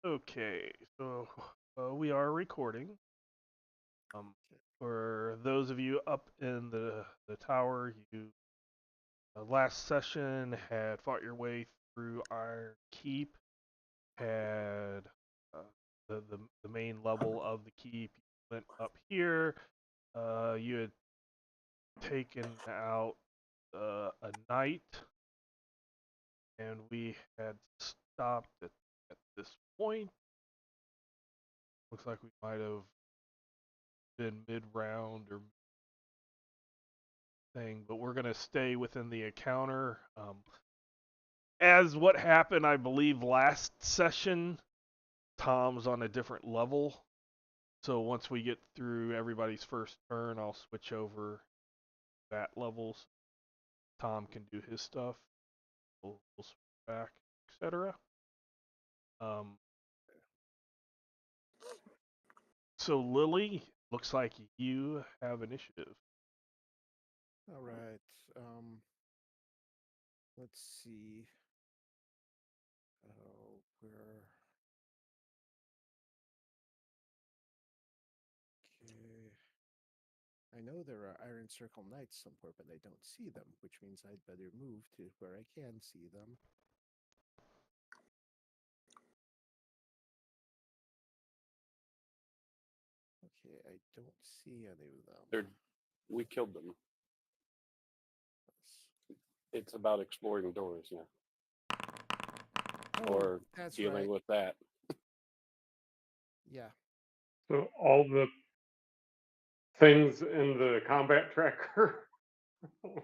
Okay, so we are recording. Um, for those of you up in the tower, you last session had fought your way through Iron Keep, had uh, the main level of the keep. You went up here. You had taken out a knight, and we had stopped at this point. Looks like we might have been mid round or thing, but we're going to stay within the encounter. As what happened, I believe, last session, Tom's on a different level. So once we get through everybody's first turn, I'll switch over that levels. Tom can do his stuff. We'll switch back, etc. Um, so Lily, looks like you have initiative. All right. Let's see. Oh, where? Okay. I know there are Iron Circle Knights somewhere, but I don't see them, which means I'd better move to where I can see them. Okay, I don't see any of them. We killed them. Yes. It's about exploring doors now, Oh, or that's dealing right. with that. Yeah. So all the things in the combat tracker.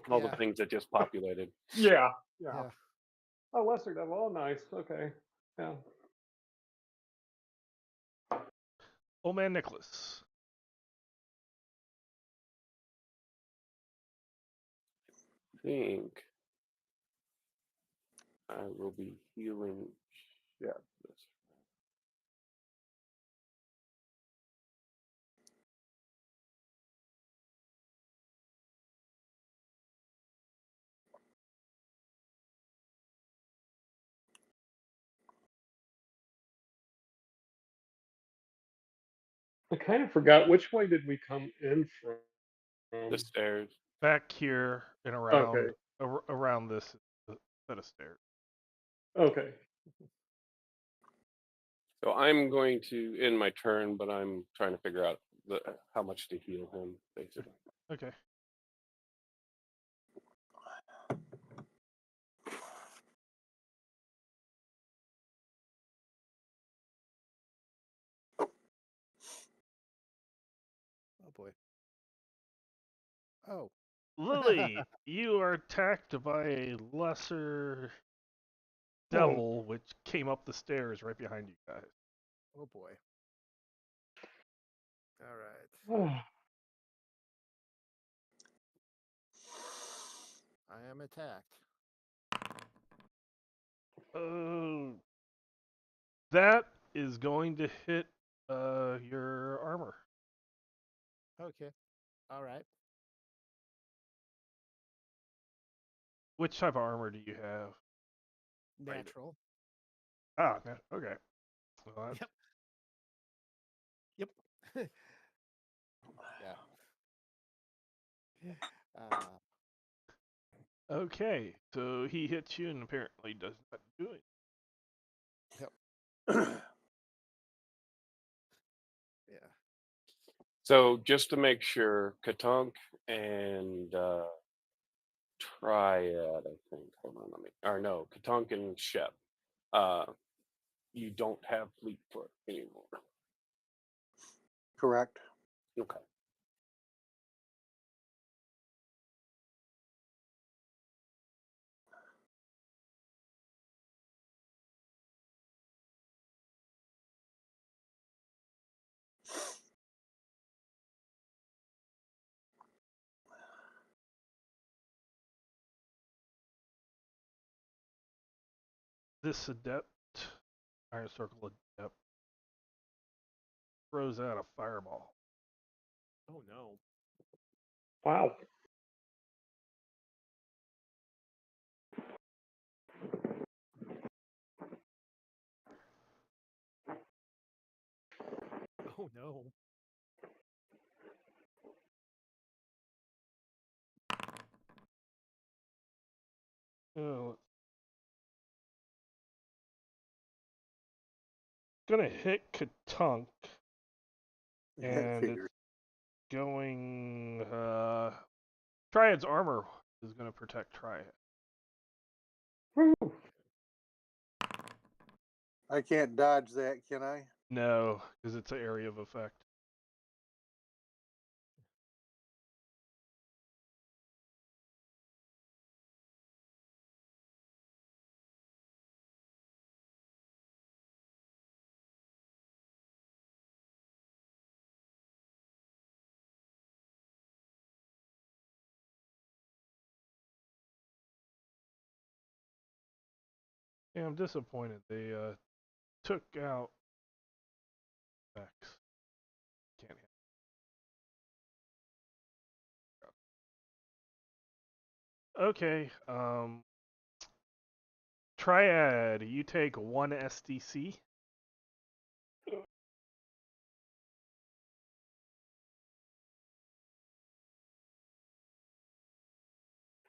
All Yeah. the things that just populated. Yeah. Yeah. Oh, lesser devil. Oh, nice. Okay. Yeah. Old man Nicholas. I think I will be healing. Yeah, this. I kind of forgot which way did we come in The from. stairs. Back here and Okay. around this set of stairs. Okay. So I'm going to end my turn, but I'm trying to figure out how much to heal him, basically. Okay. Oh boy. Oh. Lily, you are attacked by a lesser Oh. devil which came up the stairs right behind you guys. Oh boy. All right. Oh. I am attacked. That is going to hit your armor. Okay. All right. Which type of armor do you have? Natural. Okay. Well, Yep. Yep. Yeah. okay, so he hits you and apparently does not do it. Yep. Yeah. So just to make sure, Katunk and Triad, I think. Hold on, or no, Katunk and Shep. You don't have Fleet Foot anymore. Correct. Okay. This adept, Iron Circle adept, throws out a fireball. Oh no. Wow. Oh no. Oh, gonna hit Katunk, and it's Figures. going. Triad's armor is gonna protect Triad. Woo. I can't dodge that, can I? No, because it's an area of effect. Yeah, I'm disappointed. They took out Vex. Can't hit. Okay. Triad, you take 1 SDC.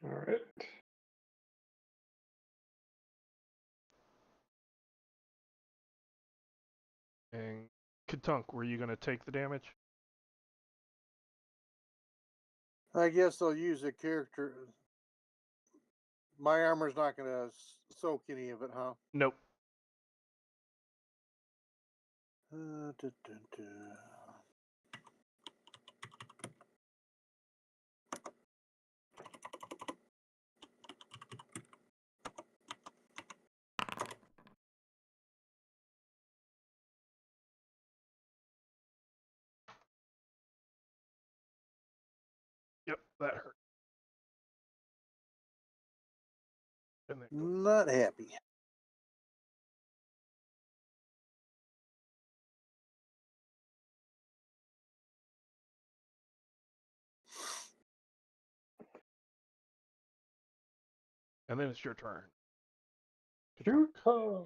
All right. And Katunk, were you gonna take the damage? I guess I'll use a character. My armor's not going to soak any of it, huh? Nope. Duh, duh, duh. Yep, that hurt. And then Not happy. it's your turn. Shoot. Dun,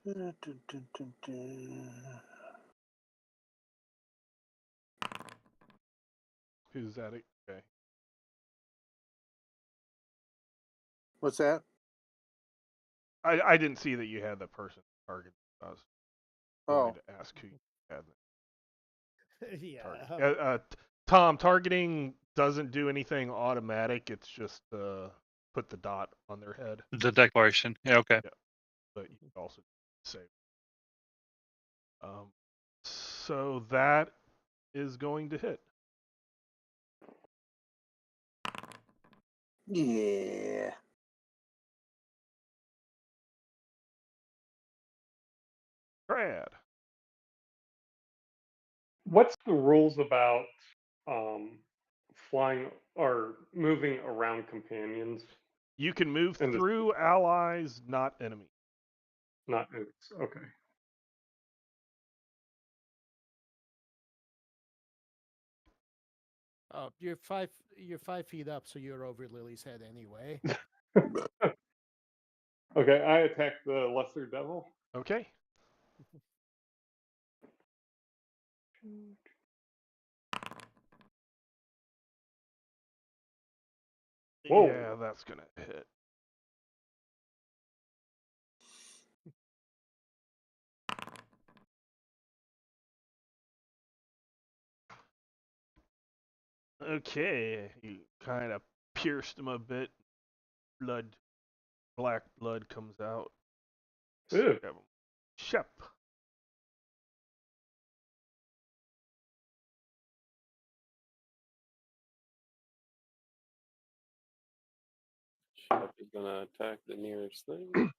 dun, dun, dun, dun. Who's that? Okay. What's that? I didn't see that you had that person targeted. I was going Oh, to ask who you had the Yeah. target. Tom, targeting doesn't do anything automatic. It's just put the dot on their head, The declaration. Yeah, okay. but you can also save. So that is going to hit. yeah. Brad. What's the rules about flying or moving around companions? You can move And through allies, not enemies. not enemies. Okay. Oh, you're 5 feet up, so you're over Lily's head anyway. Okay, I attack the lesser devil. Okay. Whoa. Yeah, that's gonna hit. Okay, you kind of pierced him a bit. Black blood comes out. Ew. Stab him. Shep. Shep is gonna attack the nearest thing.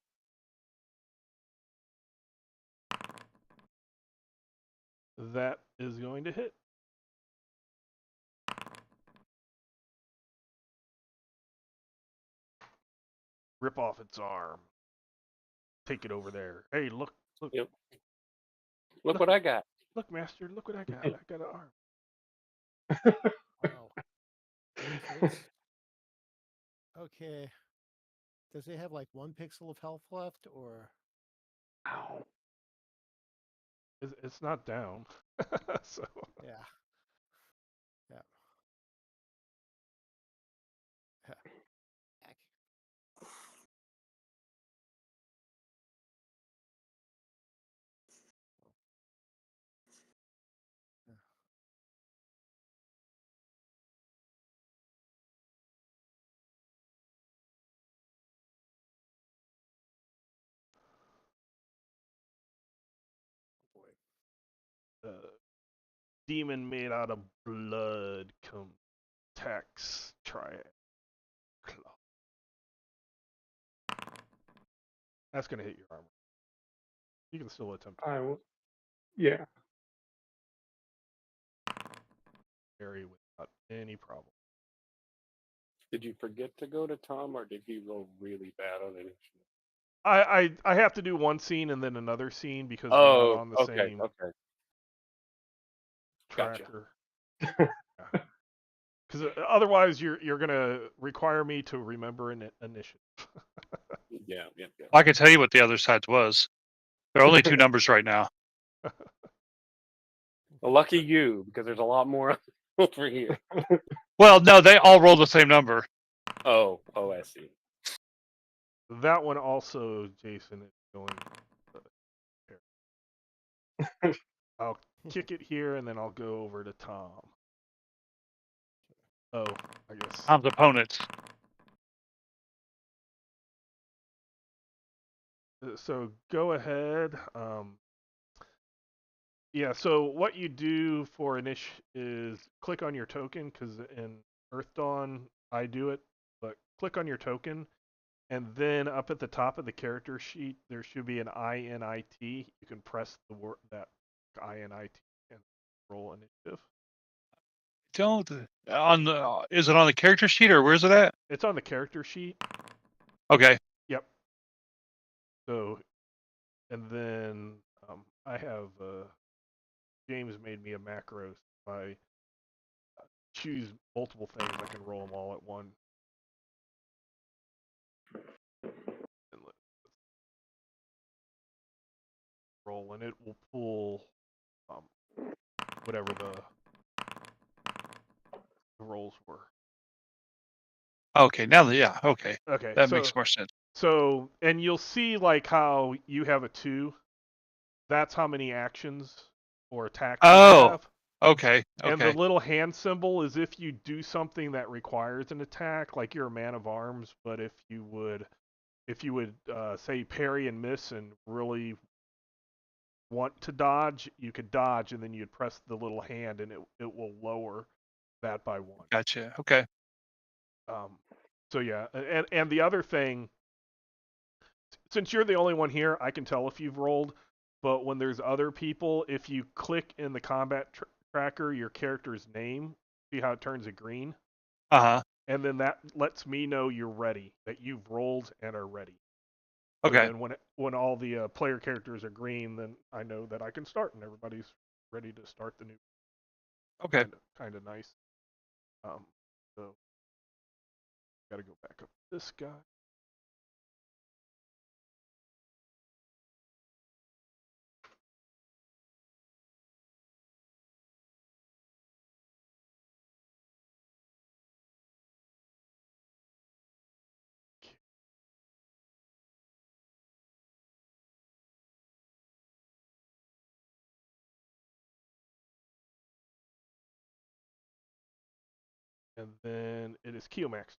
That is going to hit. Rip off its arm. Take it over there. Hey, look. Yep. Look what I got. Look, master. Look what I got. I got an arm. Wow. It's- okay. Does it have like 1 pixel of health left, or? Ow. It's not down. So Yeah. Yeah. Yeah. Heck. Yeah. Oh boy. the demon made out of blood attacks. Try it. Claw. That's gonna hit your armor. You can still attempt to I will. Yeah. parry without any problem. Did you forget to go to Tom, or did he roll really bad on initiative? I have to do one scene and then another scene because we're not Oh, on the okay, same okay. Gotcha. tracker. Because otherwise, you're gonna require me to remember an initiative. Yeah. I can tell you what the other side's was. There are only two numbers right now. Well, lucky you, because there's a lot more over here. Well, no, they all rolled the same number. Oh, I see. That one also, Jason, is going. Here. I'll kick it here and then I'll go over to Tom. Oh, I guess. Tom's opponents. So go ahead. Yeah, so what you do for Inish is click on your token, because in Earth Dawn, I do it, but click on your token, and then up at the top of the character sheet, there should be an INIT. You can press the word that INIT and roll initiative. Don't on the is it on the character sheet or where's it at? It's on the character sheet. Okay. Yep. So, and then I have James made me a macro. So if I choose multiple things, I can roll them all at one. And roll, and it will pull whatever the rolls were. Okay. Now yeah. Okay. Okay, That so makes more sense. so and you'll see like how you have a 2. That's how many actions or attacks you Oh. have. Okay. And the Okay. little hand symbol is if you do something that requires an attack, like you're a man of arms. But if you would say parry and miss and really want to dodge, you could dodge, and then you'd press the little hand, and it will lower that by 1. Gotcha. Okay. So yeah, and the other thing, since you're the only one here, I can tell if you've rolled. But when there's other people, if you click in the combat tracker your character's name, see how it turns it green, Uh-huh. and then that lets me know you're ready, that you've rolled and are ready. Okay. And then when all the player characters are green, then I know that I can start, and everybody's ready to start the new. Okay. Kind of nice. So got to go back up to this guy. And then it is Keomax.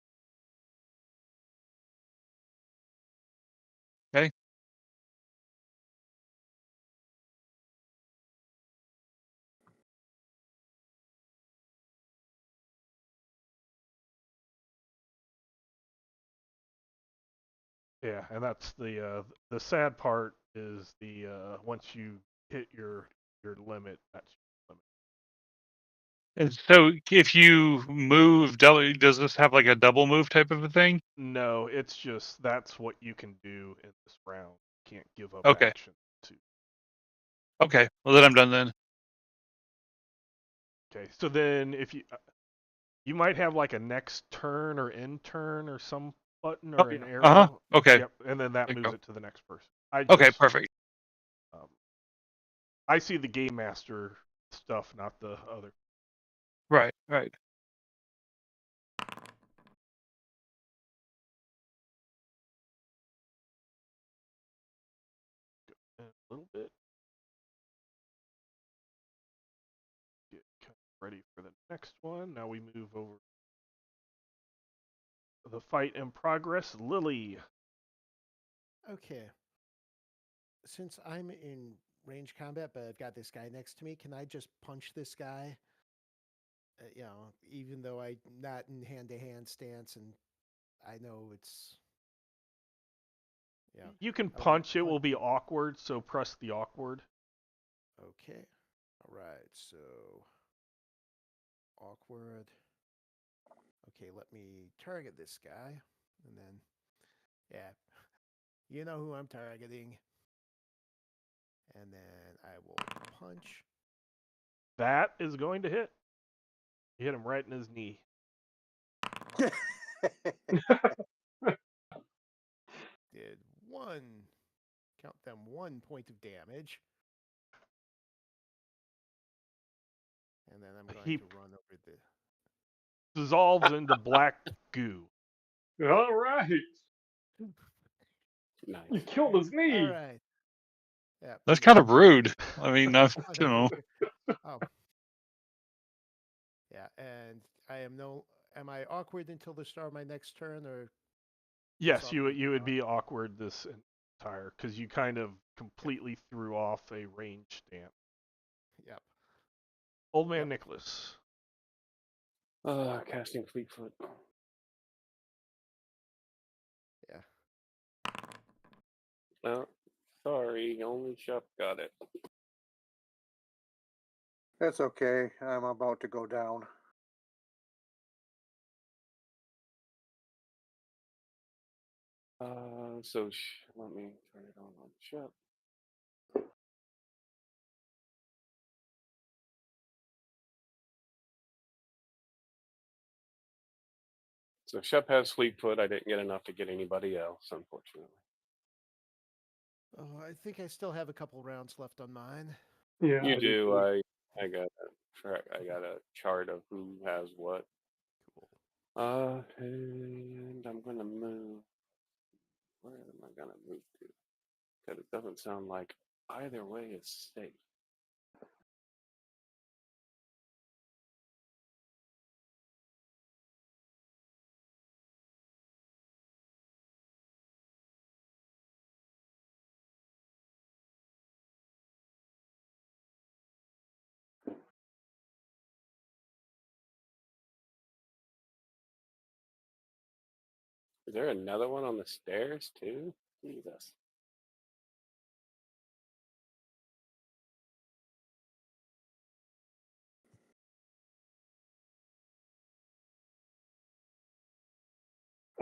Okay. Yeah, and that's the sad part is the once you hit your limit, that's your limit. And so if you move double, does this have like a double move type of a thing? No, it's just that's what you can do in this round. You can't give up Okay. action to. Okay. Well, then I'm done then. Okay, so then if you might have like a next turn or end turn or some button or Oh, an yeah. arrow. Uh-huh. Okay. Yep, and then that There you moves go. it to the next person. I Okay. just Perfect. I see the game master stuff, not the other. Right, right. A little bit. Get kind of ready for the next one. Now we move over to the fight in progress. Lily. Okay. Since I'm in range combat, but I've got this guy next to me, can I just punch this guy? Even though I'm not in hand-to-hand stance, and I know it's You can I wanna punch. It will be awkward, so press the awkward. Okay. All right. So awkward. Okay, let me target this guy, and then you know who I'm targeting, and then I will punch. That is going to hit. You hit him right in his knee. Did count them 1 point of damage. And then I'm going He to run over the. dissolves into black goo. All right. Nice. You killed his All knee. right. Yeah. That's kind of rude. I mean, Oh, you know. Oh. Yeah, and I am no. Am I awkward until the start of my next turn, or? Yes, Awkward you would now? be awkward this entire because you kind of completely threw off a range stance. Yep. Old man Yep. Nicholas. Casting Fleetfoot. Yeah. Oh, sorry, only Shep got it. That's okay. I'm about to go down. So let me turn it on Shep. So Shep has Fleetfoot. I didn't get enough to get anybody else, unfortunately. Oh, I think I still have a couple rounds left on mine. Yeah. You I do. too. I got a track. I got a chart of who has what. Cool. And I'm gonna move. Where am I gonna move to? Because it doesn't sound like either way is safe. Is there another one on the stairs too? Jesus.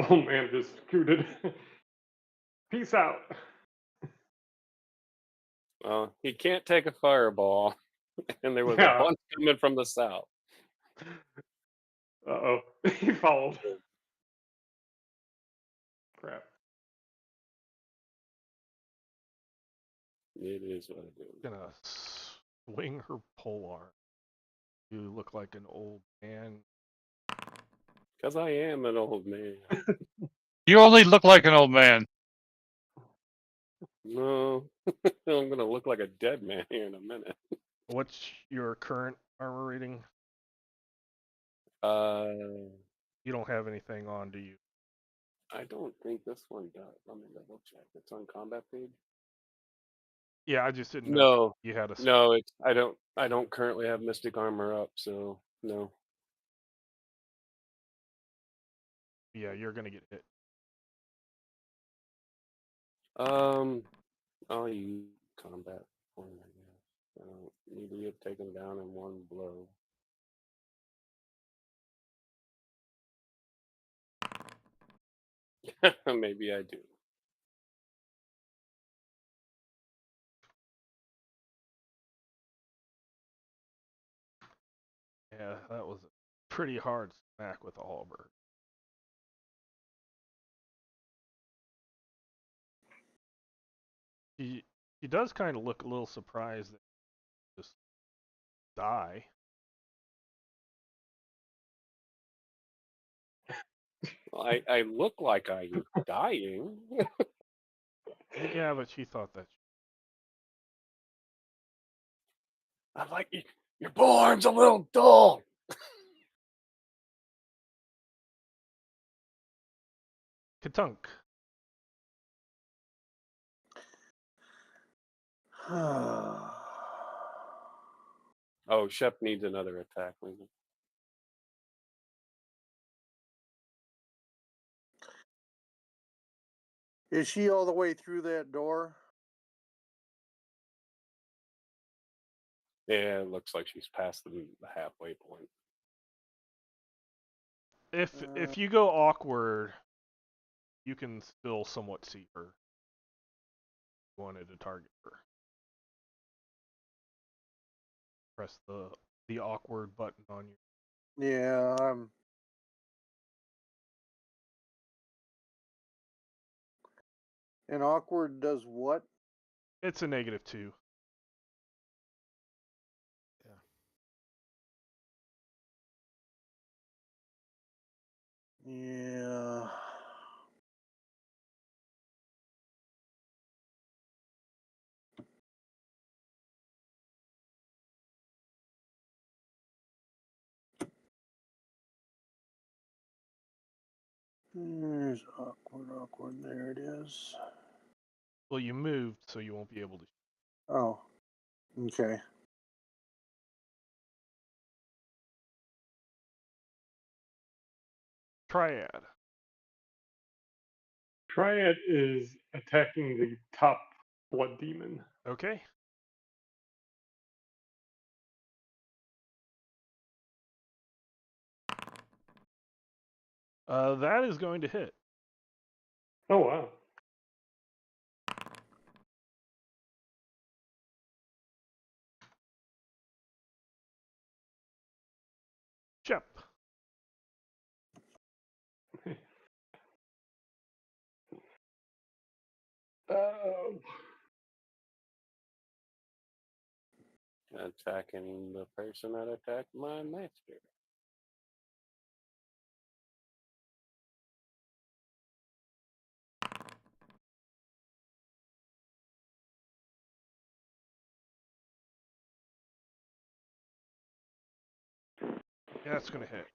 Oh man, just scooted. Peace out. Well, he can't take a fireball, and there was a Yeah. bunch coming from the south. Uh-oh. He followed. Crap. It is what it is. Gonna swing her polearm. You look like an old man. Because I am an old man. You only look like an old man. No, I'm gonna look like a dead man here in a minute. What's your current armor rating? You don't have anything on, do you? I don't think this one does. Let me double check. It's on combat page. Yeah, I just didn't know No, you had a. no, it's I don't currently have mystic armor up, so no. Yeah, you're gonna get hit. I'll use combat point, I guess. I don't need to get taken down in one blow. Maybe I do. Yeah, that was a pretty hard smack with a halberd. He does kind of look a little surprised that die. I look like I'm dying. Yeah, but she thought that. I'm like, your bullhorn's a little dull. Katunk. Oh, Shep needs another attack. Maybe. Is she all the way through that door? Yeah, it looks like she's past the halfway point. If you go awkward, you can still somewhat see her. You wanted to target her. Press the awkward button on your. Yeah, I'm. And awkward does what? It's a -2. Yeah. There's awkward. There it is. Well, you moved, so you won't be able to. Oh, okay. Triad. Triad is attacking the top blood demon. Okay. That is going to hit. Oh wow. Shep. Oh. Attacking the person that attacked my master. Yeah, that's going to hit.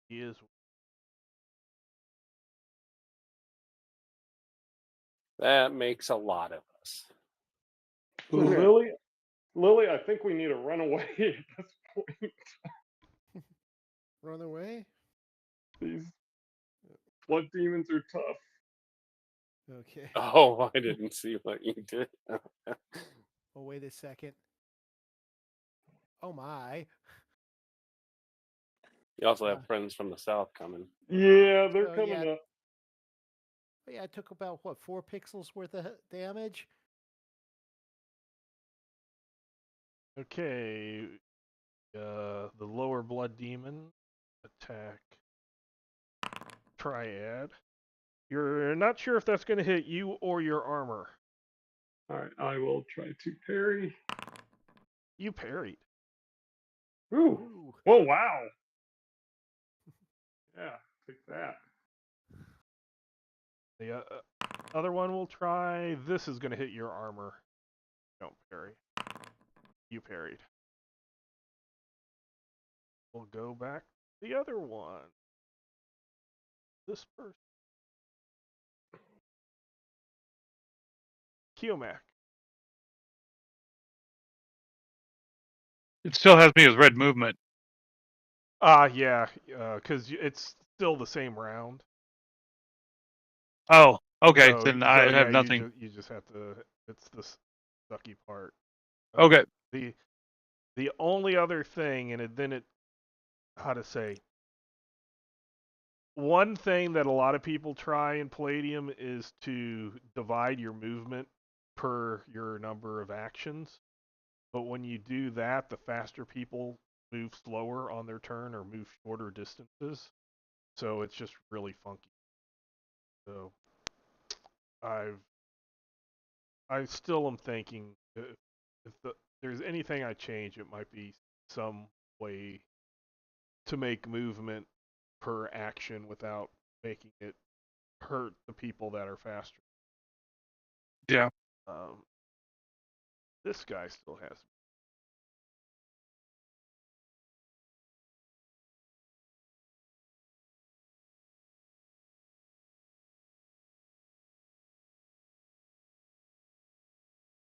He is. That makes a lot of us. Lily, I think we need to run away at this point. Run away? These blood demons are tough. Okay. Oh, I didn't see what you did. Oh, wait a second. Oh my. You also have friends from the south coming. Yeah, they're So, coming yeah. up. Yeah, I took about, what, 4 pixels worth of damage? Okay. The lower blood demon attack Triad. You're not sure if that's going to hit you or your armor. All right, I will try to parry. You parried. Ooh. Ooh. Oh wow. Yeah, take that. The other one will try. This is going to hit your armor. Don't parry. You parried. We'll go back to the other one. This person. Kiomac. It still has me as red movement. Yeah, because it's still the same round. Oh, okay. So, Then I have yeah, nothing. You just have to. It's the sucky part. Okay. The only other thing, and then it, how to say, one thing that a lot of people try in Palladium is to divide your movement per your number of actions. But when you do that, the faster people move slower on their turn or move shorter distances. So it's just really funky. So I still am thinking if there's anything I change, it might be some way to make movement per action without making it hurt the people that are faster. Yeah. This guy still has.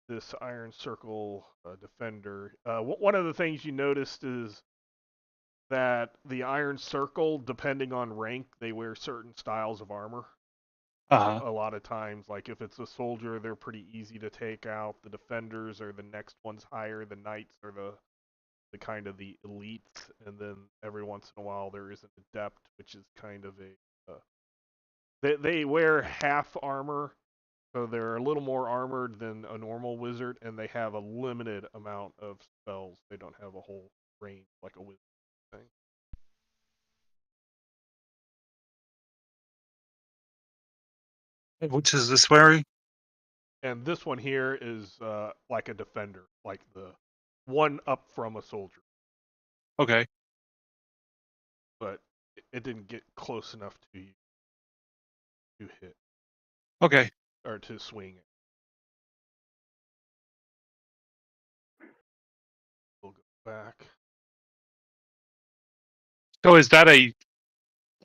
This Iron Circle defender. One of the things you noticed is that the Iron Circle, depending on rank, they wear certain styles of armor. Uh-huh. A lot of times, like if it's a soldier, they're pretty easy to take out. The defenders are the next ones higher. The knights are the kind of the elites, and then every once in a while there is an adept, which is kind of a they wear half armor, so they're a little more armored than a normal wizard, and they have a limited amount of spells. They don't have a whole range like a wizard thing. Which is this wearing? And this one here is like a defender, like the one up from a soldier. Okay. But it didn't get close enough to hit Okay. or to swing it. We'll go back. So is that a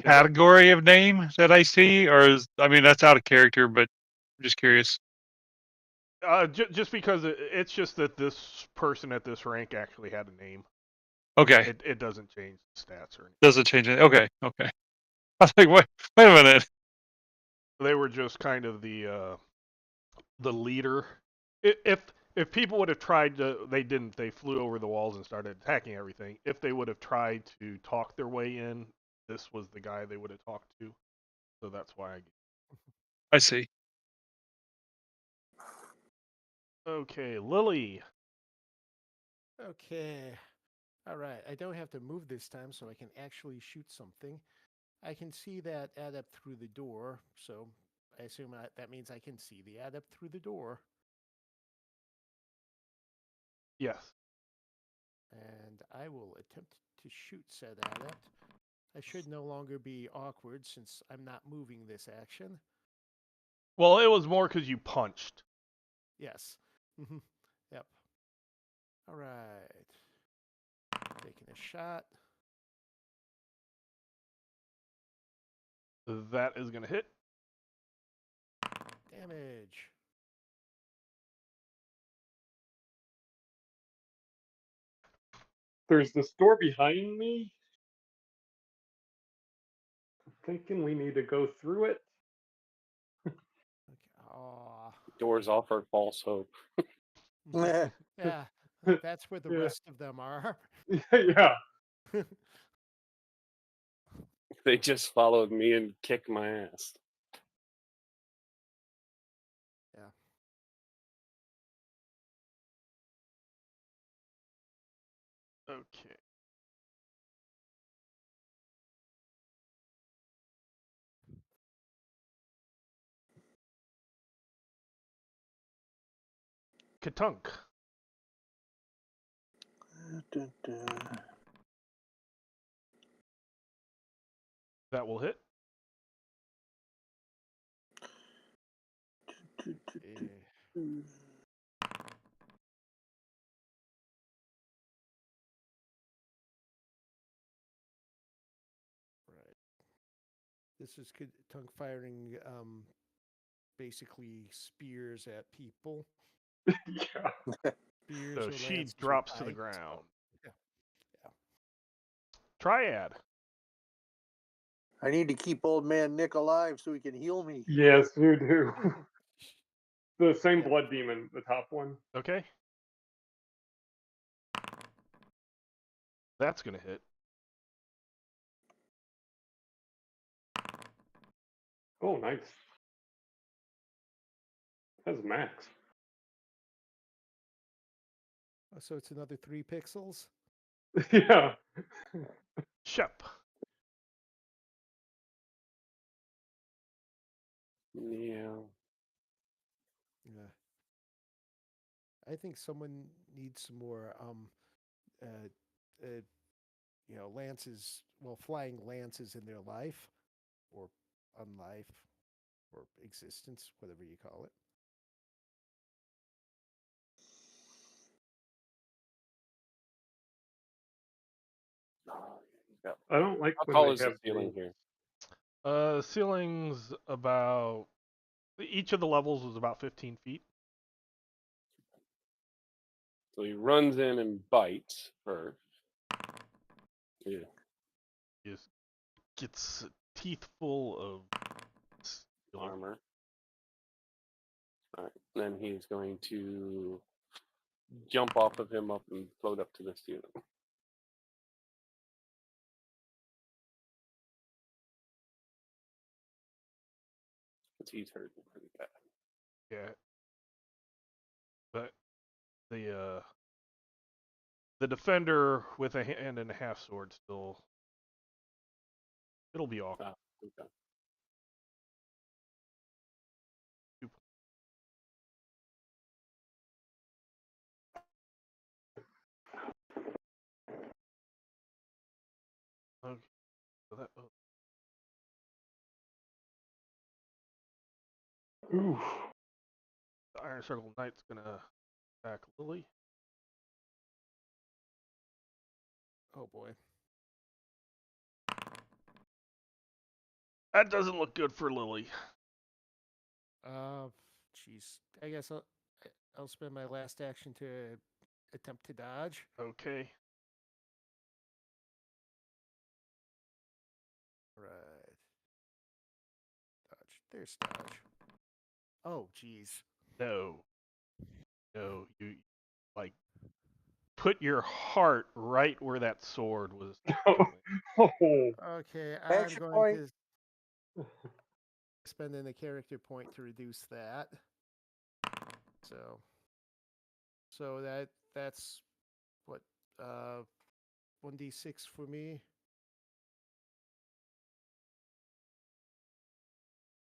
category of name that I see, or I mean that's out of character, but I'm just curious. Just because it's just that this person at this rank actually had a name. Okay. It doesn't change the stats or anything. Doesn't change it. Okay. Okay. I was like, wait a minute. They were just kind of the leader. If people would have tried to, they didn't. They flew over the walls and started attacking everything. If they would have tried to talk their way in, this was the guy they would have talked to. So that's why I see. Okay, Lily. Okay. All right. I don't have to move this time, so I can actually shoot something. I can see that adept through the door, so I assume that means I can see the adept through the door. Yes. And I will attempt to shoot said adept. I should no longer be awkward since I'm not moving this action. Well, it was more because you punched. Yes. Yep. All right. Taking a shot. That is going to hit. Damage. There's this door behind me. I'm thinking we need to go through it. Okay. Oh. Doors offer false hope. Meh. Yeah. That's where the Yeah. rest of them are. Yeah. They just followed me and kicked my ass. Yeah. Okay. Katunk. That will hit. Right. This is tongue firing basically spears at people. Yeah. Spears So or she lances or drops to the pikes. ground. Yeah. Yeah. Triad. I need to keep old man Nick alive so he can heal me. Yes, you do. The same Yeah. blood demon, the top one. Okay. That's going to hit. Oh, nice. That's max. So it's another 3 pixels. Yeah. Shep. Yeah. Yeah. I think someone needs some more, uh, uh, lances. Well, flying lances in their life, or unlife, or existence, whatever you call it. Oh, he's got- I don't like How when tall they is the have ceiling the- here? Ceiling's about, each of the levels was about 15 feet. So he runs in and bites first. Yeah. He just gets teeth full of steel. Armor. All right. Then he's going to jump off of him up and float up to the ceiling. Because he's hurting pretty bad. Yeah. But the defender with a hand and a half sword still, it'll be off. Ah, okay. Okay. So that, Oof. the Iron Circle Knight's gonna attack Lily. Oh boy. That doesn't look good for Lily. Jeez. I guess I'll spend my last action to attempt to dodge. Okay. Right. Dodge. There's dodge. Oh, jeez. No. No. You like put your heart right where that sword was. Oh. Okay, I'm Action going point. to spend in a character point to reduce that. So that's what 1d6 for me.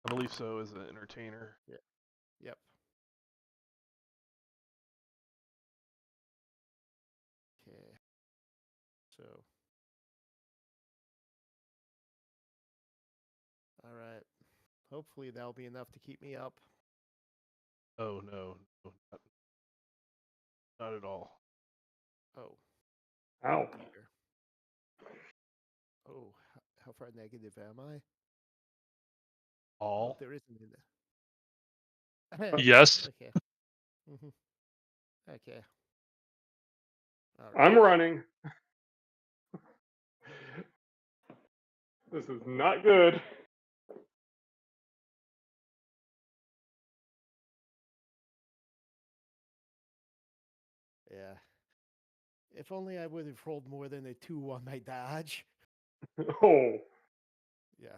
I believe so, as an entertainer. Yep. Okay. So. All right. Hopefully that'll be enough to keep me up. Oh no, not at all. Oh. Ow. Dear. Oh, how far negative am I? Oh, All. there isn't in Yes. Okay. Mm-hmm. Okay. All I'm right. running. This is not good. Yeah. If only I would have rolled more than a 2 on my dodge. Oh. Yeah.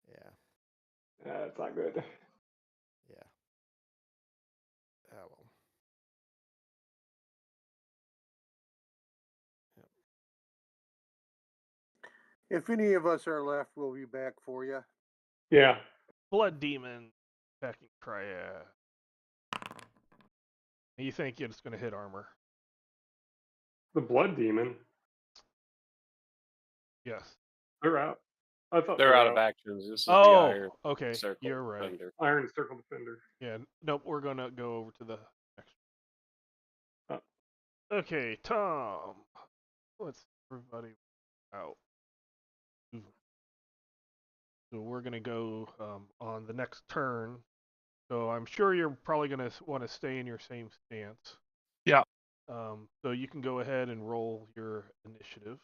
Yeah. That's not good. Yeah. Oh well. Yep. If any of us are left, we'll be back for you. Yeah. Blood demon attacking Triad. You think it's going to hit armor? The blood demon. Yes. They're out. I thought They're they were out of actions. This is the Oh, Iron okay. Circle You're right. Defender. Iron Circle Defender. Yeah. Nope. We're gonna go over to the next. Oh. Okay, Tom. Let's everybody out. So we're gonna go on the next turn. So I'm sure you're probably gonna want to stay in your same stance. Yeah. So you can go ahead and roll your initiative.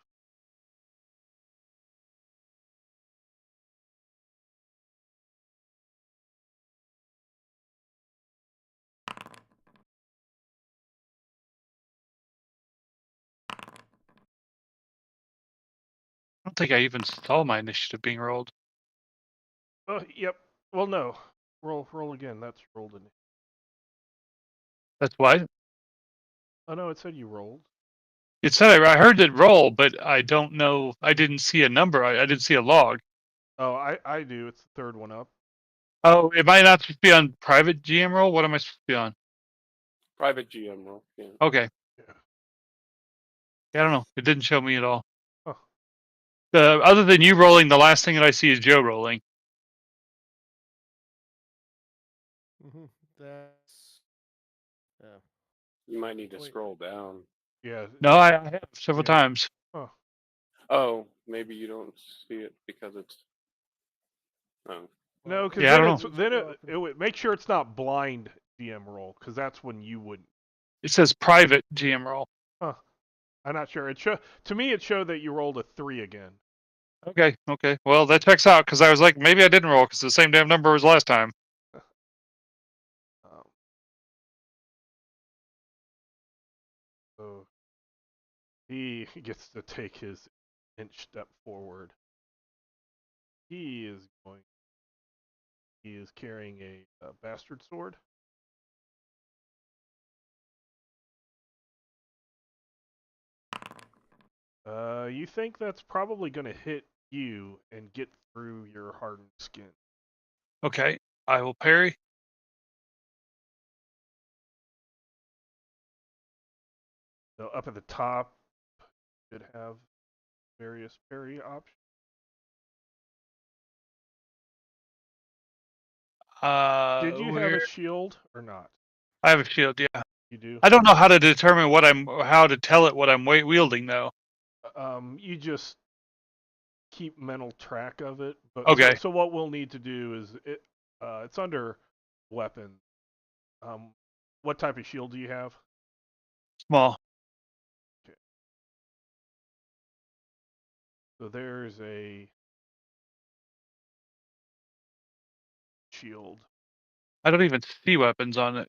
I don't think I even saw my initiative being rolled. Oh, yep. Well, no. Roll again. That's rolled in. That's why. Oh no, it said you rolled. It said I heard it roll, but I don't know. I didn't see a number. I didn't see a log. Oh, I do. It's the third one up. Oh, it might not supposed to be on private GM roll. What am I supposed to be on? Private GM roll. Yeah. Okay. Yeah. Yeah, I don't know. It didn't show me at all. Huh. Other than you rolling, the last thing that I see is Joe rolling. That's. Yeah. You might need to Wait. scroll down. Yeah. No, I have several Yeah. times. Huh. Oh, maybe you don't see it because it's. Oh. No, because Yeah, I then don't it's know. then it would make sure it's not blind DM roll, because that's when you wouldn't. It says private GM roll. Huh. I'm not sure. To me it showed that you rolled a 3 again. Okay. Well, that checks out because I was like, maybe I didn't roll because the same damn number was last time. So he gets to take his inch step forward. He is carrying a bastard sword. You think that's probably going to hit you and get through your hardened skin. Okay, I will parry. So up at the top, you should have various parry options. Did you have a shield or not? I have a shield. Yeah. You do. I don't know how to determine how to tell it what I'm wielding though. You just keep mental track of it. But Okay. so what we'll need to do is it's under weapon. What type of shield do you have? Small. Okay. So there's a shield. I don't even see weapons on it.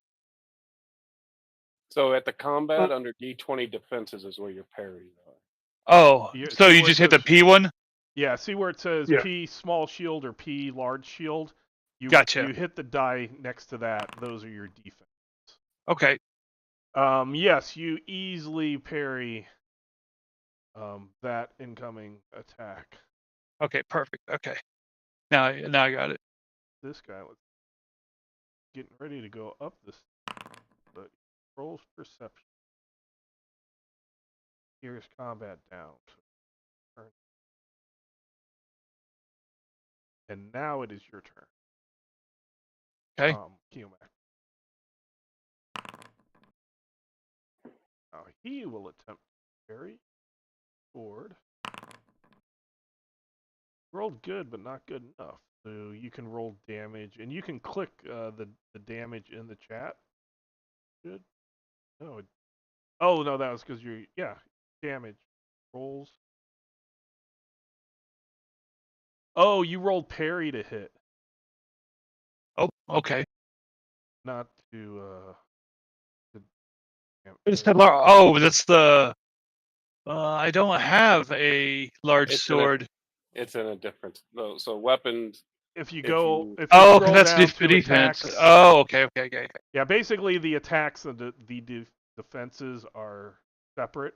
So at the combat under D20 defenses is where your parries are. Oh, so see you where it just hit the says- P one? Yeah, see where it says Yeah. P small shield or P large shield? Gotcha. You hit the die next to that. Those are your defense. Okay. Yes, you easily parry that incoming attack. Okay, perfect. Okay. Now I got it. This guy was getting ready to go up this, but rolls perception. Here's combat down. And now it is your turn. Okay. Keomac. Now he will attempt to parry. Sword. Rolled good, but not good enough. So you can roll damage, and you can click the damage in the chat. Good. No. Oh no, that was because you're damage rolls. Oh, you rolled parry to hit, Oh, okay. not to. Oh, that's the. I don't have a large sword. It's in a different. So weapons. If you If go, you- if you Oh, scroll that's down to defense. attacks. Oh, okay. Yeah, basically the attacks and the defenses are separate.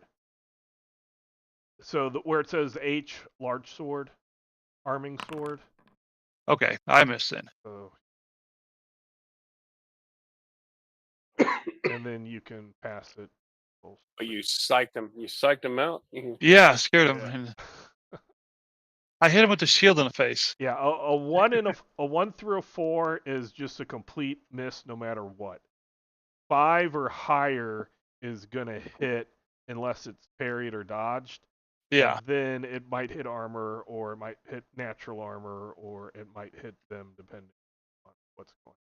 So where it says H, large sword, arming sword. Okay, I missed it. So, and then you can pass it. Oh, you psyched him. You psyched him out. Yeah, scared him. Yeah. And I hit him with the shield in the face. Yeah, a 1 and a 1 through a 4 is just a complete miss no matter what. 5 or higher is gonna hit unless it's parried or dodged. Yeah. And then it might hit armor, or it might hit natural armor, or it might hit them depending on what's going on.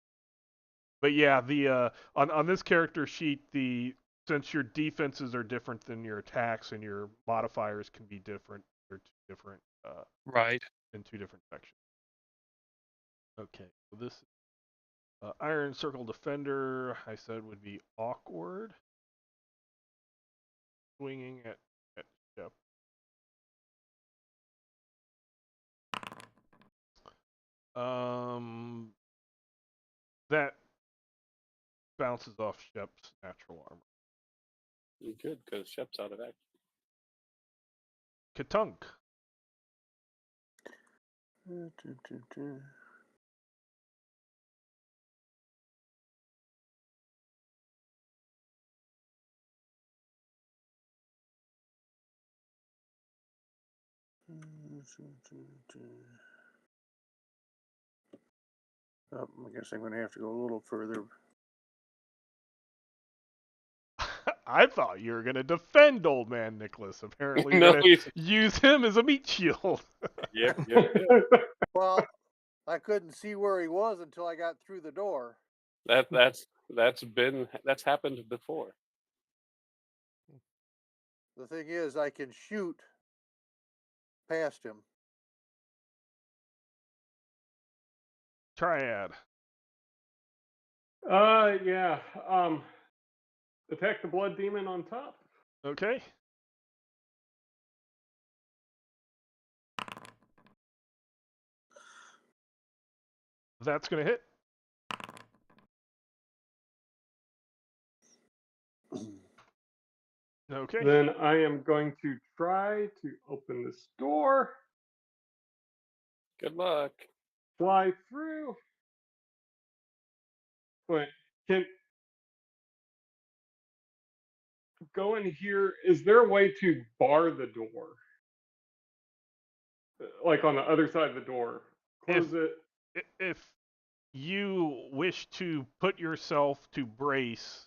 But yeah, the on this character sheet, since your defenses are different than your attacks and your modifiers can be different, they're two different Right. in two different sections. Okay, so this Iron Circle Defender, I said, would be awkward. Swinging at Shep. That bounces off Shep's natural armor. You could, because Shep's out of action. Katunk. Oh, I guess I'm going to have to go a little further. I thought you were going to defend old man Nicholas. Apparently, you're No, going to use him as a meat shield. Yep. Well, I couldn't see where he was until I got through the door. That's happened before. The thing is, I can shoot past him. Triad. Yeah. Attack the blood demon on top. Okay. That's going to hit. Okay. Then I am going to try to open this door, Good luck. fly through. Wait, can go in here. Is there a way to bar the door? Like on the other side of the door. Close it. If you wish to put yourself to brace,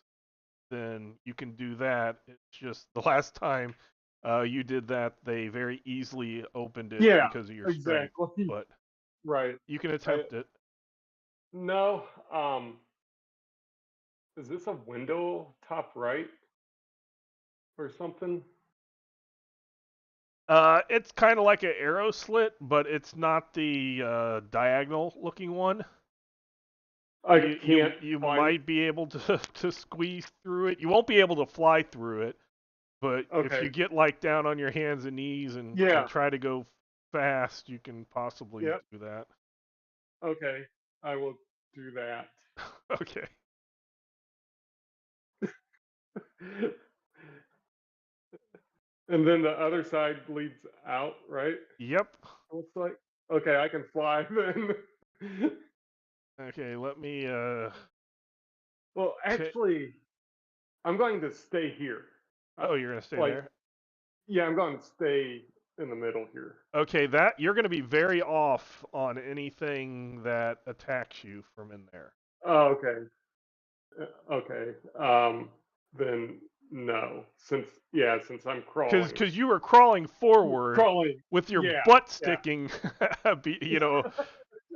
then you can do that. It's just the last time you did that, they very easily opened it Yeah, because of your strength. exactly. But Right. you can attempt it. No. Is this a window top right or something? It's kind of like an arrow slit, but it's not the diagonal looking one. I You can't find. might be able to squeeze through it. You won't be able to fly through it, but if Okay. you get like down on your hands and knees and try to go fast, you can possibly do that. Okay, I will do that. Okay. And then the other side leads out, right? Yep. Looks like. Okay, I can fly then. Okay, let me Well, actually, I'm going to stay here. Oh, you're gonna stay Like, there? Yeah, I'm going to stay in the middle here. Okay, that you're gonna be very off on anything that attacks you from in there. Oh, okay. Okay. Then no, since I'm crawling. Because you were crawling forward with your butt sticking,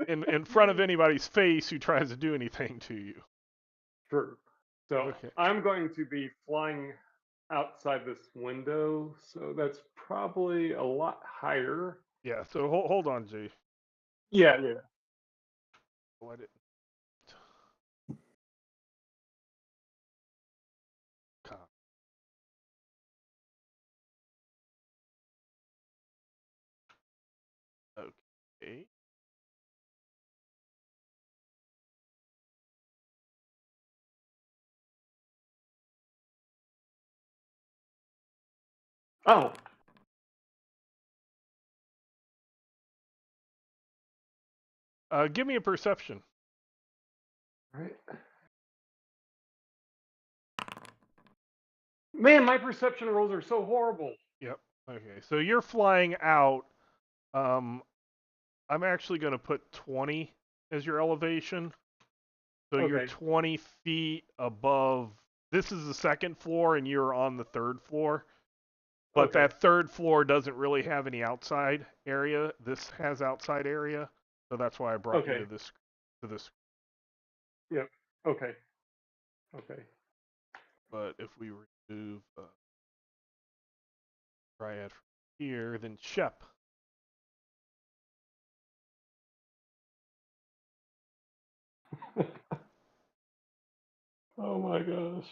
in front of anybody's face who tries to do anything to you. True. So I'm going to be flying outside this window, so that's probably a lot higher. Yeah. So hold on, G. Yeah. What it? Okay. Oh. Give me a perception. Right. Man, my perception rolls are so horrible. Yep. Okay. So you're flying out. I'm actually going to put 20 as your elevation. So you're 20 feet above. This is the second floor, and you're on the third floor. But that third floor doesn't really have any outside area. This has outside area, so that's why I brought you to this. Yep. Okay. But if we remove Triad from here, then Shep. Oh my gosh.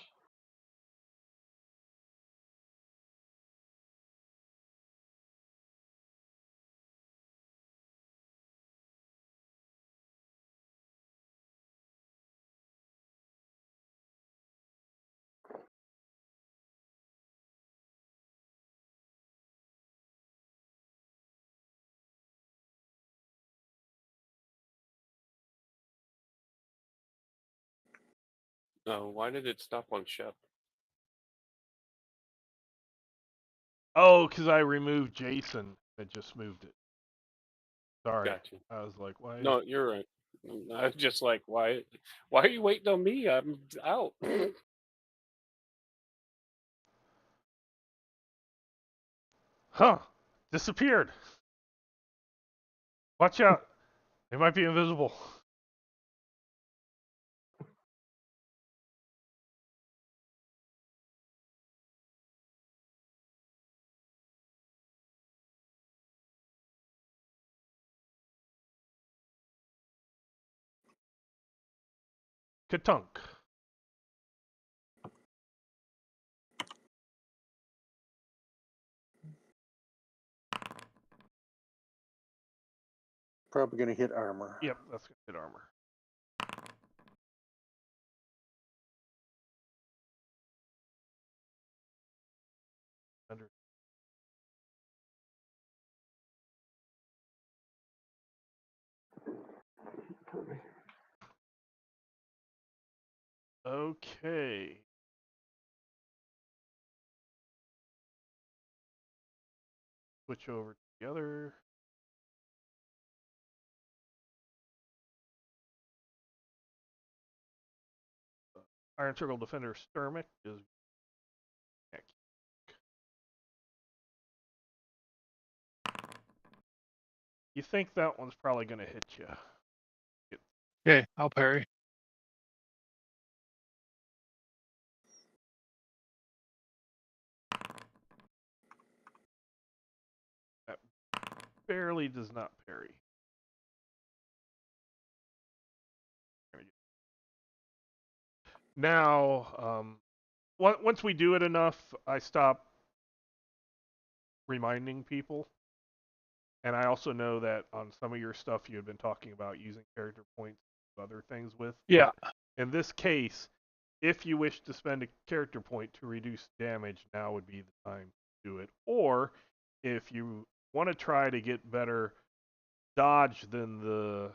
Oh, why did it stop on Shep? Oh, because I removed Jason. I just moved it. Sorry. Gotcha. I was like, why? No, you're right. I was just like, why are you waiting on me? I'm out. Huh. Disappeared. Watch out. They might be invisible. Katunk. Probably gonna hit armor. Yep, that's good armor. Under. Okay. Switch over to the other. Iron Circle Defender Sturmic is. You think that one's probably going to hit you. Okay, I'll parry. That barely does not parry. Now, once we do it enough, I stop reminding people. And I also know that on some of your stuff you had been talking about using character points and other things with. Yeah. But in this case, if you wish to spend a character point to reduce damage, now would be the time to do it. Or if you want to try to get better dodge than the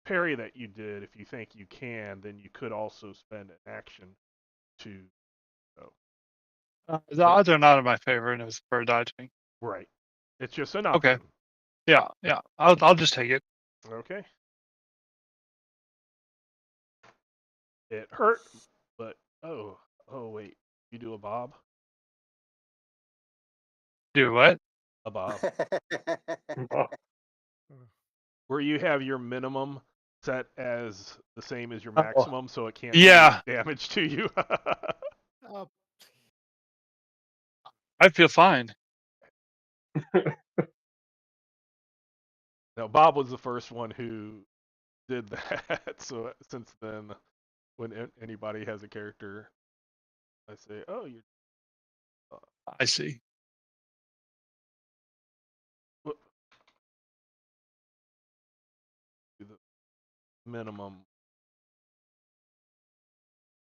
parry that you did, if you think you can, then you could also spend an action to. The odds are not in my favor, and it was for dodging. Right. It's just an option. Okay. Yeah. I'll just take it. Okay. It hurt, but oh wait, you do a bob? Do what? A bob. Where you have your minimum set as the same as your maximum, so it can't Yeah. do damage to you. I feel fine. Now, Bob was the first one who did that, so since then, when anybody has a character, I say, oh, you're. I see. The minimum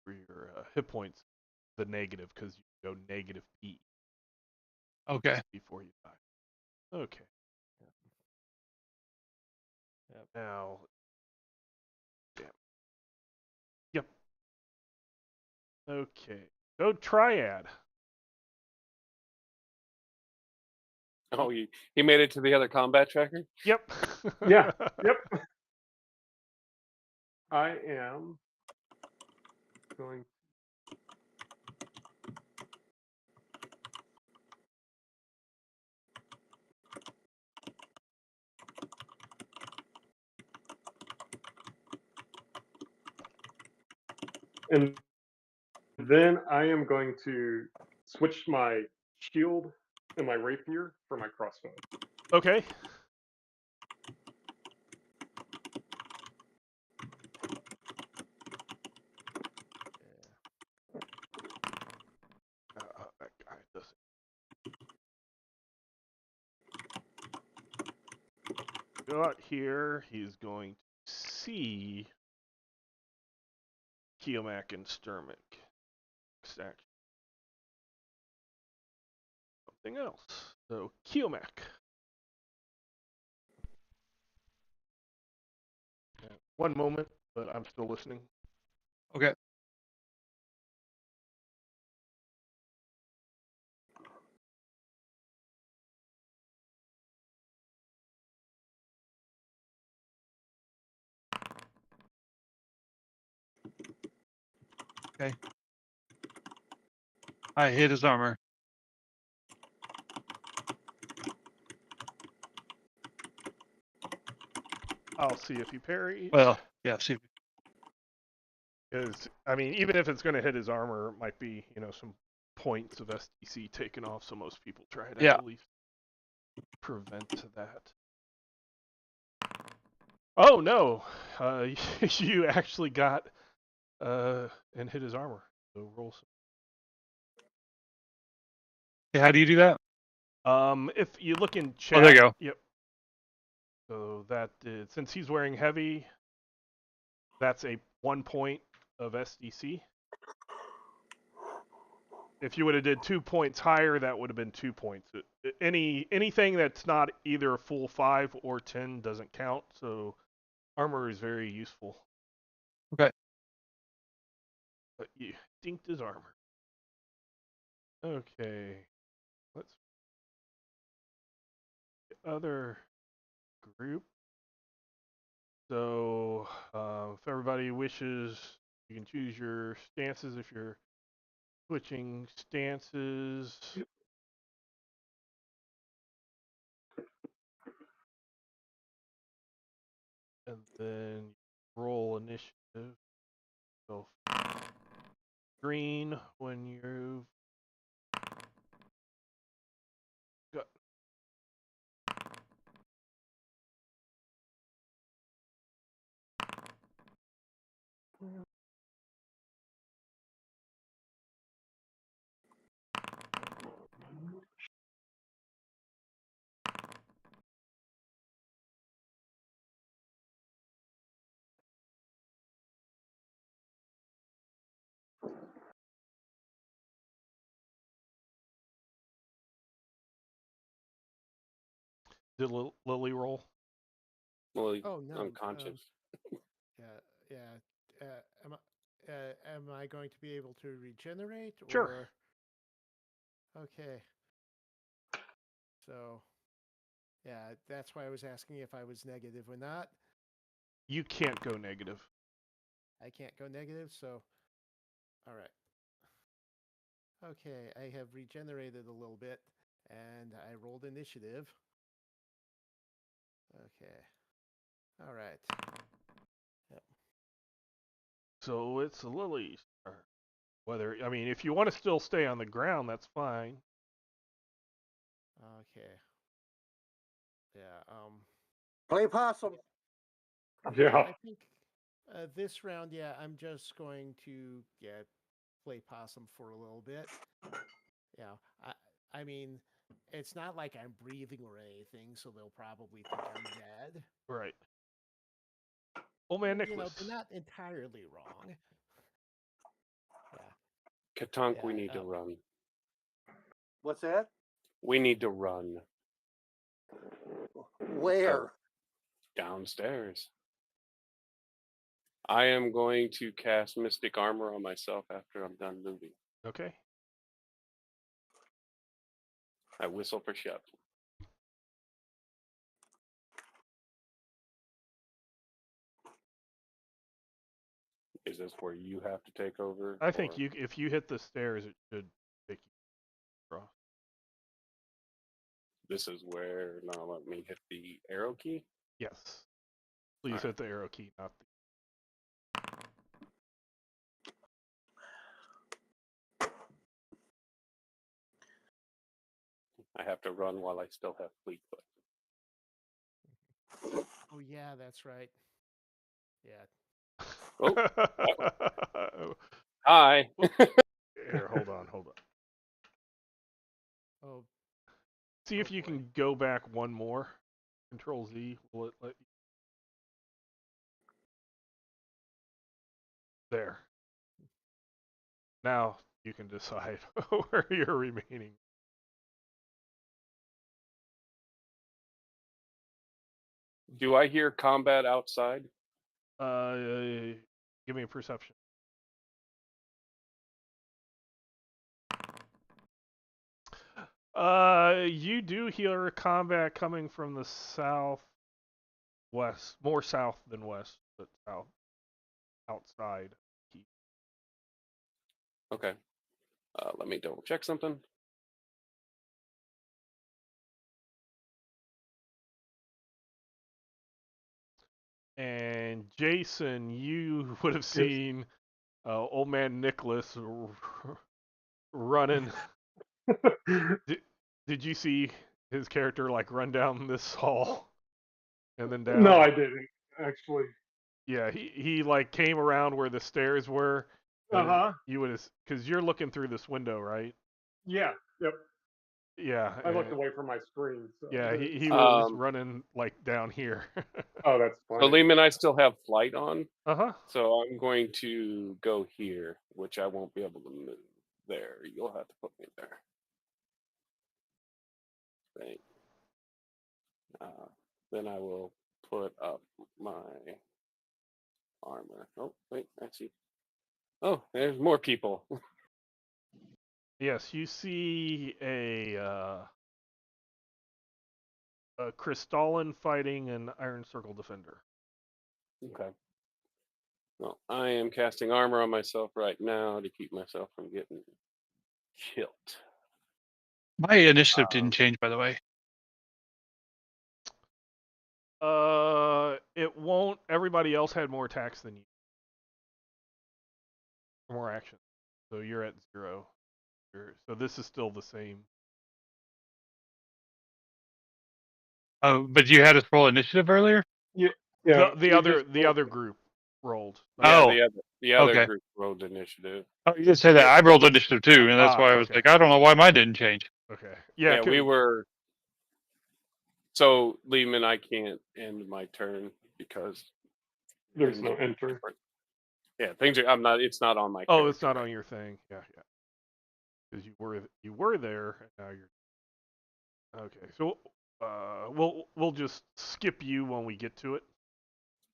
for your hit points, the negative, because you go negative P. Okay. Before you die. Okay. Yep. Now. Damn. Yep. Okay. Go Triad. Oh, he made it to the other combat tracker? Yep. Yeah. Yep. I am going. And then I am going to switch my shield and my rapier for my crossbow. Okay. That guy doesn't. Go out here. He's going to see Keomac and Sturmic. Stack. Something else. So Keomac. One moment. but I'm still listening. Okay. Okay. I hit his armor. I'll see if he parries. Well, yeah. See. Because, I mean, even if it's going to hit his armor, it might be, some points of SDC taken off, so most people try to Yeah. at least prevent that. Oh, no! You actually got and hit his armor. So roll some. Okay, how do you do that? If you look in chat. Oh, there you go. Yep. So that since he's wearing heavy, that's a 1 point of SDC. If you would have did 2 points higher, that would have been 2 points. Anything that's not either a full 5 or 10 doesn't count. So armor is very useful. Okay. But you dinked his armor. Okay. Let's other group. So if everybody wishes, you can choose your stances if you're switching stances. And then roll initiative. So green when you've got. Did Lily roll? Well, Oh no. unconscious. Yeah. Am I going to be able to regenerate? Sure. Or... Okay. So, yeah, that's why I was asking if I was negative or not. You can't go negative. I can't go negative, so... All right. Okay, I have regenerated a little bit, and I rolled initiative. Okay. All right. Yep. So it's Lily's turn. If you want to still stay on the ground, that's fine. Okay. Yeah. Play possum. Yeah. I think this round, yeah, I'm just going to play possum for a little bit. Yeah. I mean, it's not like I'm breathing or anything, so they'll probably think I'm dead. Right. Old man But, Nicholas. they're not entirely wrong. Yeah. Katunk, we need to run. What's that? We need to run. Where? Downstairs. I am going to cast Mystic Armor on myself after I'm done moving. Okay. I whistle for Shep. Is this where you have to take over? I think if you hit the stairs, it should take you across. This is where, now let me hit the arrow key. Yes. Please All hit the arrow key, not the... I have to run while I still have fleet foot. Oh yeah, that's right. Yeah. Oh. Hi. Here, hold on. Oh. See if you can go back one more. Control Z. Will it let you? There. Now you can decide where you're remaining. Do I hear combat outside? Give me a perception. You do hear combat coming from the southwest, more south than west, but south, outside. Okay. Let me double check something. And Jason, you would have seen old man Nicholas running. Did you see his character like run down this hall and then down? No, I didn't actually. Yeah, he like came around where the stairs were. You would have, because you're looking through this window, right? Yeah. Yep. Yeah. I looked away from my screen. So Yeah, he was running like down here. Oh, that's So funny. Lehman, I still have flight on. Uh-huh. So I'm going to go here, which I won't be able to move there. You'll have to put me there. Right. Then I will put up my armor. Oh, wait, I see. Oh, there's more people. Yes, you see a Crystalline fighting an Iron Circle defender. Okay. Well, I am casting armor on myself right now to keep myself from getting killed. My initiative didn't change, by the way. It won't. Everybody else had more attacks than you. More action. So you're at 0. So this is still the same. Oh, but you had us roll initiative earlier? Yeah. The other group rolled. Yeah, Oh, the other okay. group rolled initiative. Oh, you did say that. I rolled initiative too, and that's why I was okay. like, I don't know why mine didn't change. Okay. Yeah, we were. So Lehman, I can't end my turn because there's no enter. Yeah, things are. I'm not. It's not on my. Oh, it's not on your thing. Yeah. Because you were there, and now you're. Okay, so we'll just skip you when we get to it.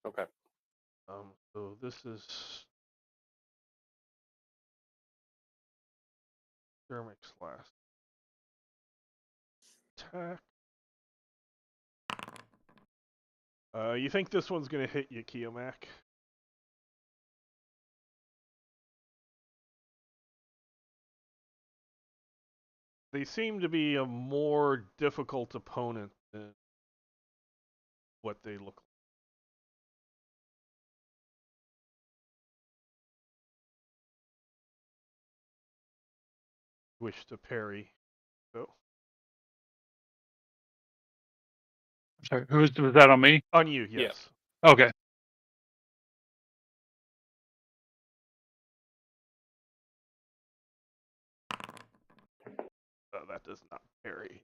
Okay. So this is Thermic's last attack. You think this one's gonna hit you, Kiyomak? They seem to be a more difficult opponent than what they look like. Wish to parry. So Sorry, was that on me? on you, yes. Yeah. Okay. That does not parry.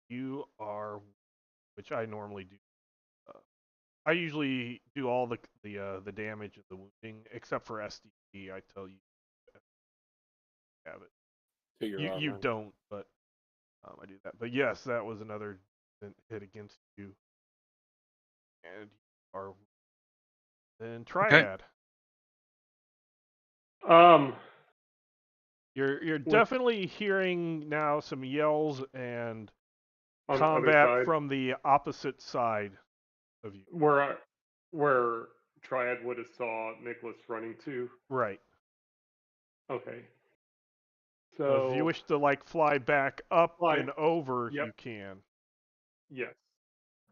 You are, which I normally do. I usually do all the damage and the wounding, except for SDD. I tell you, have it. To your You armor. don't, but I do that. But yes, that was another hit against you, and you are then Triad. You're definitely hearing now some yells and combat from the opposite side of you. Where Triad would have saw Nicholas running to. Right. Okay. So if you wish to like fly back up and over, yep. you can. Yes,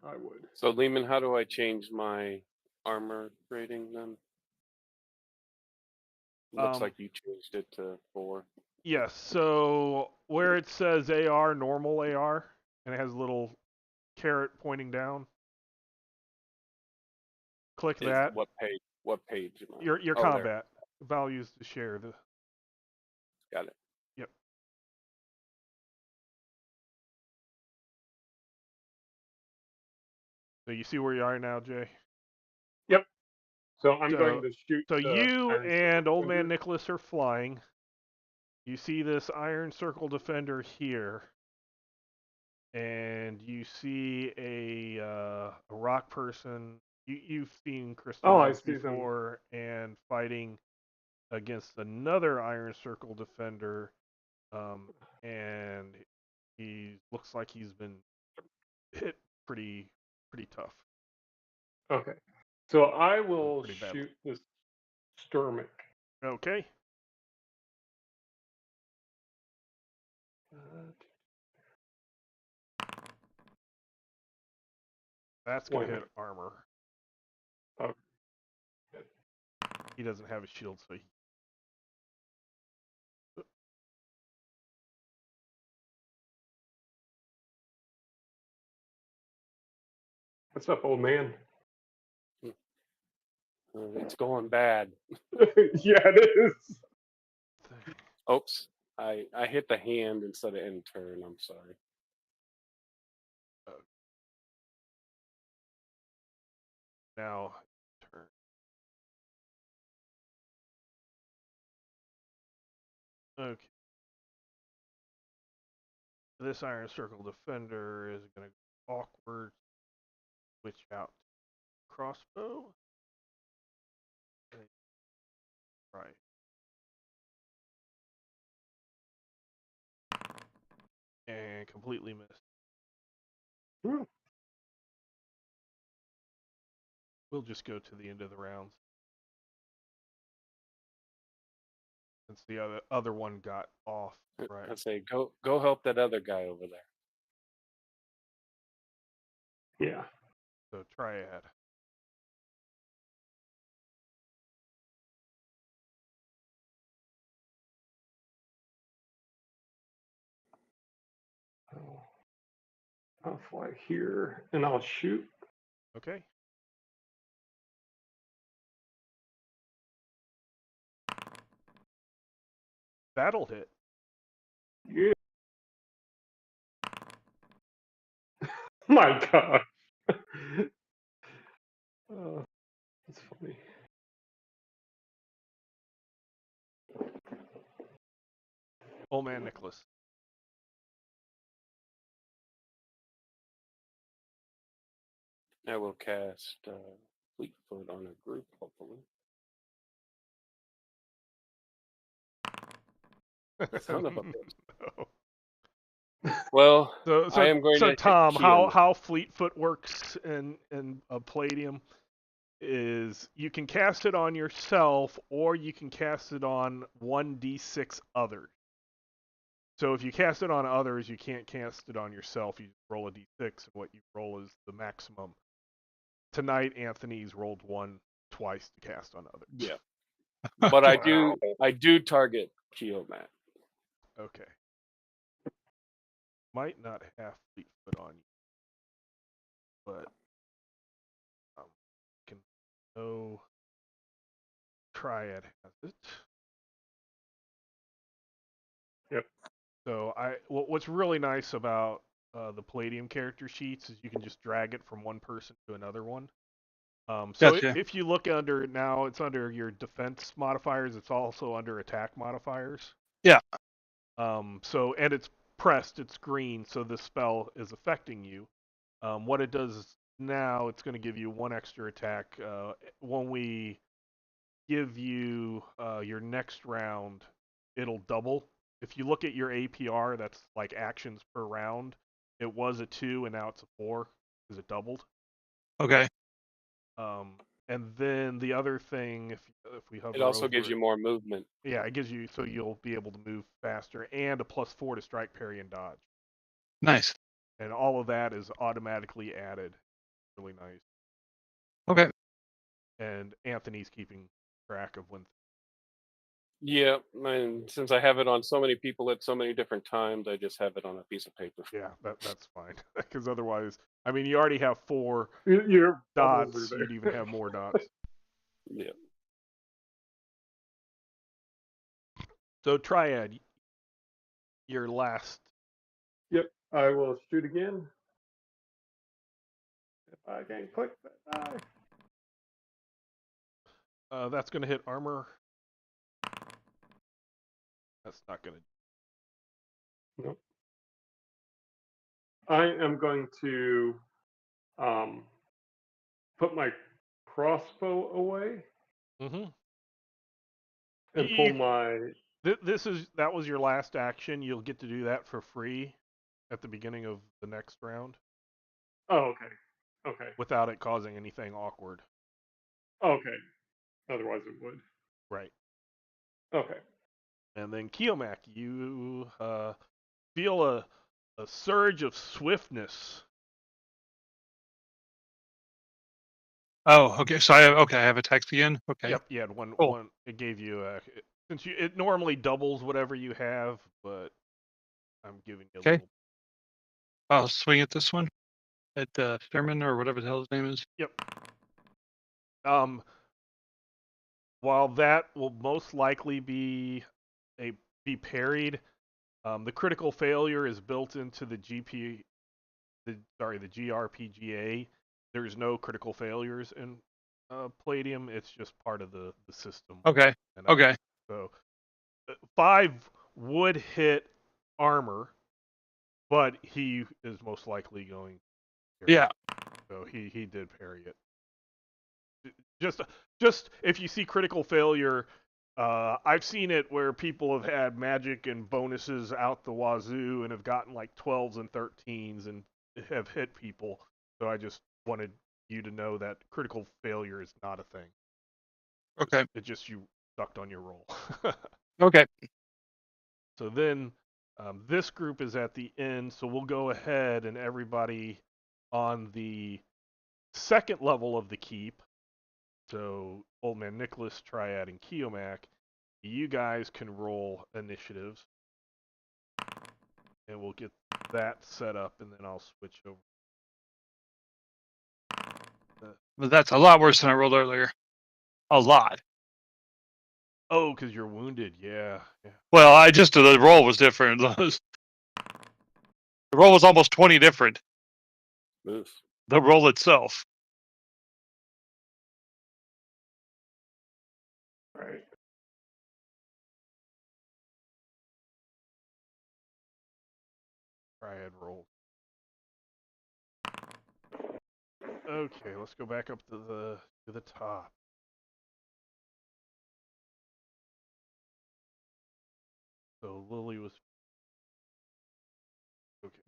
I would. So Lehman, how do I change my armor rating then? Looks like you changed it to 4. Yes. So where it says AR, normal AR, and it has a little carrot pointing down. Click that. What page? What page am I? Your combat values to share the. Got it. Yep. So So you see where you are now, Jay? Yep. So I'm So- going to shoot. So the you Iron and Circle Old Man Defender. Nicholas are flying. You see this Iron Circle Defender here, and you see a rock person. You've seen crystal Oh, I ones see them. before, and fighting against another Iron Circle Defender, and he looks like he's been hit pretty tough. Okay. So I will Pretty badly. shoot this Sturmic. Okay. That's gonna Wait. hit armor. Okay. He doesn't have a shield, so he. What's up, old man? It's going bad. Yeah, it is. Oops. I hit the hand instead of end turn. I'm sorry. Now, turn. Okay. This Iron Circle Defender is going to go awkward. Switch out crossbow. Right. And completely missed. Hmm. We'll just go to the end of the rounds. Since the other one got off. Right. I say go help that other guy over there. Yeah. So Triad. I'll fly here and I'll shoot. Okay. That'll hit. Yeah. My God. That's funny. Old Man Nicholas. I will cast Fleetfoot on a group, hopefully. Son of a bitch. No. Well, So I am going to Tom, hit how Fleetfoot works in Palladium is you can cast it on yourself or you can cast it on 1d6 others. So if you cast it on others, you can't cast it on yourself. You roll a d6, and what you roll is the maximum. Tonight, Anthony's rolled one twice to cast on others. Yeah. But I do target Geomat. Okay. Might not have Fleetfoot on you, but can no Triad has it. Yep. So what's really nice about the Palladium character sheets is you can just drag it from one person to another one. So Gotcha. if you look under now, it's under your defense modifiers. It's also under attack modifiers. Yeah. So and it's pressed. It's green. So this spell is affecting you. What it does now, it's going to give you one extra attack. When we give you your next round, it'll double. If you look at your APR, that's like actions per round. It was a 2 and now it's a 4 because it doubled. Okay. And then the other thing, if we hover It also over gives you more movement. Yeah, it gives you so you'll be able to move faster and a +4 to strike, parry, and dodge. Nice. And all of that is automatically added. Really nice. Okay. And Anthony's keeping track of when. Yeah, and since I have it on so many people at so many different times, I just have it on a piece of paper. Yeah, that's fine. Because otherwise, I mean, you already have 4 Your bubbles dots. are there. You'd even have more dots. Yeah. So Triad, your last. Yep. I will shoot again. If I can click that die. That's going to hit armor. That's not going to. Nope. I am going to put my crossbow away Mm-hmm. and pull my. That was your last action. You'll get to do that for free at the beginning of the next round Oh, okay. Okay. without it causing anything awkward. Okay. Otherwise it would. Right. Okay. And then Keomak, you feel a surge of swiftness. Oh, okay. So I have a text again. Okay. Yep, you had one. Cool. One. It gave you since it normally doubles whatever you have, but I'm giving you a Okay. little. I'll swing at this one. At Sherman or whatever the hell his name is. Yep. While that will most likely be parried, the critical failure is built into the GRPGA. There's no critical failures in Palladium. It's just part of the system. Okay. And, Okay. So 5 would hit armor, but he is most likely going. Yeah. So he did parry it. Just if you see critical failure, I've seen it where people have had magic and bonuses out the wazoo and have gotten like 12s and 13s and have hit people. So I just wanted you to know that critical failure is not a thing. Okay. It just you sucked on your roll. Okay. So then this group is at the end, so we'll go ahead and everybody on the second level of the keep. So Old Man Nicholas, Triad, and Keomak, you guys can roll initiatives, and we'll get that set up, and then I'll switch over. But that's a lot worse than I rolled earlier. A lot. Oh, because you're wounded. Yeah. Well, the roll was different. The roll was almost 20 different. Move. The roll itself. Right. Triad roll. Okay, let's go back up to the top. So Lily was okay.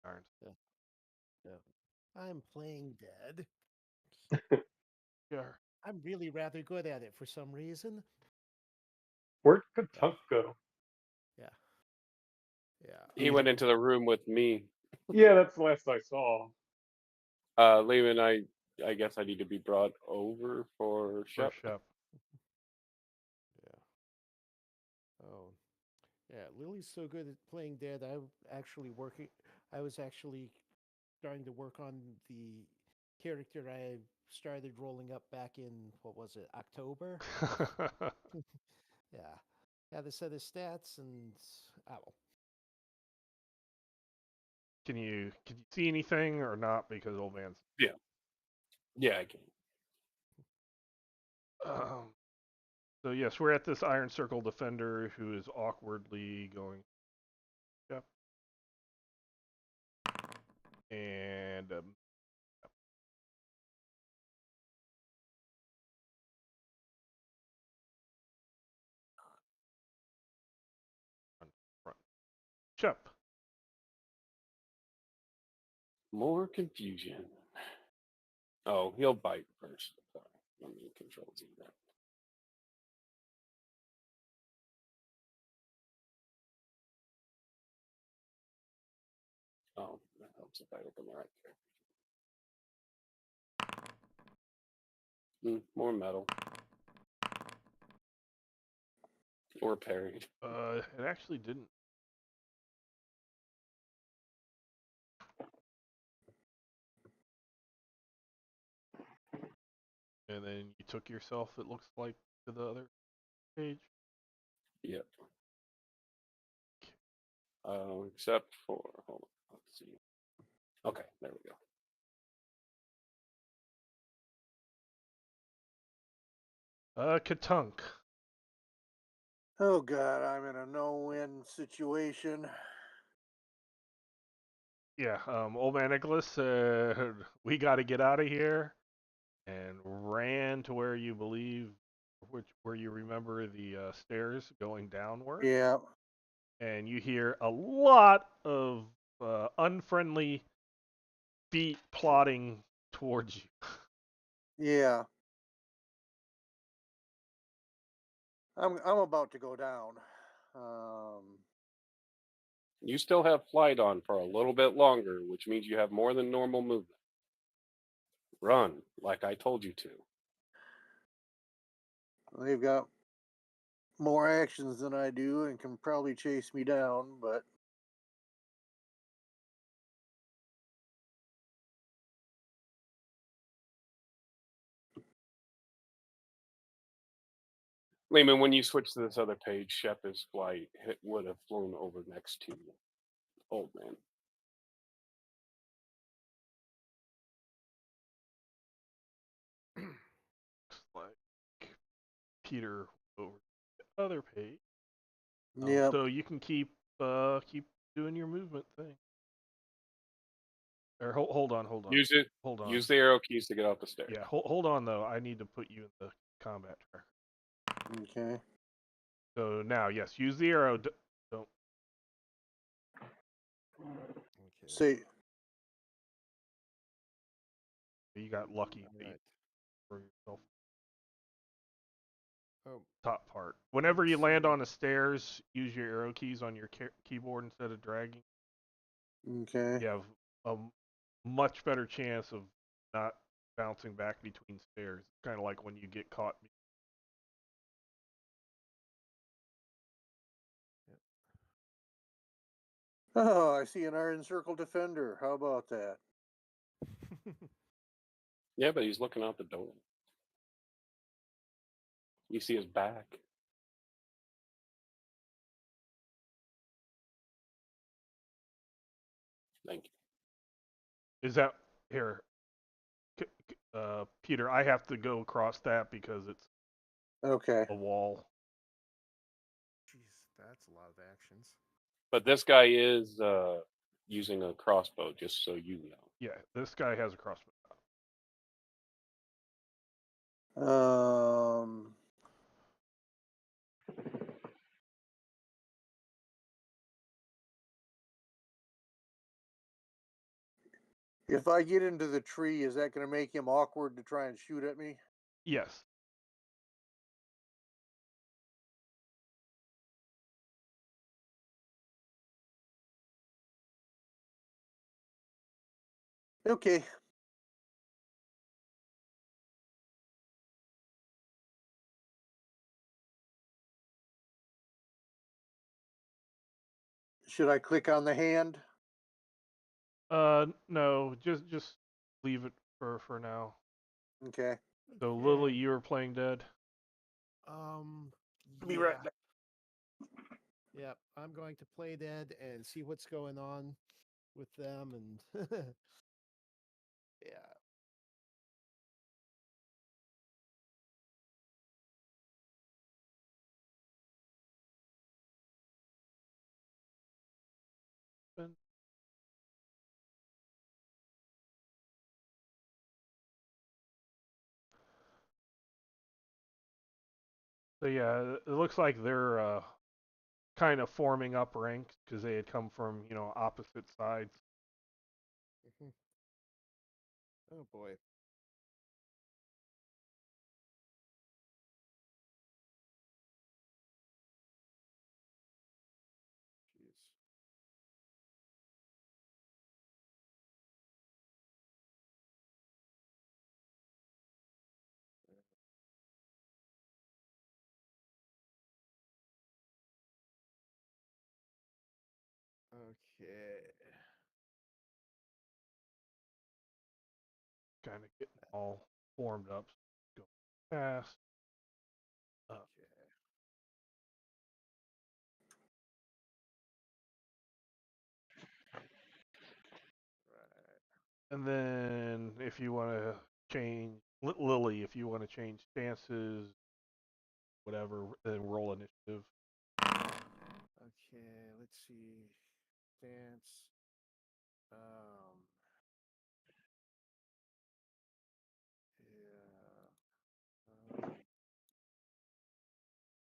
Iron. I'm playing dead. Yeah. I'm really rather good at it for some reason. Where'd Katuk go? Yeah. He went into the room with me. Yeah, that's the last I saw. Lehman, I guess I need to be brought over for Shep. Shep. Yeah. Oh. Yeah, Lily's so good at playing dead. I was actually starting to work on the character I started rolling up back in, what was it, October? Yeah. Had a set of stats and ow. Can you see anything or not? Because old man's. Yeah, I can. So yes, we're at this Iron Circle defender who is awkwardly going. Yep. And front. Shep. More confusion. Oh, he'll bite first. Sorry, let me control Z that. Oh, that helps if I open the right character. More metal. Or parried. It actually didn't. And then you took yourself, it looks like, to the other page. Yep. Except for, hold on, let's see. Okay, there we go. Katunk. Oh God, I'm in a no-win situation. Yeah, old man Nicholas said, we got to get out of here, and ran to where you believe, where you remember the stairs going downward. Yeah. And you hear a lot of unfriendly feet plodding towards you. Yeah. I'm about to go down. You still have flight on for a little bit longer, which means you have more than normal movement. Run, like I told you to. They've got more actions than I do and can probably chase me down, but Lehman, when you switch to this other page, Shep's flight would have flown over next to old man. Looks like Peter over the other page. yeah. So you can keep doing your movement thing. Or hold on. Use it. Hold on. Use the arrow keys to get off the stairs. Yeah, hold on though. I need to put you in the combat track. Okay. So now, yes, use the arrow. Don't. Okay. See. You got lucky that you Alright. for yourself. Oh, Top part. Whenever you let's land see. on the stairs, use your arrow keys on your keyboard instead of dragging. Okay. You have a much better chance of not bouncing back between stairs. Kind of like when you get caught. Oh, I see an Iron Circle Defender. How about that? Yeah, but he's looking out the door. You see his back. Thank you. Is that here? Peter, I have to go across that because it's Okay. a wall. Jeez, that's a lot of actions. But this guy is using a crossbow, just so you know. Yeah, this guy has a crossbow. Um. If I get into the tree, is that going to make him awkward to try and shoot at me? Yes. Okay. Should I click on the hand? No, just leave it for now. Okay. So Okay. Lily, you were playing dead. Be Yeah. right back. Yeah, I'm going to play dead and see what's going on with them, and yeah. So yeah, it looks like they're kind of forming up ranks because they had come from opposite sides. Mhm. Oh boy. Jeez. Okay. Kind of getting all formed up. Go fast. Okay. Right. And then if you want to change Lily, if you want to change stances, whatever, then roll initiative. Okay, let's see. Dance.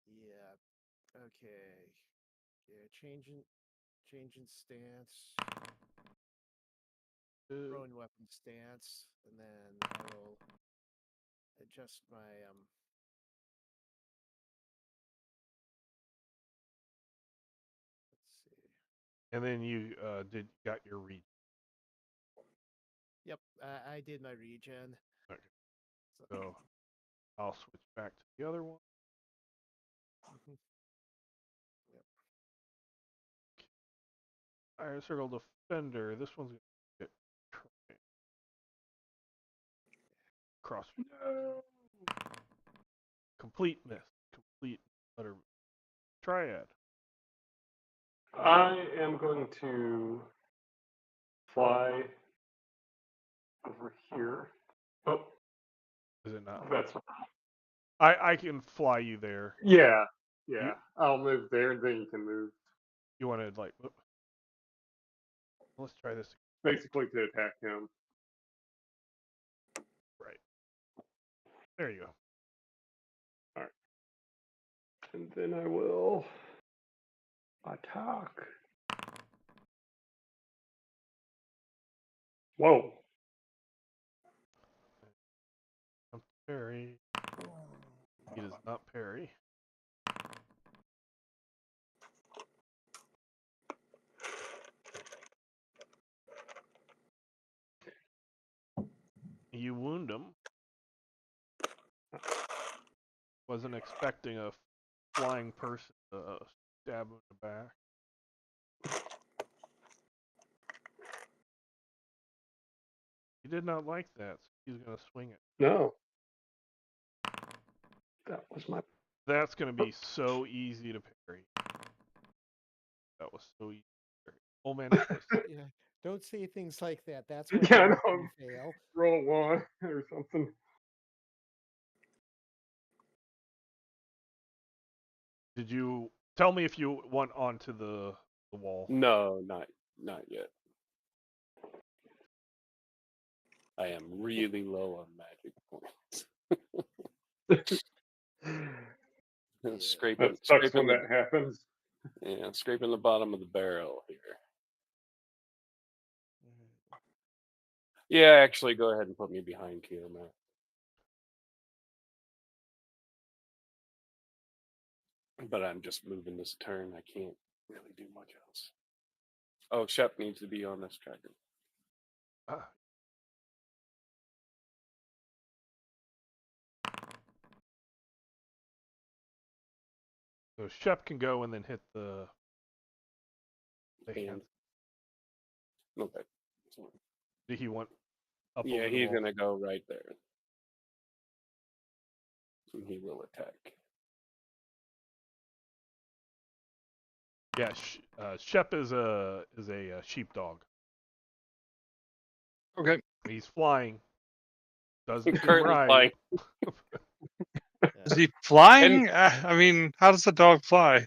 Yeah. Okay. Yeah, changing stance. Throwing weapon stance, and then I will adjust my let's see. And then you got your reach. Yep, I did my regen. Okay. So I'll switch back to the other one. Mhm. Yep. Iron Circle Defender. This one's gonna get cross. No. Complete miss. Complete utter triad. I am going to fly over here. Oh, Is it not? that's I can fly you there. yeah. You I'll move there, and then you can move. you want to like? Let's try this. Basically, to attack him. Right. There you go. All right. And then I will attack. Whoa. Parry. He does not parry. You wound him. Wasn't expecting a flying person to stab him in the back. He did not like that, so he's going to swing it. No. That was my. That's going to be so easy to parry. That was so easy to parry. Oh man, Yeah, don't say things like that. That's Yeah, what I know. you fail. Roll a one or something. Did you tell me if you went onto the wall? No, not yet. I am really low on magic points. Scraping, That sucks scraping when the, that happens. yeah, scraping the bottom of the barrel here. Yeah, actually, go ahead and put me behind Kiyomac. But I'm just moving this turn. I can't really do much else. Oh, Shep needs to be on this tracker. Ah. So Shep can go and then hit the hand. Okay. Did he want up Yeah, over the he's wall? gonna go right there. And he will attack. Yeah, Shep is a sheepdog. Okay. He's flying. Doesn't seem Currently right. flying. Is he flying? I mean, how does the dog fly?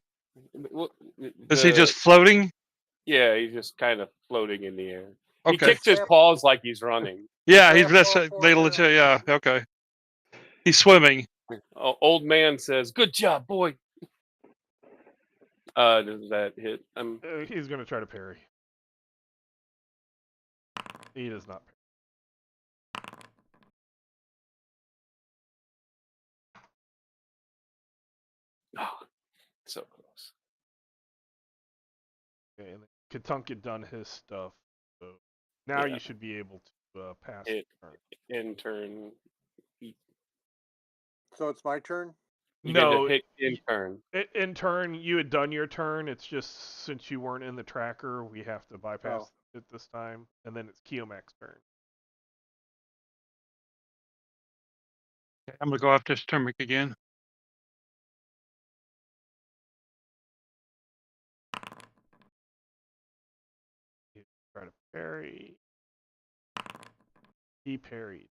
Is he just floating? Yeah, he's just kind of floating in the air. He Okay. kicks his paws like he's running. Yeah, they legit. Yeah. Okay. He's swimming. Old man says, "Good job, boy." Does that hit? He's gonna try to parry. He does not parry. Oh, so close. Okay, and then Katunka done his stuff. So now Yeah. you should be able to pass Hit the turn. in turn. So it's my turn? You No, get to hit in turn. in turn, you had done your turn. It's just since you weren't in the tracker, we have to bypass it this time, and then it's Kiomac's turn. Okay, I'm gonna go after Sturmic again. Try to parry. He parried.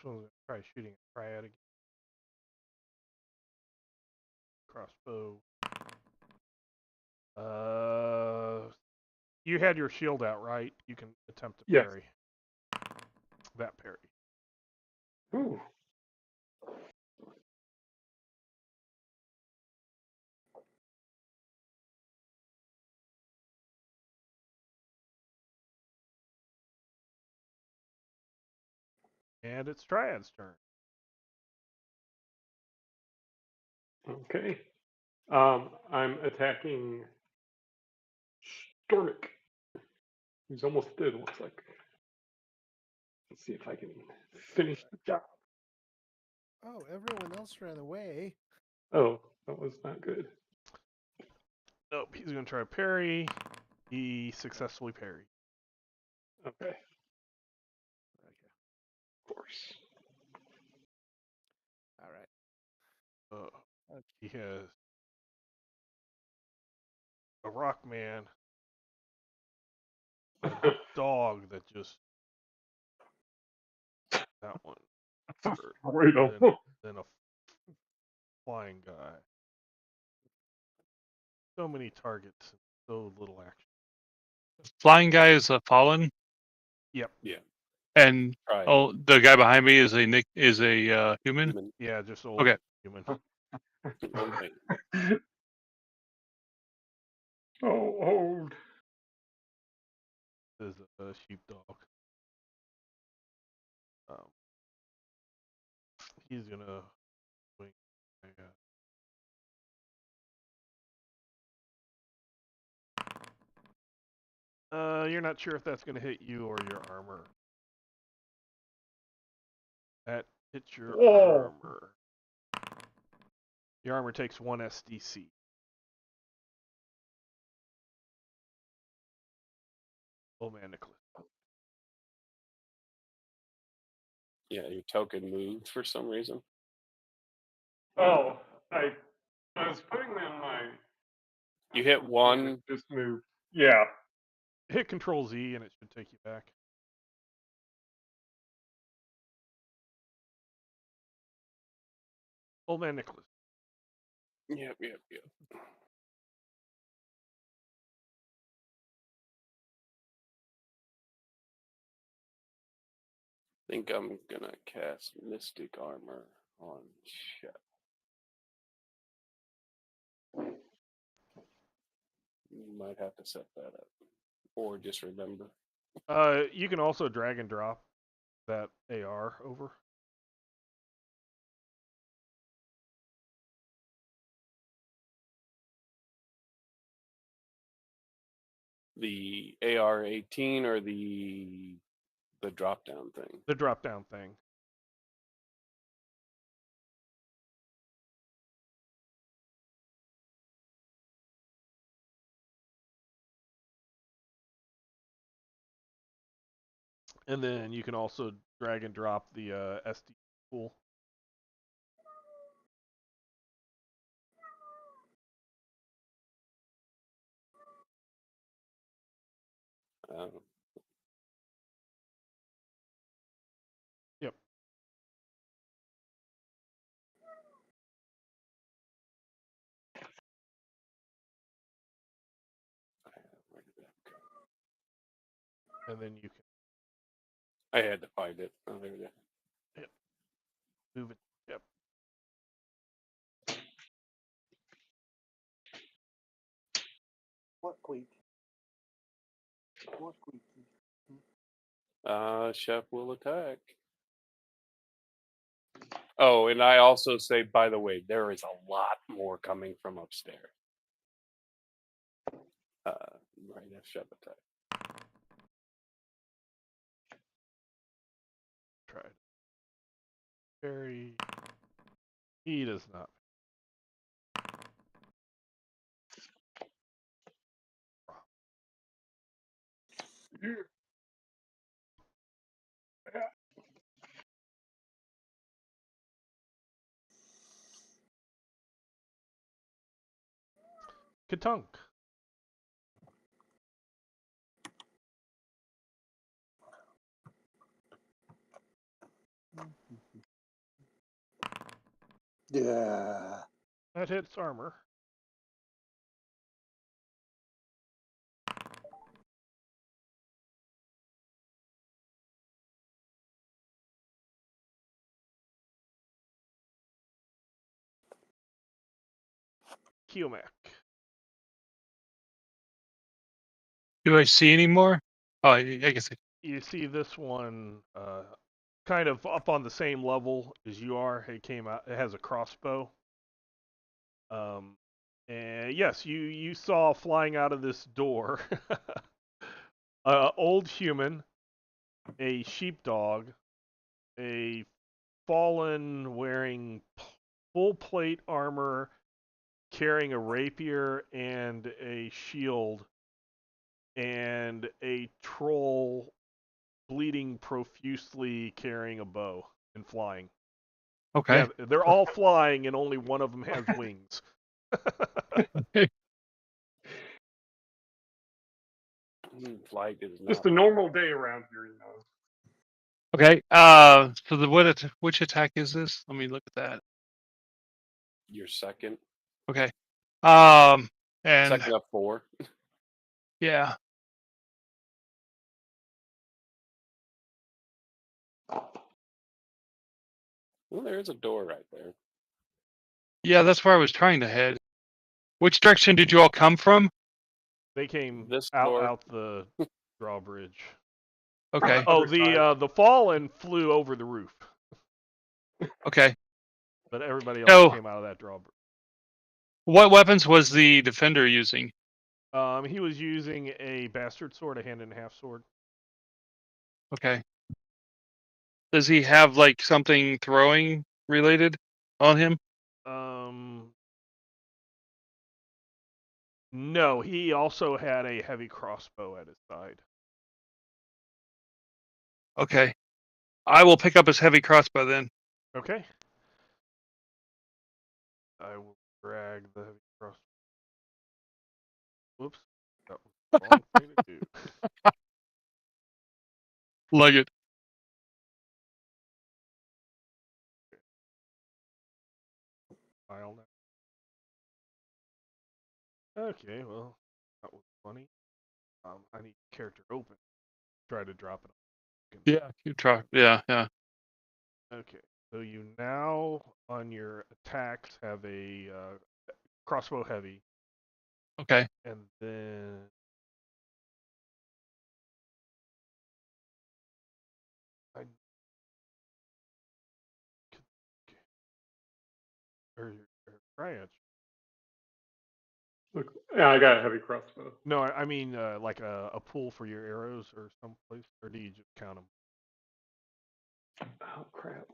one's gonna try shooting a triad again. Crossbow. You had your shield out, right? You can attempt to Yes. parry. That parry. Ooh. And it's Triad's turn. Okay. I'm attacking Stormic. He's almost dead, looks like. Let's see if I can finish the job. Oh, everyone else ran away. Oh, that was not good. Nope, he's going to try to parry. He successfully parried. Okay. Okay. Of course. All right. Okay. He has a rock man, a dog that just that one, Brutal. then a flying guy. So many targets, so little action. Flying guy is a fallen, Yep. Yeah. and Try. oh, the guy behind me is a human. Human. Yeah, just old Okay. human. Okay. Oh, old. Is a sheepdog. He's gonna swing. You're not sure if that's gonna hit you or your armor. That hits your Whoa. armor. Your armor takes 1 SDC. Oh man, Nicholas. Yeah, your token moved for some reason. Oh, I was putting them my. You hit one. Just moved. Yeah. Hit Control Z and it should take you back. Old man Nicholas. Yep. I think I'm gonna cast Mystic Armor on Shep. You might have to set that up, or just remember. You can also drag and drop that AR over. The AR-18 or the drop down thing. The drop down thing. And then you can also drag and drop the SD pool. Yep. Where did that go? And then you can I had to find it. Oh, there it is. move it. Yep. What queek? What queek? Chef will attack. Oh, and I also say, by the way, there is a lot more coming from upstairs. Right as Chef attack. Tried. Very. He does not. Katunk. Yeah. That hits armor. Kiomac. Do I see any more? Oh, I guess. You see this one kind of up on the same level as you are. It came out. It has a crossbow. And yes, you saw flying out of this door, old human, a sheepdog, a fallen wearing full plate armor, carrying a rapier and a shield, and a troll bleeding profusely carrying a bow and flying. Okay. Yeah, they're all flying, and only one of them has wings. Flight is not. Just a normal day around here, you know. Okay. So which attack is this? Let me look at that. Your second. Okay. And Second up 4. yeah. Well, there's a door right there. Yeah, that's where I was trying to head. Which direction did you all come from? They came This out door. out the drawbridge. Okay. Oh, Other side. the fallen flew over the roof, Okay. but everybody else So, came out of that drawbridge. what weapons was the defender using? He was using a bastard sword, a hand and a half sword. Okay. Does he have like something throwing related on him? No, he also had a heavy crossbow at his side. Okay. I will pick up his heavy crossbow then. Okay. I will drag the heavy crossbow. Whoops. That was the wrong thing to do. Like it. File now. Okay, well, that was funny. I need character open. Try to drop it. Yeah, you try. Yeah. Okay, so you now on your attacks have a crossbow heavy, Okay. and then I or Triad. Look, yeah, I got a heavy crossbow. No, I mean like a pool for your arrows or someplace, or do you just count them? Oh crap!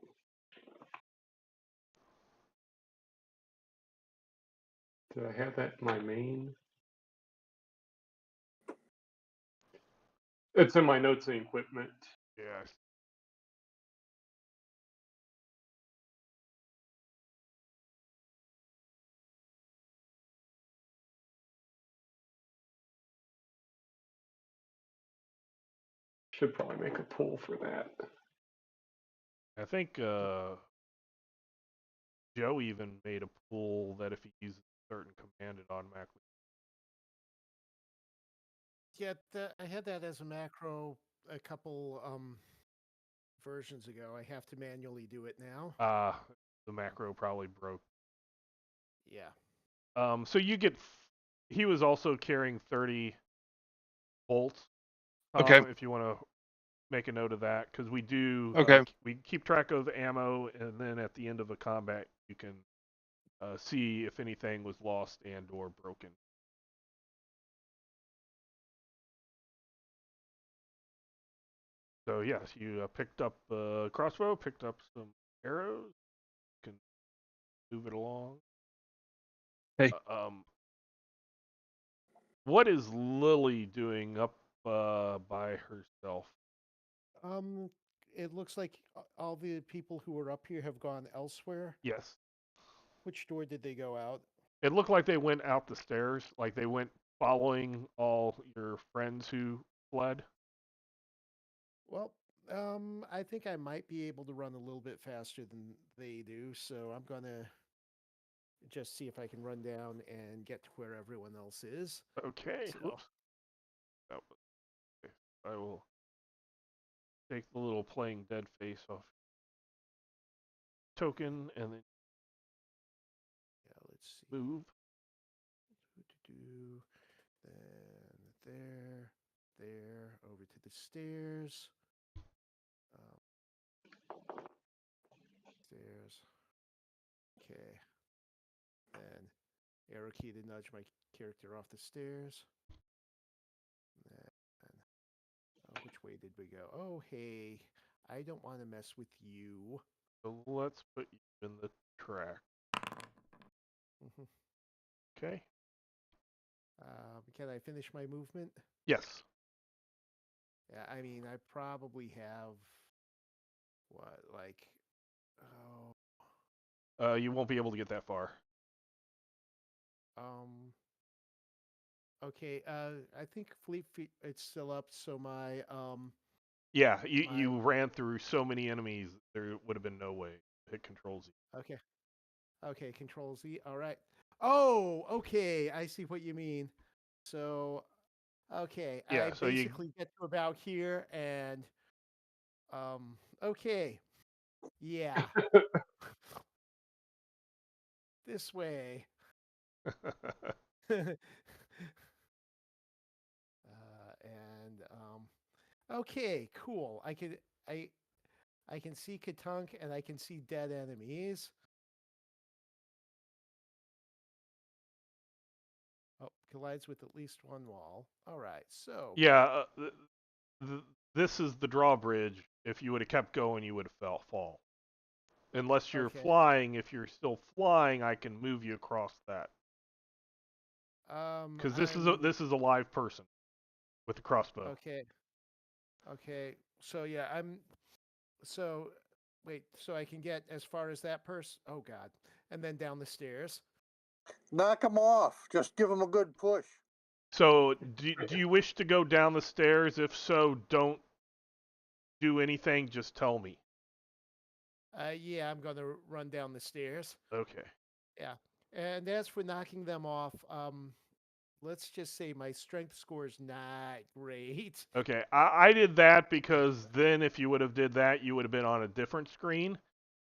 Did I have that in my main? It's in my notes and equipment. Yes. Should probably make a pool for that. I think Joe even made a pool that if he uses a certain command, it automatically. Yeah, I had that as a macro a couple versions ago. I have to manually do it now. The macro probably broke. Yeah. So you get. He was also carrying 30 bolts. Okay. If you want to make a note of that, because we do. Okay. We keep track of ammo, and then at the end of a combat, you can see if anything was lost and or broken. So yes, you picked up a crossbow, picked up some arrows. You can move it along. Hey. What is Lily doing up by herself? It looks like all the people who were up here have gone elsewhere. Yes. Which door did they go out? It looked like they went out the stairs, like they went following all your friends who fled. Well, I think I might be able to run a little bit faster than they do, so I'm gonna just see if I can run down and get to where everyone else is. Okay. So- Whoops. Okay. I will take the little playing dead face off token and then Yeah, let's see. move. Then there, over to the stairs. Stairs. Okay. Then arrow key to nudge my character off the stairs. And which way did we go? Oh, hey, I don't want to mess with you. So let's put you in the track. Mhm. Okay. Can I finish my movement? Yes. Yeah, I mean, I probably have what, like, oh, You won't be able to get that far. okay. I think Fleet Feet it's still up, so my Yeah, you ran through so many enemies, there would have been no way to hit Control Z. Okay, Control Z. All right. Oh, okay. I see what you mean. So, okay, Yeah, I so you basically get to about here, and okay, yeah, this way. And okay, cool. I can see Katunk and I can see dead enemies. Oh, collides with at least one wall. All right, so Yeah, this is the drawbridge. If you would have kept going, you would have fall. Unless you're okay. flying, if you're still flying, I can move you across that. Because this is a live person with a crossbow. Okay. So yeah, so wait, so I can get as far as that person. Oh God, and then down the stairs. Knock him off. Just give him a good push. So do you wish to go down the stairs? If so, don't do anything. Just tell me. Yeah, I'm gonna run down the stairs. Okay. Yeah, and as for knocking them off, let's just say my strength score is not great. Okay. I did that because then if you would have did that, you would have been on a different screen.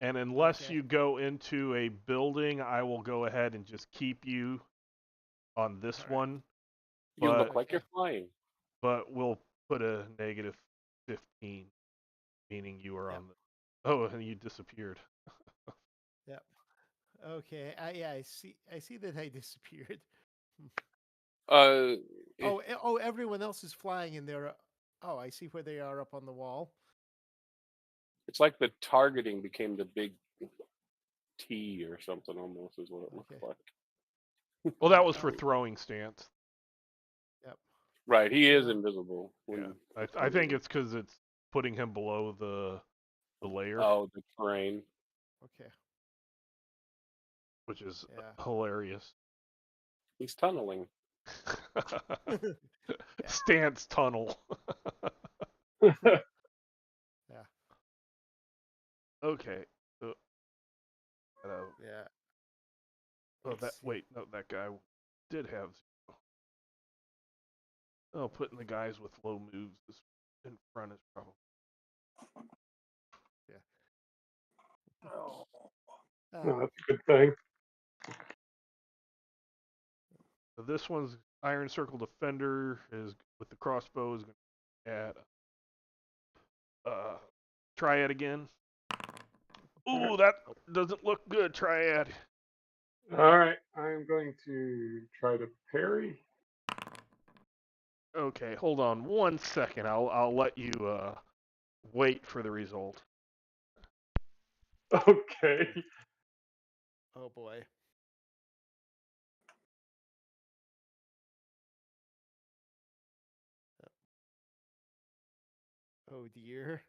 And unless Okay. you go into a building, I will go ahead and just keep you on this All right. one. You But look like you're flying. but we'll put a negative 15, meaning you are Yep. on the. Oh, and you disappeared. Yep. Okay. Yeah, I see that I disappeared. Uh, Oh, everyone else is flying and they're. Oh, I see where they are up on the wall. it's like the targeting became the big T or something almost is what it looks Okay. like. Well, that was for Oh. throwing stance. Yep. Right, he is So- invisible. Yeah, I think it's because it's putting him below the layer, Oh, the terrain. Okay. which is Yeah. hilarious. He's tunneling. Stance tunnel. Yeah. Okay. So, Yeah. oh, Let's that see. wait, no, that guy did have. Oh, putting the guys with low moves in front is probably. Oh. Oh, that's a good thing. So this one's Iron Circle Defender is with the crossbow is going to add. Triad again. Ooh, that doesn't look good. Triad. All right, I'm going to try to parry. Okay, hold on 1 second. I'll let you wait for the result. Okay. Oh boy. Oh dear.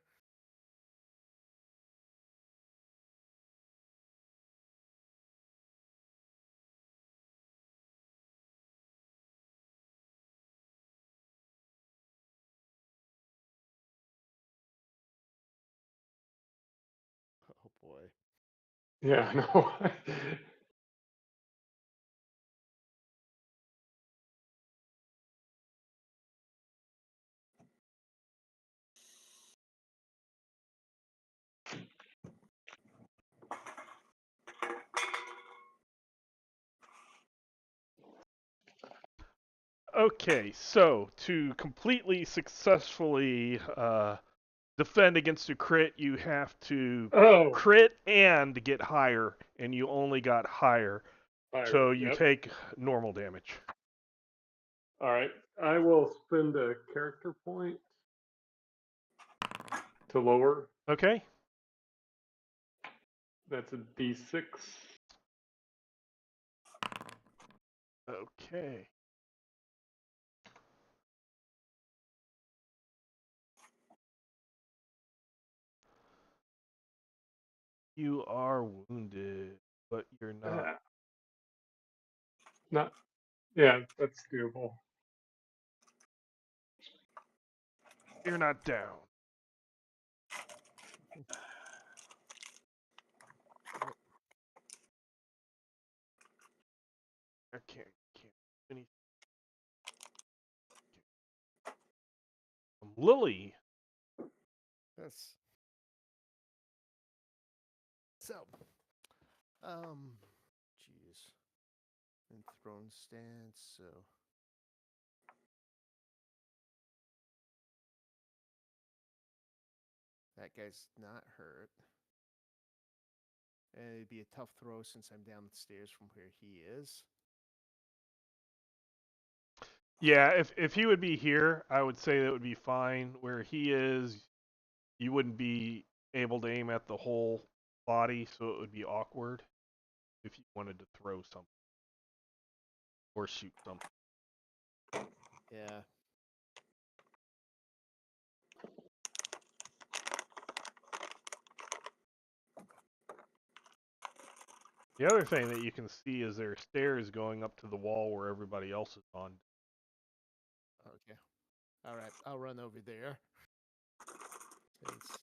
Oh boy. Yeah, no. Okay, so to completely successfully defend against a crit, you have to Oh, crit and get higher, and you only got higher. fire. So you Yep. take normal damage. All right. I will spend a character point to lower. Okay? That's a D6. Okay. You are wounded, but you're not. Not. Yeah, that's doable. You're not down. I can't do anything. Lily. That's so. Jeez. And throne stance. So that guy's not hurt. And it'd be a tough throw since I'm down the stairs from where he is. Yeah, if he would be here, I would say that would be fine. Where he is, you wouldn't be able to aim at the whole body, so it would be awkward if you wanted to throw something or shoot something. Yeah. The other thing that you can see is there are stairs going up to the wall where everybody else is on. Okay. All right. I'll run over there. Since...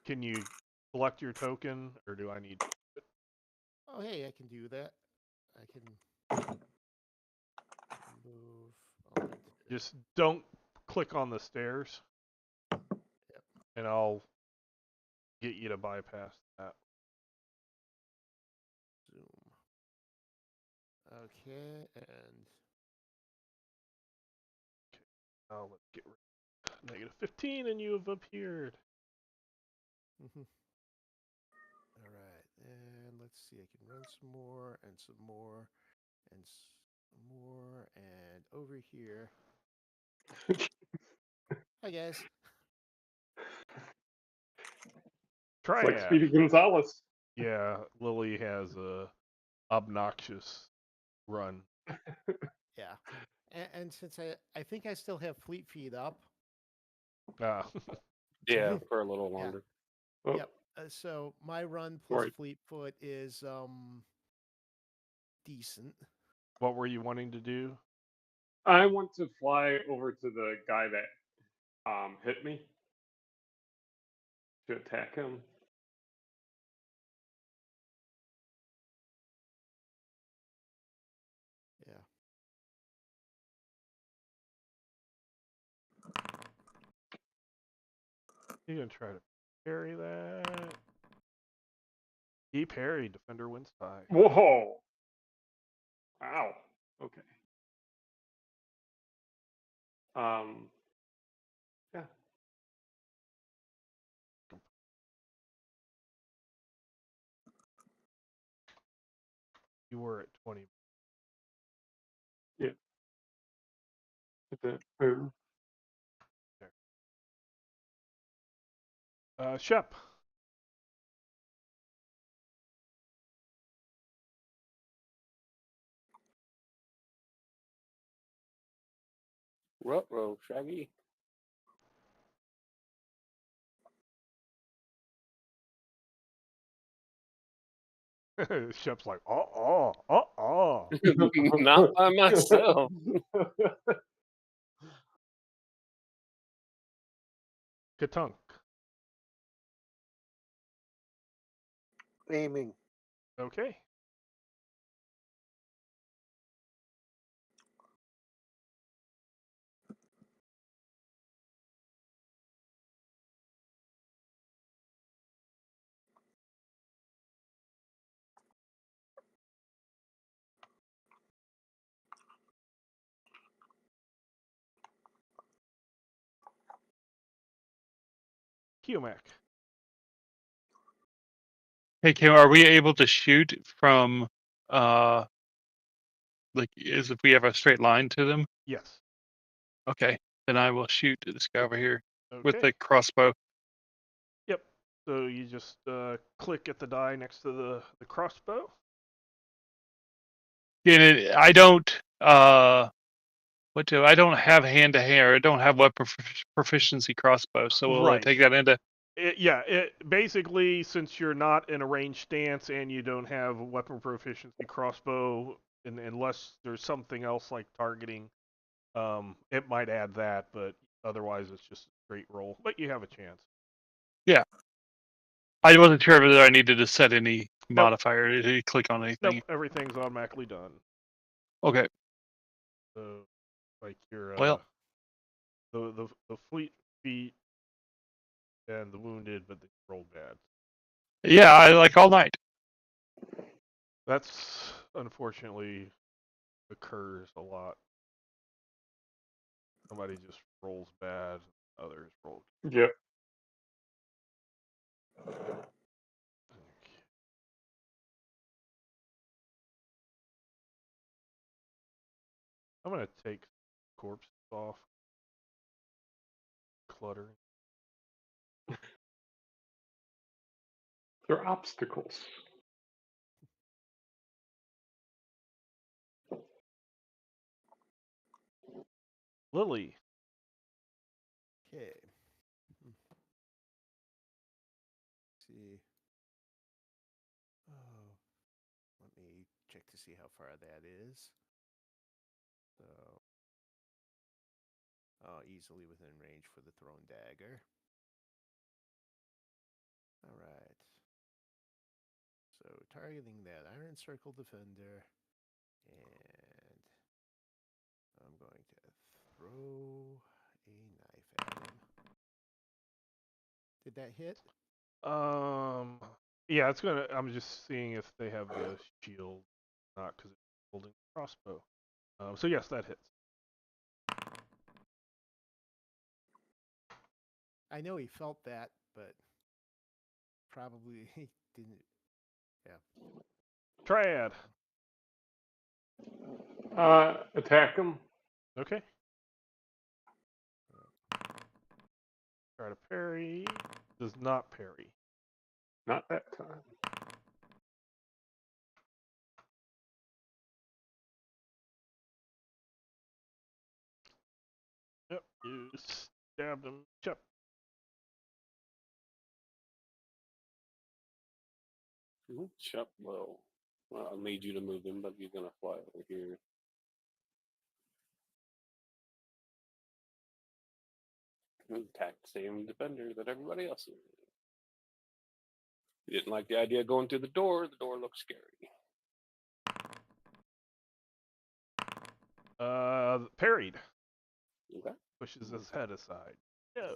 Can you select your token, or do I need? Oh, hey, I can do that. I can move. I'll need to... Just don't click on the stairs, and I'll get you to bypass that. Zoom. Okay, and Now let's get rid of -15, and you have appeared. all right, and let's see. I can run some more and some more and some more and over here. Hi guys. Try It's like it. Speedy Gonzalez. Yeah, Lily has a obnoxious run. Yeah, and since I think I still have Fleet Feet up. Ah. Yeah, for a little longer. Oh, Yep. So my run plus Right. Fleet Foot is decent. What were you wanting to do? I want to fly over to the guy that hit me to attack him. Yeah. You're gonna try to parry that. He parried. Defender wins tie. Whoa! Wow. Okay. Yeah. You were at 20. Yeah. There. Shep. Ruh-roh, Shaggy. Shep's like, Not by myself. Katunk. Aiming. Okay. Kiomac. Hey, Kim, are we able to shoot from, like, as if we have a straight line to them? Yes. Okay, then I will shoot this guy over here with Okay. the crossbow. Yep. So you just click at the die next to the crossbow. And I don't, I don't have hand to hand. I don't have weapon proficiency crossbow. So will I Right. take that into? It basically, since you're not in a ranged stance and you don't have weapon proficiency crossbow, unless there's something else like targeting, it might add that, but otherwise it's just a straight roll. But you have a chance. Yeah. I wasn't sure whether I needed to set any Nope. modifier to click on anything. Nope, everything's automatically done. Okay. So, like your Well, the fleet feet and the wounded, but they rolled bad. yeah, I like all night. That's unfortunately occurs a lot. Somebody just rolls bad, others roll. Yep. I'm gonna take corpses off. Cluttering. They're obstacles. Lily. Okay. See. Oh, let me check to see how far that is. So, easily within range for the thrown dagger. All right. So targeting that Iron Circle Defender, and I'm going to throw a knife at him. Did that hit? Yeah, it's gonna. I'm just seeing if they have the shield, not because it's holding the crossbow. So yes, that hits. I know he felt that, but probably he didn't. Yeah. Triad. Attack them. Okay. Try to parry. Does not parry. Not that time. Yep. You stabbed him. Yep. Chuck, well, I'll need you to move him, but you're gonna fly over here. Attack the same defender that everybody else is. You didn't like the idea of going through the door looks scary. Parried. Okay. Pushes his head aside. No.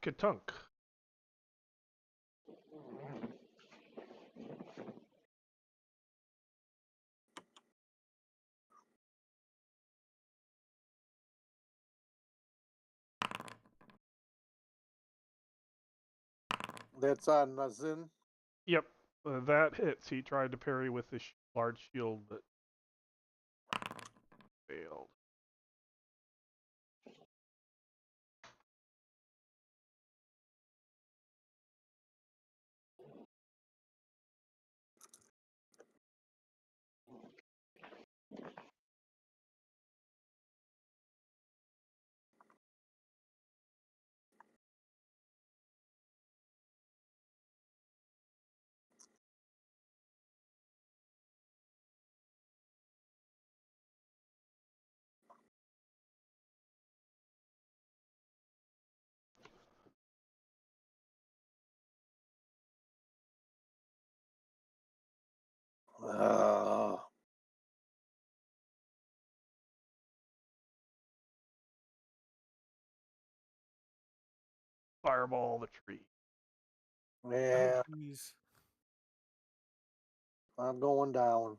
Katunk. That's on Nazin. Yep. That hits. He tried to parry with his large shield, but failed. fireball the tree. Yeah, Oh, jeez. I'm going down.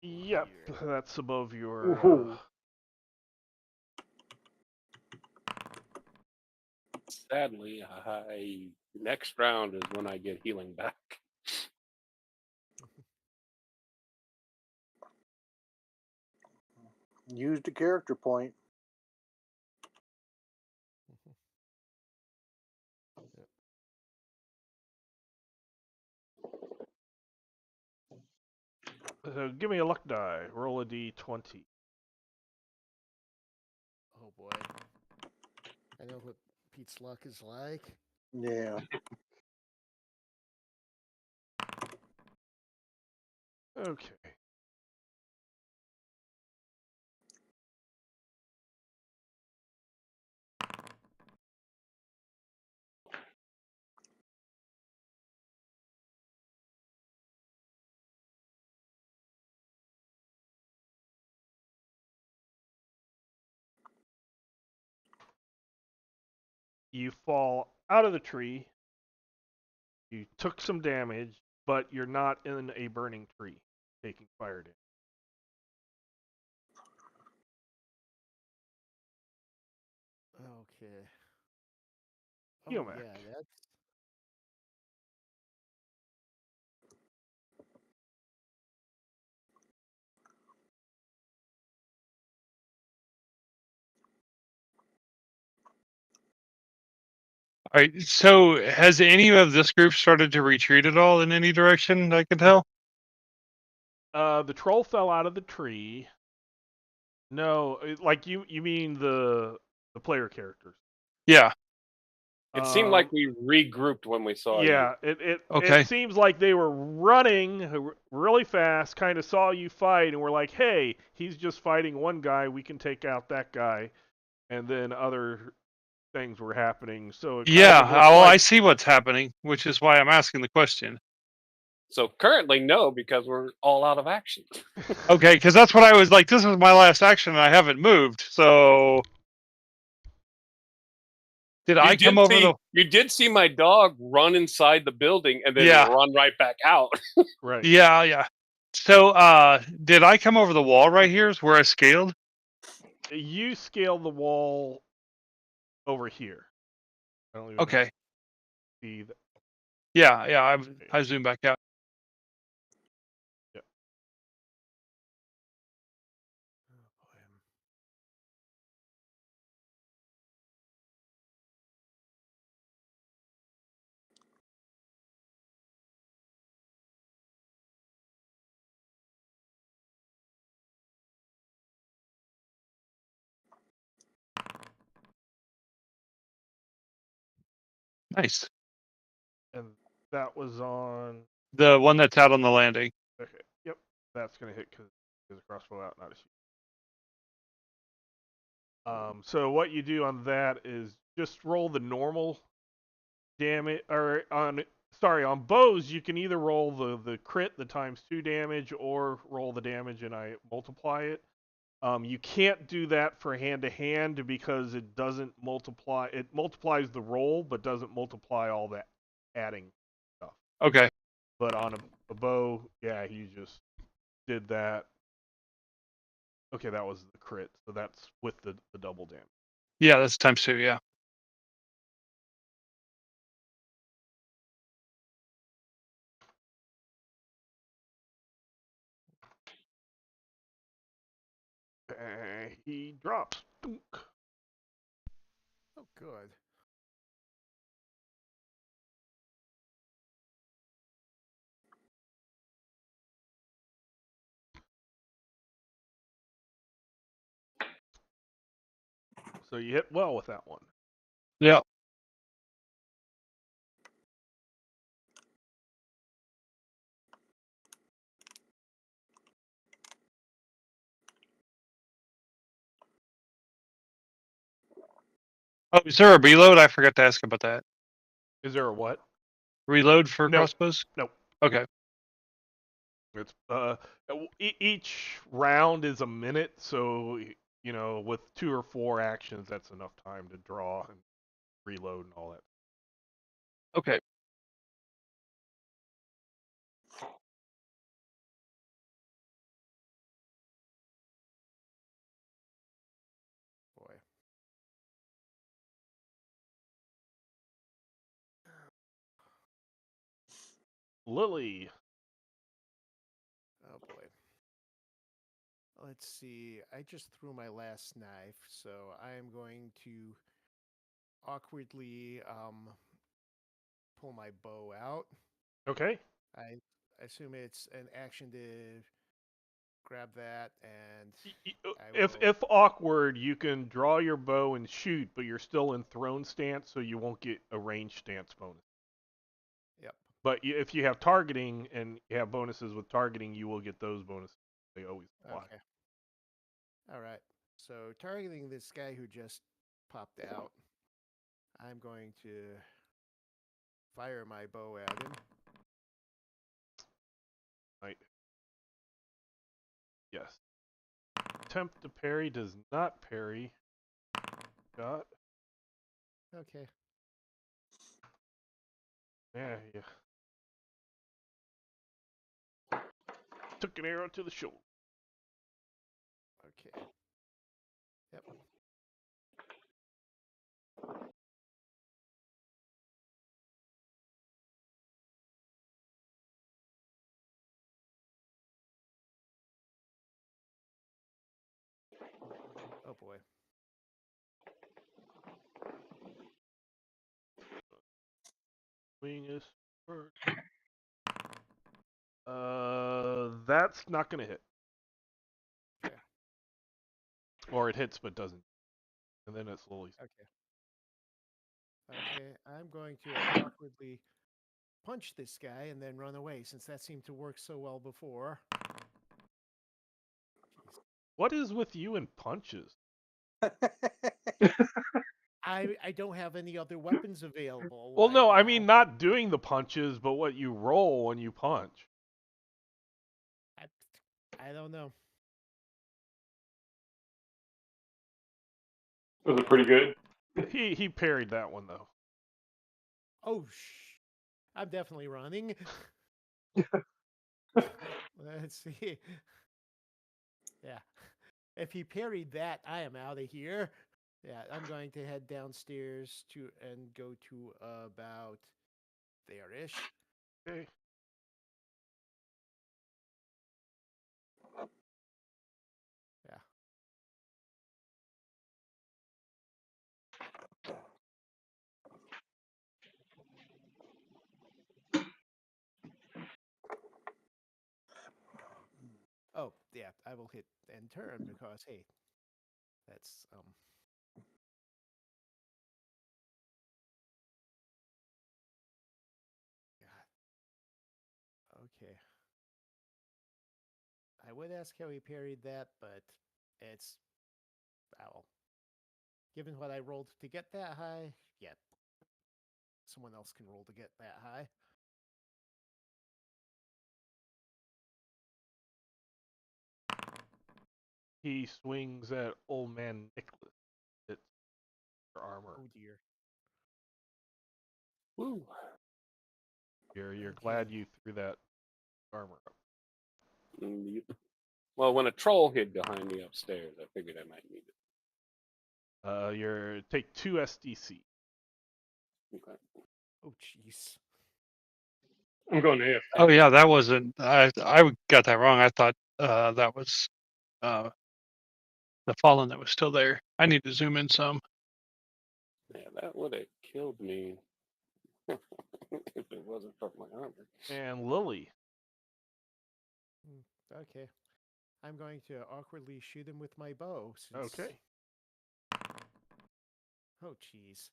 Yep, Here. that's above your. Ooh. Sadly, next round is when I get healing back. Used a character point. So give me a luck die. Roll a d20. Oh boy. I know what Pete's luck is like. Yeah. Okay. You fall out of the tree. You took some damage, but you're not in a burning tree, taking fire damage. Okay. Oh Humac. yeah, that's All right. So has any of this group started to retreat at all in any direction? I can tell. The troll fell out of the tree. No, like you mean the player characters. Yeah. It seemed like we regrouped when we saw you. Yeah, it Okay. seems like they were running really fast, kind of saw you fight, and were like, "Hey, he's just fighting one guy. We can take out that guy." And then other things were happening, so it kind Yeah. of looks Well, I like see what's happening, which is why I'm asking the question. So currently, no, because we're all out of action. Okay, because that's what I was like. This is my last action, and I haven't moved. So did I come over the? You did see my dog run inside the building and then Yeah. run right back out. right. Yeah. Yeah. So did I come over the wall right here? Is where I scaled? You scale the wall over here. I don't even Okay. see that. Yeah. Yeah. I zoom back out. Yeah. oh boy. Nice. And that was on. The one that's out on the landing. Okay. Yep. That's gonna hit because there's a crossbow out, not a shield. So what you do on that is just roll the normal damage, or on bows you can either roll the crit, the ×2 damage, or roll the damage and I multiply it. You can't do that for hand to hand because it doesn't multiply. It multiplies the roll, but doesn't multiply all that adding stuff. Okay. But on a bow, yeah, you just did that. Okay, that was the crit, so that's with the double damage. Yeah, that's ×2. Yeah. He drops. Dunk. Oh good. So you hit well with that one. Yeah. Oh, is there a reload? I forgot to ask about that. Is there a what? reload for No. crossbows? Nope. Okay. It's each round is a minute, so with 2 or 4 actions, that's enough time to draw and reload and all that. Okay. Boy. Lily. Oh boy. Let's see. I just threw my last knife, so I am going to awkwardly pull my bow out. Okay. I assume it's an action to grab that, and I will. If awkward, you can draw your bow and shoot, but you're still in thrown stance, so you won't get a range stance bonus. Yep. But if you have targeting and you have bonuses with targeting, you will get those bonuses. They always apply. Okay. All right. So targeting this guy who just popped out, I'm going to fire my bow at him. Right. Yes. Attempt to parry does not parry. Got. Okay. Yeah. Took an arrow to the shoulder. Okay. Yep. Oh boy. Swing is first. That's not gonna hit. Okay. Or it hits but doesn't. And then it slowly. Okay. Okay. I'm going to awkwardly punch this guy and then run away, since that seemed to work so well before. Jeez. What is with you and punches? I don't have any other weapons available. Well, right no, I now. mean not doing the punches, but what you roll when you punch. I don't know. Was it pretty good? He parried that one though. Oh, I'm definitely running. Let's see. Yeah. If he parried that, I am out of here. Yeah, I'm going to head downstairs and go to about there-ish. Okay. Yeah. Oh, yeah, I will hit end turn because, hey, that's, God. Okay. I would ask how he parried that, but it's, well, given what I rolled to get that high, yeah, someone else can roll to get that high. He swings at old man Nicholas. It's your armor. Oh dear. Woo. You're Okay. glad you threw that armor up. Yep. Well, when a troll hid behind me upstairs, I figured I might need it. You're take 2 SDC. Okay. Oh jeez. I'm going AFK. Oh yeah, that wasn't. I got that wrong. I thought that was the fallen that was still there. I need to zoom in some. Yeah, that would have killed me if it wasn't for my armor. And Lily. Okay. I'm going to awkwardly shoot him with my bow. Since... Okay. Oh, jeez.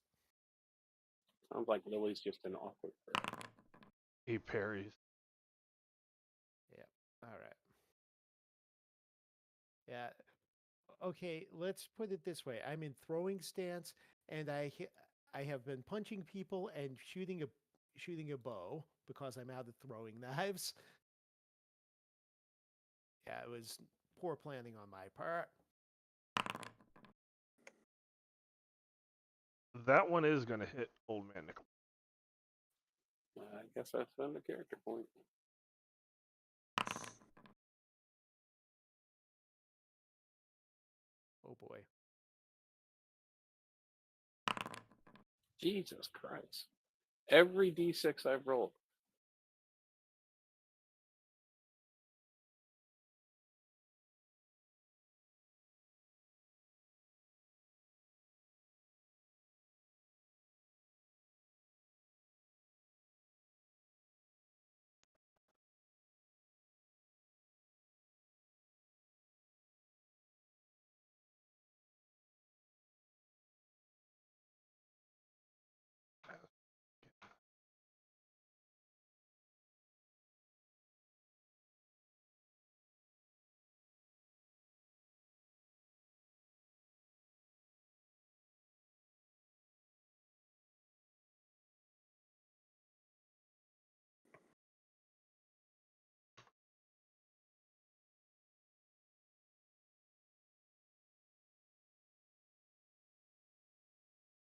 Sounds like Lily's just an awkward person. He parries. Yeah. All right. Yeah. Okay, let's put it this way. I'm in throwing stance, and I have been punching people and shooting a bow because I'm out of throwing knives. Yeah, it was poor planning on my part. That one is going to hit Old Man Nicholas. I guess I spend a character point. Oh boy. Jesus Christ. Every D6 I've rolled.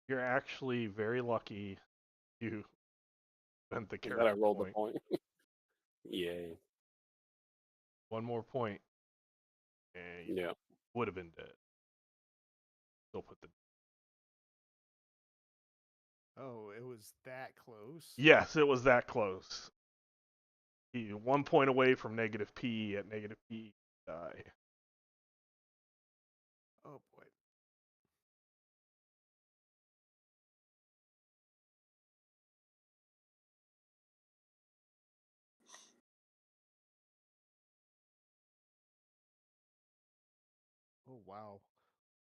You're actually very lucky you spent the character That I rolled point. the point. Yay. One more point, and you Yeah. would have been dead. Still put the. Oh, it was that close. Yes, it was that close. 1 point away from negative P. At negative P, die. Oh boy. Oh wow.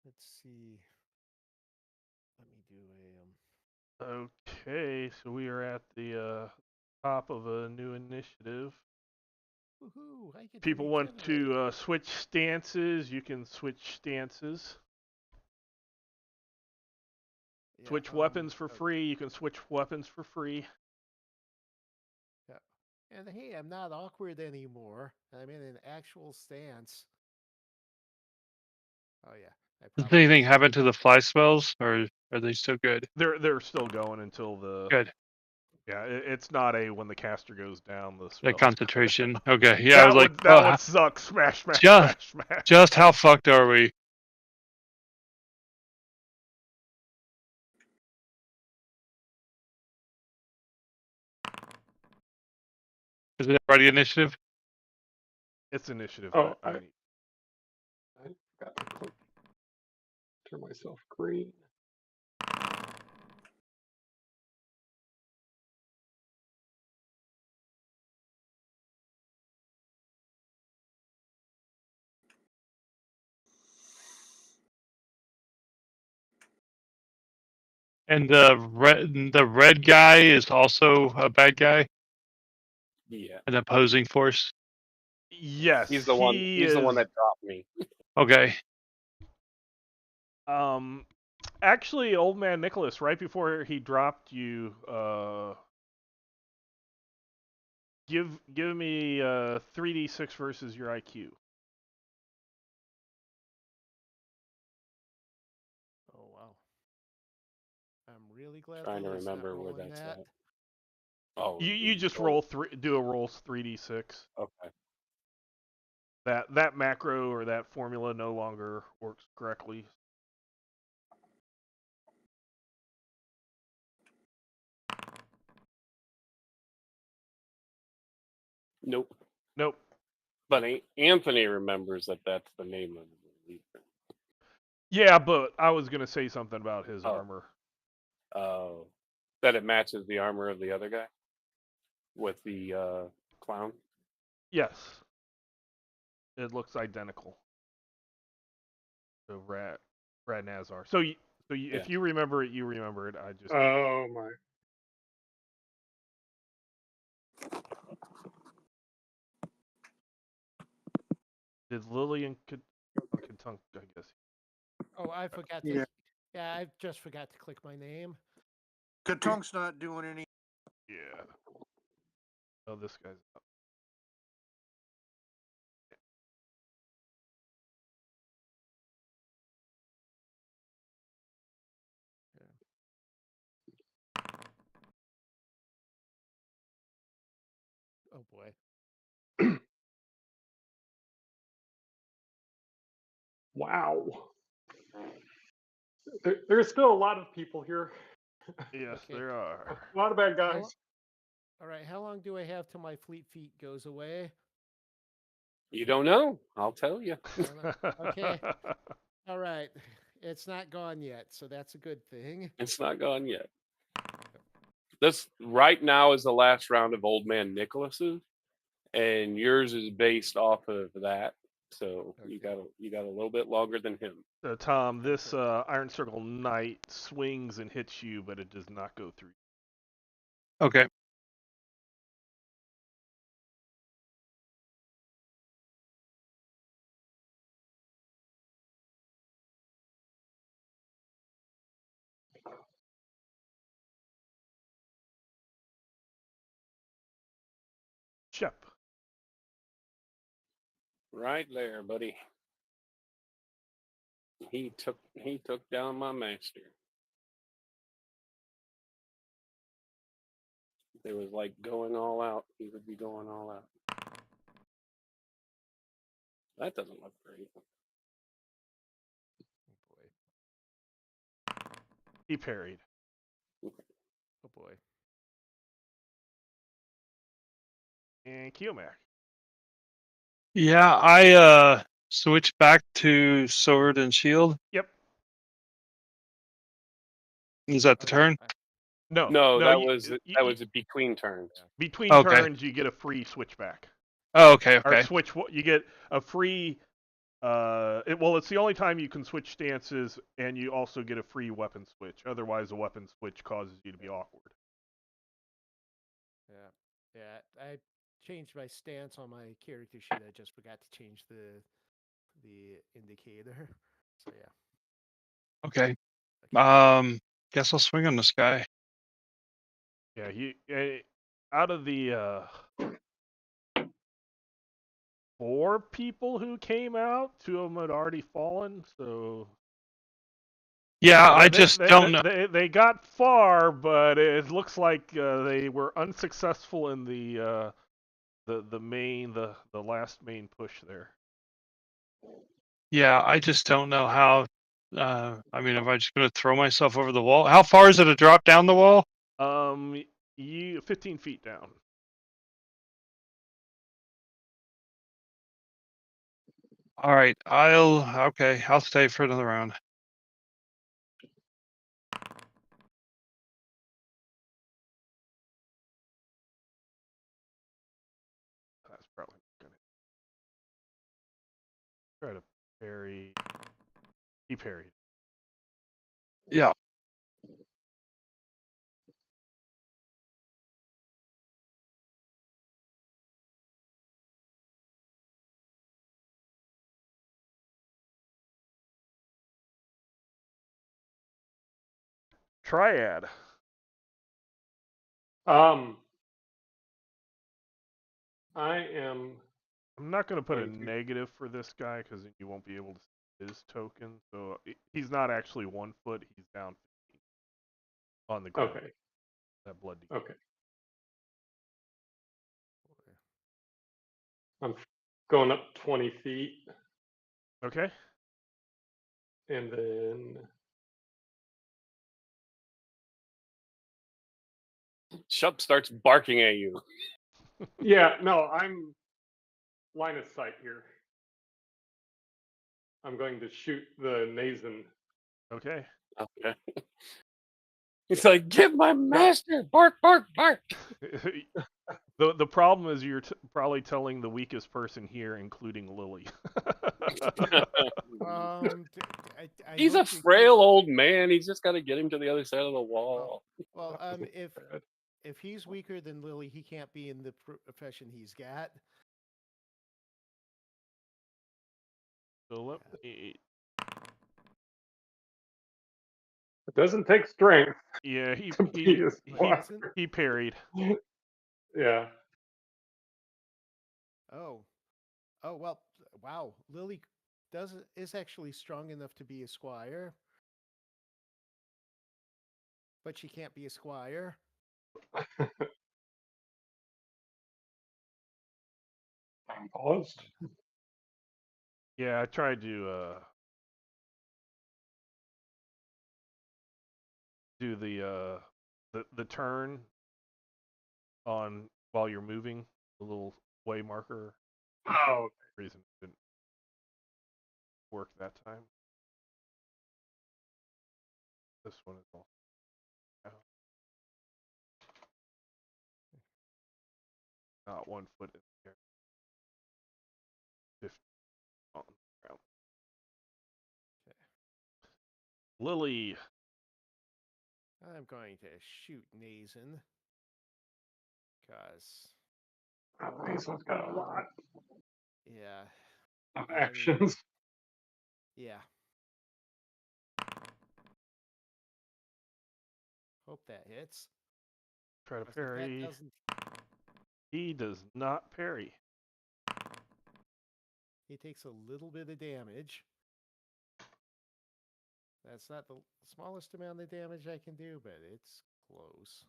Let's see. Let me do Okay, so we are at the top of a new initiative. woohoo! I get People to want regenerate. to switch stances. You can switch stances. Yeah, Switch weapons for free. You can switch weapons for free. Yeah. And hey, I'm not awkward anymore. I'm in an actual stance. Oh yeah. Does anything happen to the fly spells, or are they still good? They're still going until the. Good. Yeah, it's not a when the caster goes down. The The spell. concentration. Okay. Yeah, I was like, that would suck. Smash, smash, just- smash, smash. just how fucked are we? Is it already initiative? It's initiative. Oh, I I forgot to click. Turn myself green. And the red guy is also a bad guy, Yeah. an opposing force. Yes, He's the one. He's the one that dropped me. Okay. Actually, Old Man Nicholas, right before he dropped you, give me 3d6 versus your IQ. Oh wow. I'm really glad Trying to Lily's not remember where rolling that's that. at. Oh, You just roll. do a roll 3d6. Okay. That macro or that formula no longer works correctly. Nope. Nope. But Anthony remembers that that's the name of the leader. Yeah, but I was gonna say something about his armor. Oh. That it matches the armor of the other guy with the clown. Yes. It looks identical. So Rad Nazar. So if you remember it, you remember it. I just. Oh my. Did Lillian Katunk, I guess. Oh, I forgot to. Yeah. Yeah, I just forgot to click my name. Katunk's not doing any. Yeah. Oh, this guy's up. Oh boy. Wow. There's still a lot of people here. Yes, Okay. there are. A lot of bad How guys. lo- All right. How long do I have till my fleet feet goes away? You don't know. I'll tell you. I don't know. Okay. All right. It's not gone yet, so that's a good thing. It's not gone yet. This right now is the last round of Old Man Nicholas's, and yours is based off of that. So you Okay. got a little bit longer than him. So, Tom, this Iron Circle Knight swings and hits you, but it does not go through. Okay. Shep. Right there, buddy. He took down my master. If it was like going all out, he would be going all out. That doesn't look great. Oh boy. He parried. Oh boy. And Kiomac. Yeah, I switched back to sword and shield. Yep. Is that the Okay. turn? No, that you, was you, that was between turns. between Okay. turns. You get a free switchback. Oh, okay, Or okay. switch. You get a free. It's the only time you can switch stances, and you also get a free weapon switch. Otherwise, a weapon switch causes you to be awkward. Yeah. Yeah. I changed my stance on my character sheet. I just forgot to change the indicator. So yeah. Okay. Okay. Guess I'll swing on this guy. Yeah, out of the 4 people who came out, 2 of them had already fallen. So Yeah, I just don't know. they got far, but it looks like they were unsuccessful in the last main push there. Yeah, I just don't know how. I mean, am I just gonna throw myself over the wall? How far is it to drop down the wall? You 15 feet down. All right, I'll stay for another round. That's probably gonna try to parry. He parried. Yeah. Triad. I am I'm not going to put a going to. negative for this guy because you won't be able to see his token. So he's not actually 1 foot. He's down 15 on the ground. Okay. That blood. Okay. I'm going up 20 feet, Okay. and then Shup starts barking at you. yeah, no, I'm line of sight here. I'm going to shoot the Nazin. Okay. Okay. He's like, "Give my master bark, bark, bark." The problem is you're probably telling the weakest person here, including Lily. He's a frail old man. He's just got to get him to the other side of the wall. Well, if he's weaker than Lily, he can't be in the profession he's got. So let me. It doesn't take strength Yeah, to be a squire. he parried. Yeah. Oh, oh well. Wow, Lily is actually strong enough to be a squire, but she can't be a squire. I'm paused. Yeah, I tried to do the turn on while you're moving, the little way marker. Oh, Reason it didn't work that time. This one is all. Not 1 foot in the air. 50 on the ground. Okay. Lily. I'm going to shoot Nazin. Because, this one's got a lot yeah. of actions. Yeah. Hope that hits. Try to 'Cause if parry. that doesn't, He does not parry. he takes a little bit of damage. That's not the smallest amount of damage I can do, but it's close.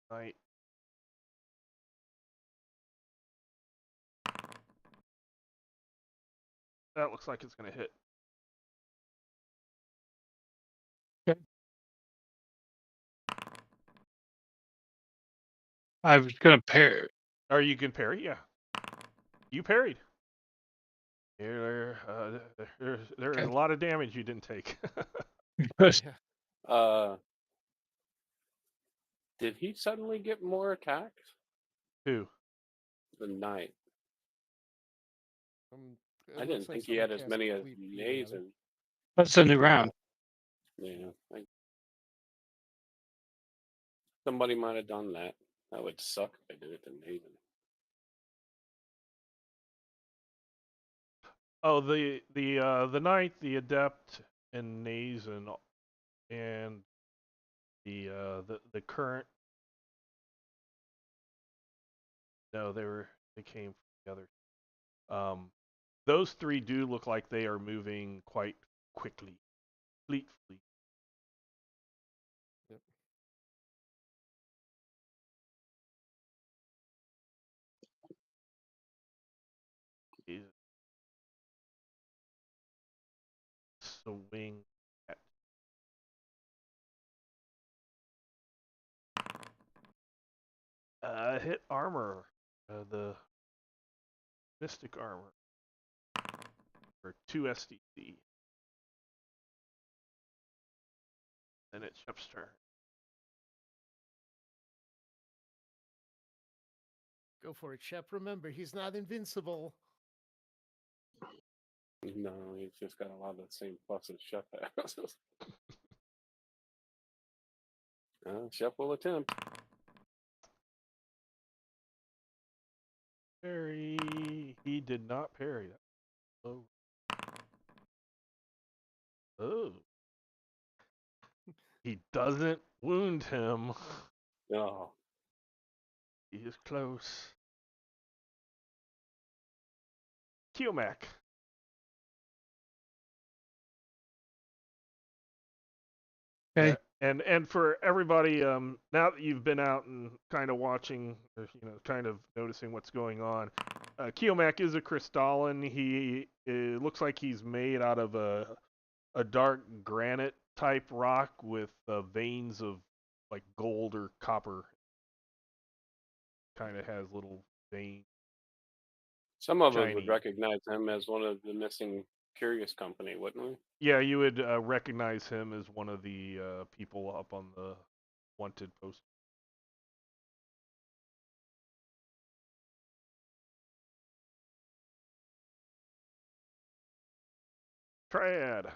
Knight. That looks like it's going to hit. Okay. I was gonna pair. Or you can parry, yeah. You parried. There is a lot of damage you didn't take. Yeah. Did he suddenly get more attacks? Who? The knight. It I looks didn't like think he someone had as cast many as Complete Read, rather. Nazin. That's a new round. Yeah. Somebody might have done that. That would suck if they did it to Nazin. Oh, the knight, the adept, and Nazin, and the current. No, they came together. Those three do look like they are moving quite quickly, fleetly. Yep. Swing at hit armor, the mystic armor for 2 SDC. And it's Shep's turn. Go for it, Shep. Remember, he's not invincible. No, he's just got a lot of the same pluses Shep has. Shep will attempt. Parry. He did not parry that. Oh. Oh. He doesn't wound him. No. He is close. Kiomac. Okay. And for everybody, now that you've been out and kind of watching, or, kind of noticing what's going on, Kiomac is a crystalline. He looks like he's made out of a dark granite type rock with veins of like gold or copper. Kind of has little veins. Some of us Shiny. would recognize him as one of the missing Curious Company, wouldn't we? Yeah, you would recognize him as one of the people up on the wanted post. Triad.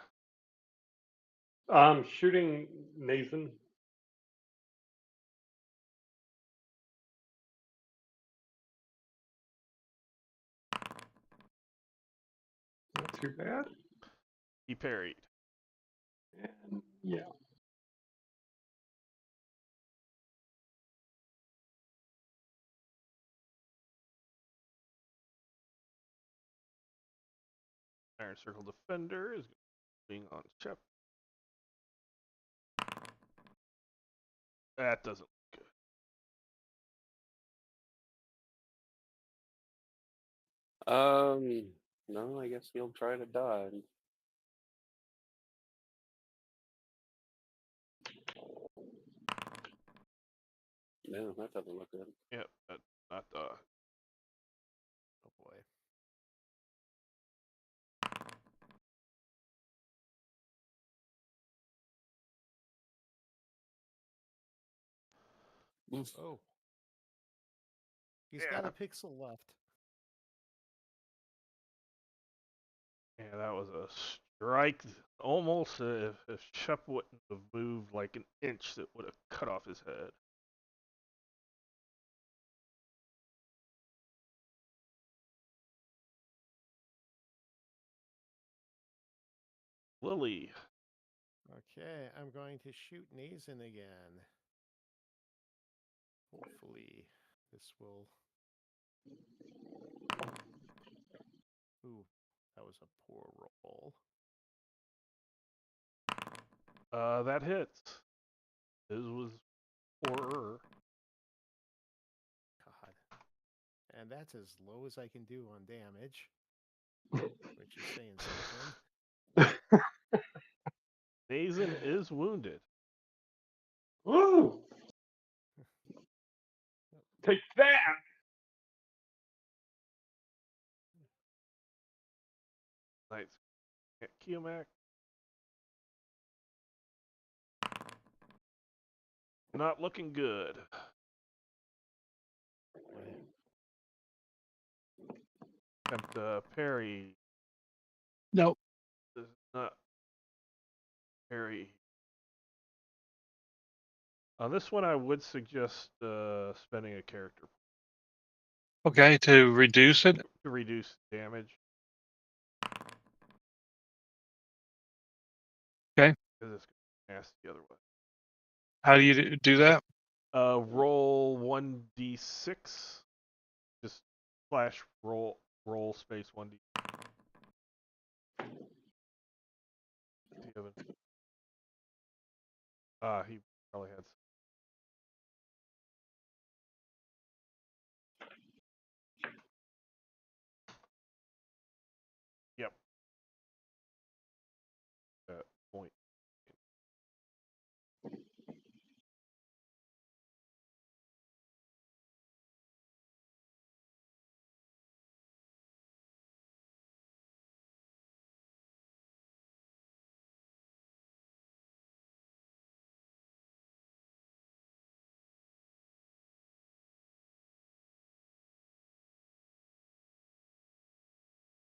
Shooting Nathan. Not too bad. He parried. And yeah. Iron Circle Defender is being on Shep. That doesn't look good. No, I guess he'll try to dodge. No, that doesn't look good. Yep, that's not the. Oh boy. Oh. He's Yeah. got a pixel left. Yeah, that was a strike. Almost, if Shep wouldn't have moved like an inch, that would have cut off his head. Lily. Okay, I'm going to shoot Nazin again. Hopefully, this will. Ooh, that was a poor roll. That hits. His was poorer. God. And that's as low as I can do on damage, which is saying something. Nazin is wounded. Woo! Take that! Nice. Kiomak. Not looking good. Attempt parry. Nope. Does not parry. On this one, I would suggest spending a character Okay, to reduce it. to reduce damage. Okay. Because it's nasty otherwise. How do you do that? Roll 1d6. Just slash roll space 1d. He probably had. Yep. Point.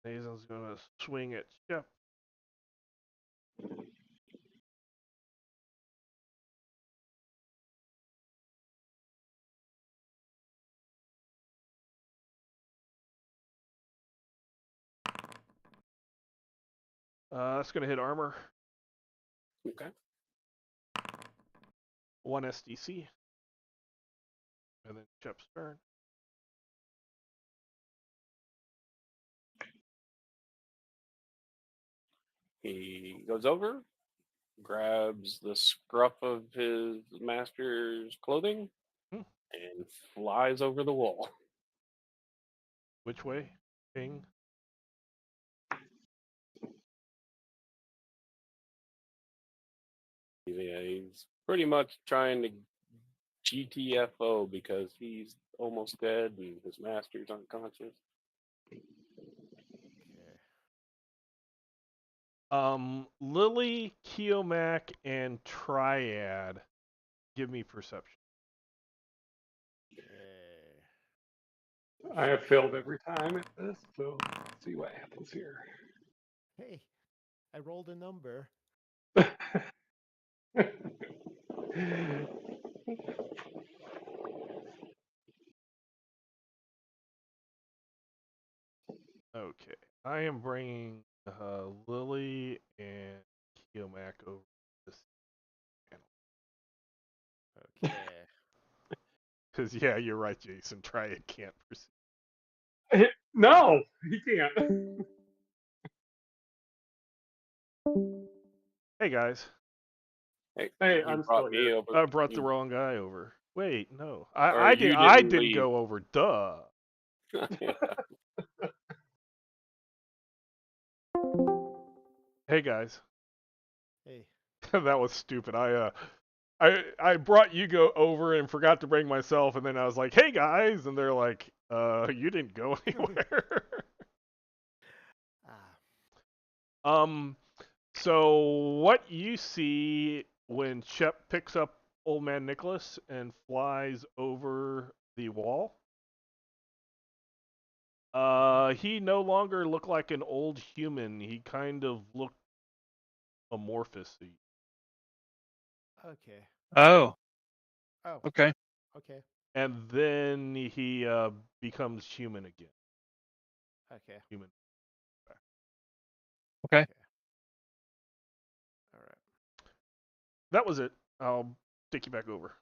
Nazin's gonna swing at Shep. That's gonna hit armor. Okay. 1 SDC. And then Shep's turn. He goes over, grabs the scruff of his master's clothing, Hmm. and flies over the wall. Which way? King. Yeah, he's pretty much trying to GTFO because he's almost dead and his master's unconscious. Lily, Kiomak, and Triad. Give me perception. I have failed every time at this, so let's see what happens here. Hey, I rolled a number. Okay. I am bringing Lily and says, "Yeah, you're right, Jason. Triad can't proceed." No, he can't. Hey guys, Hey, You I'm brought still me here. over. I brought the wrong guy over. Wait, no, Or I did. you I didn't didn't leave. go over. Duh. Yeah. Hey guys, Hey. that was stupid. I brought Yugo over and forgot to bring myself, and then I was like, "Hey guys," and they're like, you didn't go anywhere." Ah. So what you see when Shep picks up Old Man Nicholas and flies over the wall, he no longer looked like an old human. He kind of looked amorphous. Okay. Oh, Oh. okay. Okay. And then he becomes human again. Okay. Human. Okay. All right. That was it. I'll take you back over.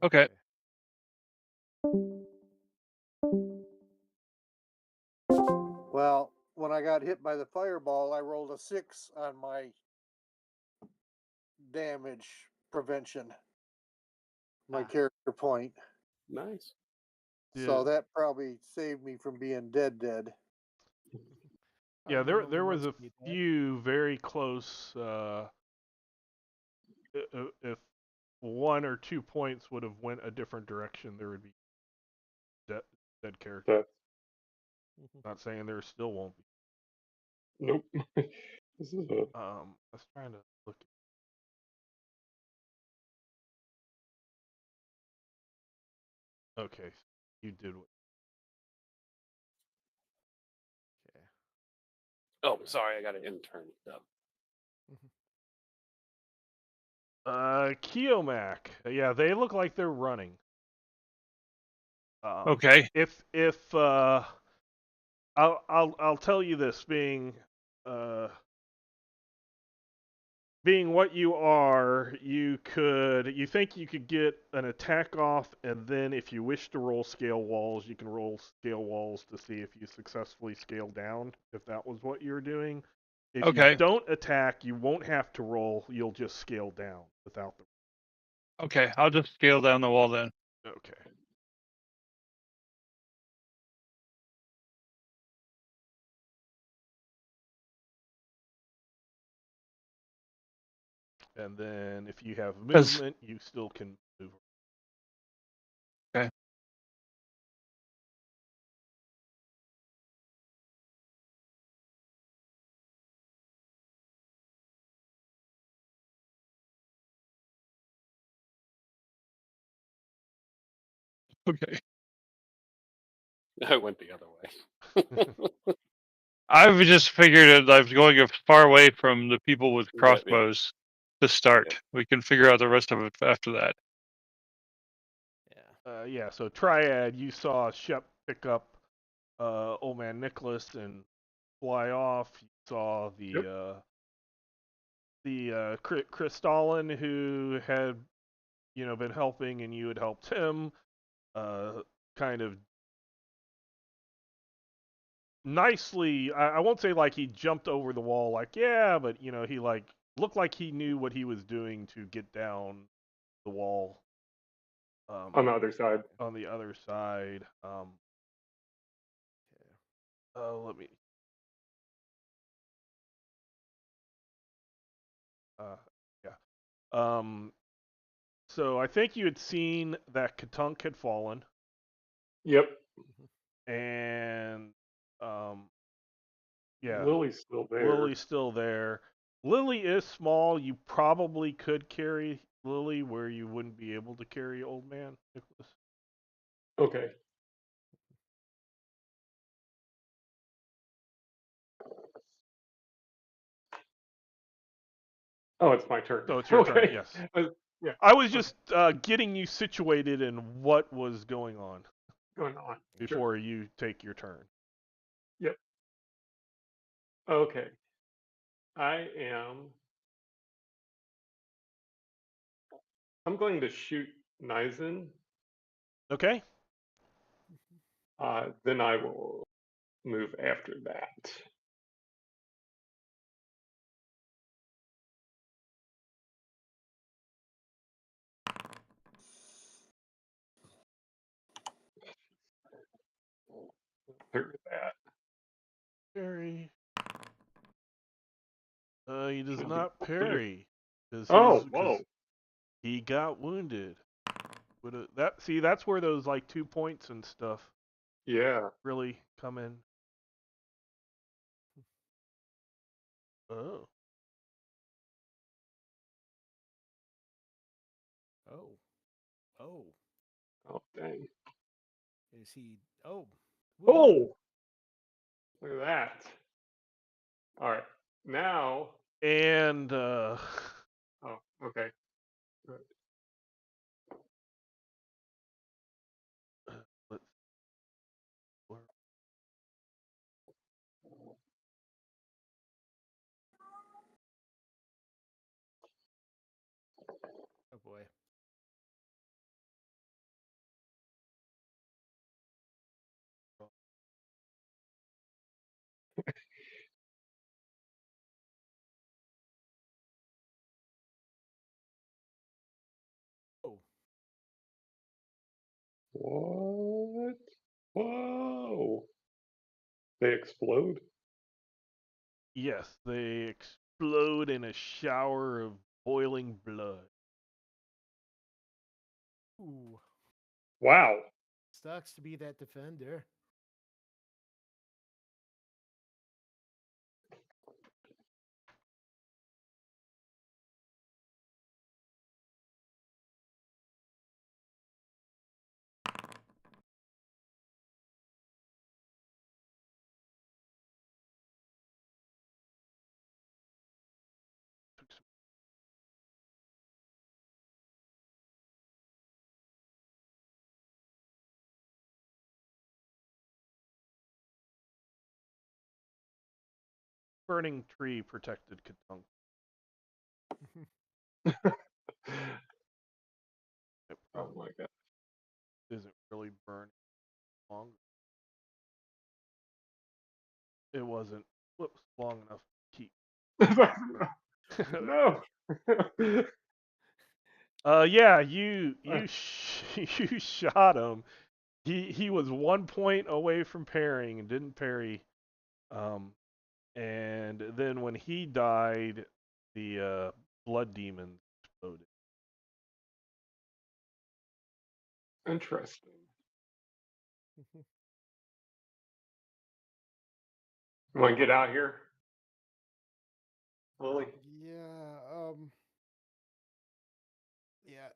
Okay. Well, when I got hit by the fireball, I rolled a 6 on my damage prevention, my character point. Nice. So Yeah. that probably saved me from being dead. Yeah, You there only was once a beat that. few very close. If 1 or 2 points would have went a different direction, there would be dead characters. Not saying there still won't be. Nope. This is a I was trying to look. Okay, you did what? Okay. Oh, sorry, I got an intern stuff. Keomac. Yeah, they look like they're running. Okay. If I'll tell you this, being what you are, you think you could get an attack off, and then if you wish to roll scale walls, you can roll scale walls to see if you successfully scale down, if that was what you were doing. If you Okay. don't attack, you won't have to roll, you'll just scale down without the. Okay. I'll just scale down the wall then. Okay. And then if you have 'Cause- movement, you still can move. Okay. Okay. I went the other way. I've just figured that I was going as far away from the people with Yeah. crossbows to start. We can figure out the rest of it after that. Yeah. Yeah, so Triad, you saw Shep pick up Old Man Nicholas and fly off. You saw the Crystalline who had been helping, and you had helped him. Kind of nicely. I won't say like he jumped over the wall, like yeah, but he like looked like he knew what he was doing to get down the wall. on the other side. On the other side. Let me. Yeah. So I think you had seen that Katunk had fallen, Yep. and yeah, Lily's still there. Lily's still there. Lily is small. You probably could carry Lily where you wouldn't be able to carry Old Man Nicholas. Okay. Oh, it's my turn. So it's your Okay. turn. Yes. Yeah. I was just getting you situated in what was going on Going on. before you take your turn. Yep. Okay. I am. I'm going to shoot Nazin. Okay. Then I will move after that. Through that. Parry. He does not parry because Oh, whoa. he got wounded. That's where those like 2 points and stuff Yeah. really come in. Oh. Oh. Oh. Oh, dang. Is he? Oh. Oh! Look at that. All right. Now. And Oh, okay. Good. let's Oh boy. Oh. What? Whoa. They explode? yes, they explode in a shower of boiling blood. Ooh. Wow. Sucks to be that defender. Burning tree protected Katunk. Oh my god. Isn't really burning long. It wasn't long enough to keep. No. Yeah, you you shot him. He was 1 point away from parrying and didn't parry. And then when he died, the blood demon exploded. Interesting. You want to get out here, Lily? Yeah. Yeah.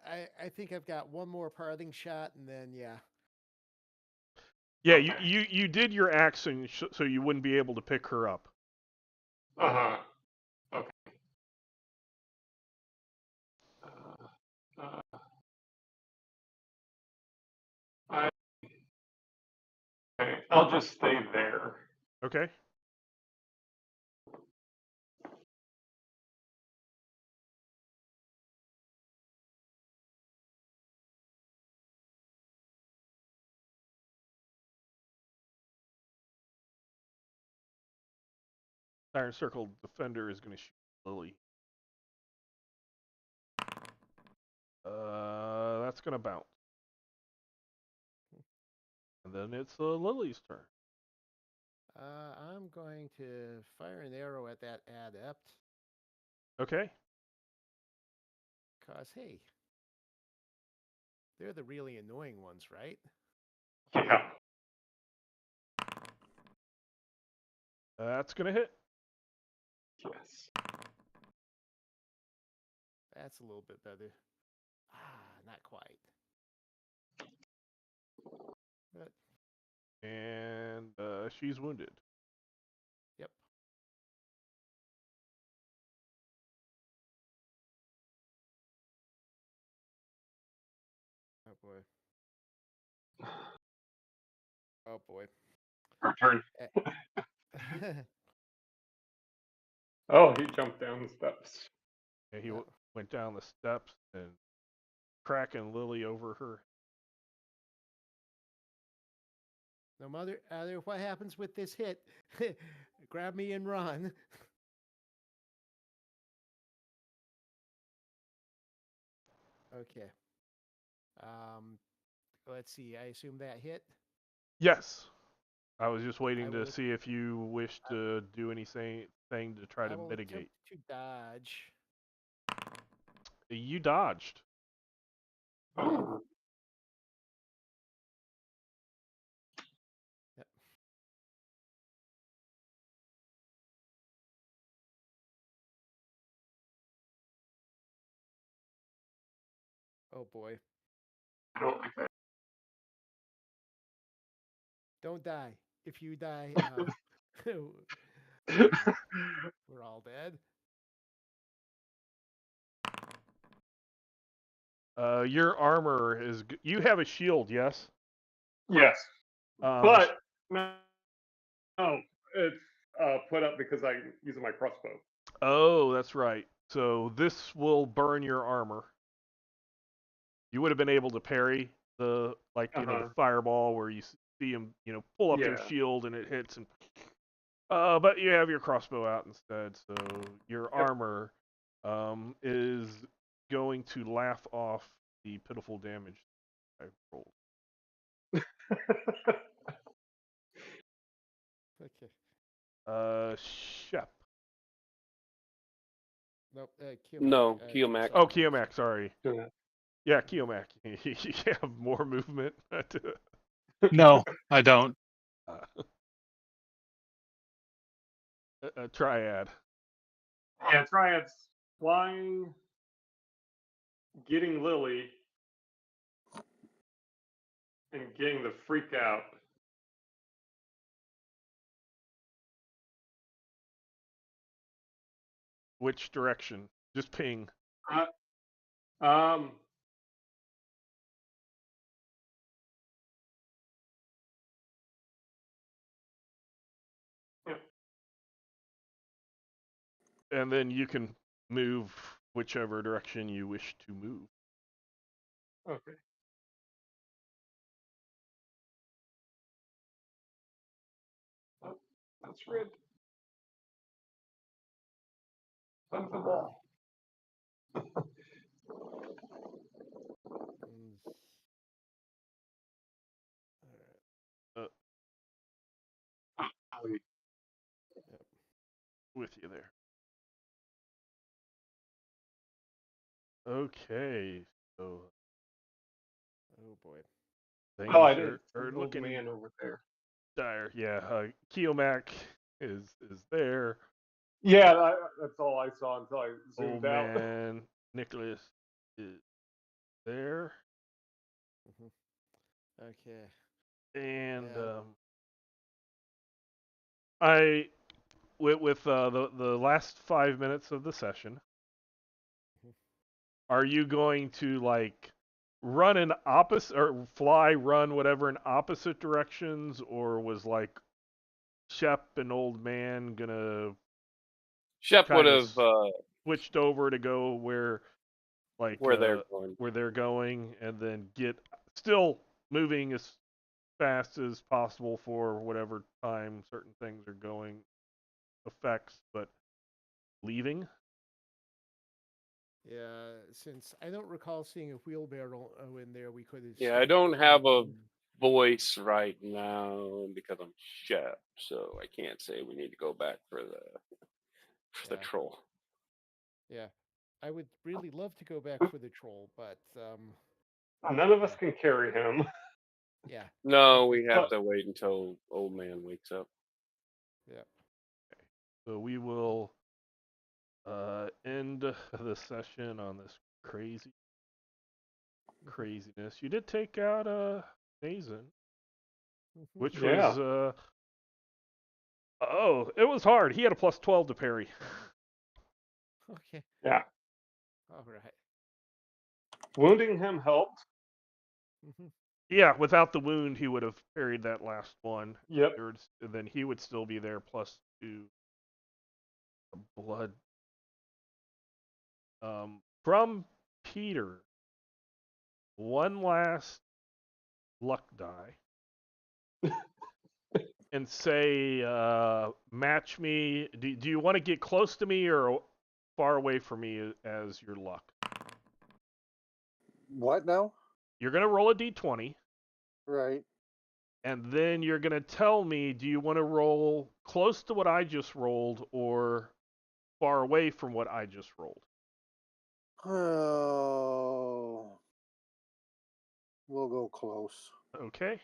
I think I've got one more parting shot, and then yeah. Yeah, Okay. you did your action so you wouldn't be able to pick her up. Uh-huh. Okay. Uh, I, okay. I'll just stay there. Okay. Iron Circle Defender is going to shoot Lily. That's going to bounce. And then it's Lily's turn. I'm going to fire an arrow at that adept. Okay. Cause hey, they're the really annoying ones, right? Yeah. That's going to hit. Yes. That's a little bit better. Not quite. But And she's wounded. yep. Oh boy. Oh boy. Her turn. Eh. Oh, he jumped down the steps. And he No. went down the steps and cracking Lily over her. No matter what happens with this hit, grab me and run. Okay. Let's see. I assume that hit. Yes. I was just I waiting to will. see if you wish to do anything to try I to will mitigate. attempt to dodge. You dodged. Oh, Yep. Oh boy! I don't like that. Don't die. If you die, we're all dead. Your armor is. You have a shield, yes. Yes, The but no, it's put up because I'm using my crossbow. Oh, that's right. So this will burn your armor. You would have been able to parry the the fireball where you see him pull up their Yeah. shield and it hits and but you have your crossbow out instead, so your Yep. armor is going to laugh off the pitiful damage I rolled. Okay. Shep. Nope. Kill No, Keelmac. Oh, Keomac, sorry. Yeah. Yeah, Keomac. You have more movement. No, I don't. A triad. Yeah, Triad's flying, getting Lily, and getting the freak out. Which direction? Just ping. Um, yeah, And then you can move whichever direction you wish to move. okay. Oh, that's red. Son of a ball. Mm. Uh, Oh, Yep. with you there. Okay, so Oh boy. things oh, I didn't see are the old looking man over there. dire. Yeah, Keomac is there. Yeah, that's all I saw until I Old zoomed out. man Nicholas is there, Okay. and Yeah. I with the last 5 minutes of the session, are you going to run in opposite or fly, run whatever in opposite directions, or was Shep and Old Man gonna Shep would kind of have switched over to go where where they're going. where they're going, and then get still moving as fast as possible for whatever time certain things are going effects, but leaving? Yeah. Since I don't recall seeing a wheelbarrow in there, we could have. Yeah, I don't have a voice right now because I'm Shep, so I can't say we need to go back for the troll. Yeah. I would really love to go back for the troll, but None of us can carry him. yeah. No, we have to wait until Old Man wakes up. Yeah. So we will end the session on this craziness. You did take out Nazin, which Yeah. was oh, it was hard. He had a plus 12 to parry. Okay. Yeah. All right. Wounding him helped. Yeah, without the wound, he would have parried that last one. Yep. And then he would still be there plus 2 blood. From Peter, one last luck die. and say, match me. Do you want to get close to me or far away from me as your luck? What now? You're going to roll a d20, Right. and then you're going to tell me, do you want to roll close to what I just rolled or far away from what I just rolled? Oh, we'll go close. Okay.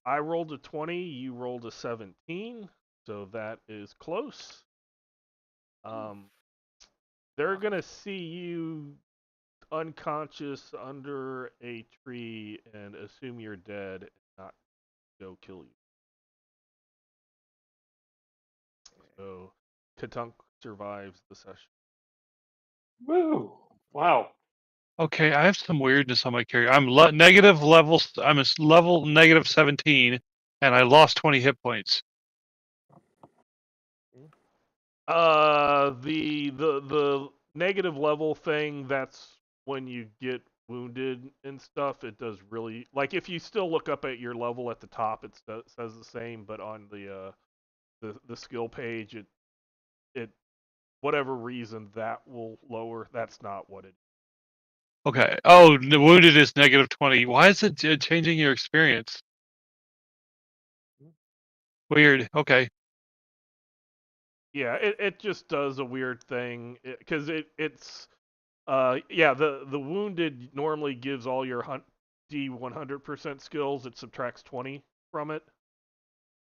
I rolled a 20, you rolled a 17, so that is close. They're gonna see you unconscious under a tree and assume you're dead and not go kill you. So Katunk survives the session. Woo! Wow. Okay, I have some weirdness on my character. I'm negative levels. I'm a level negative 17, and I lost 20 hit points. The negative level thing, that's when you get wounded and stuff. It does really, like, if you still look up at your level at the top, it says the same, but on the skill page, it whatever reason that will lower. That's not what it. Okay. Oh, the wounded is negative 20. Why is it changing your experience? Weird. Okay. Yeah, it just does a weird thing because it's the wounded normally gives all your D100% skills. It subtracts 20 from it.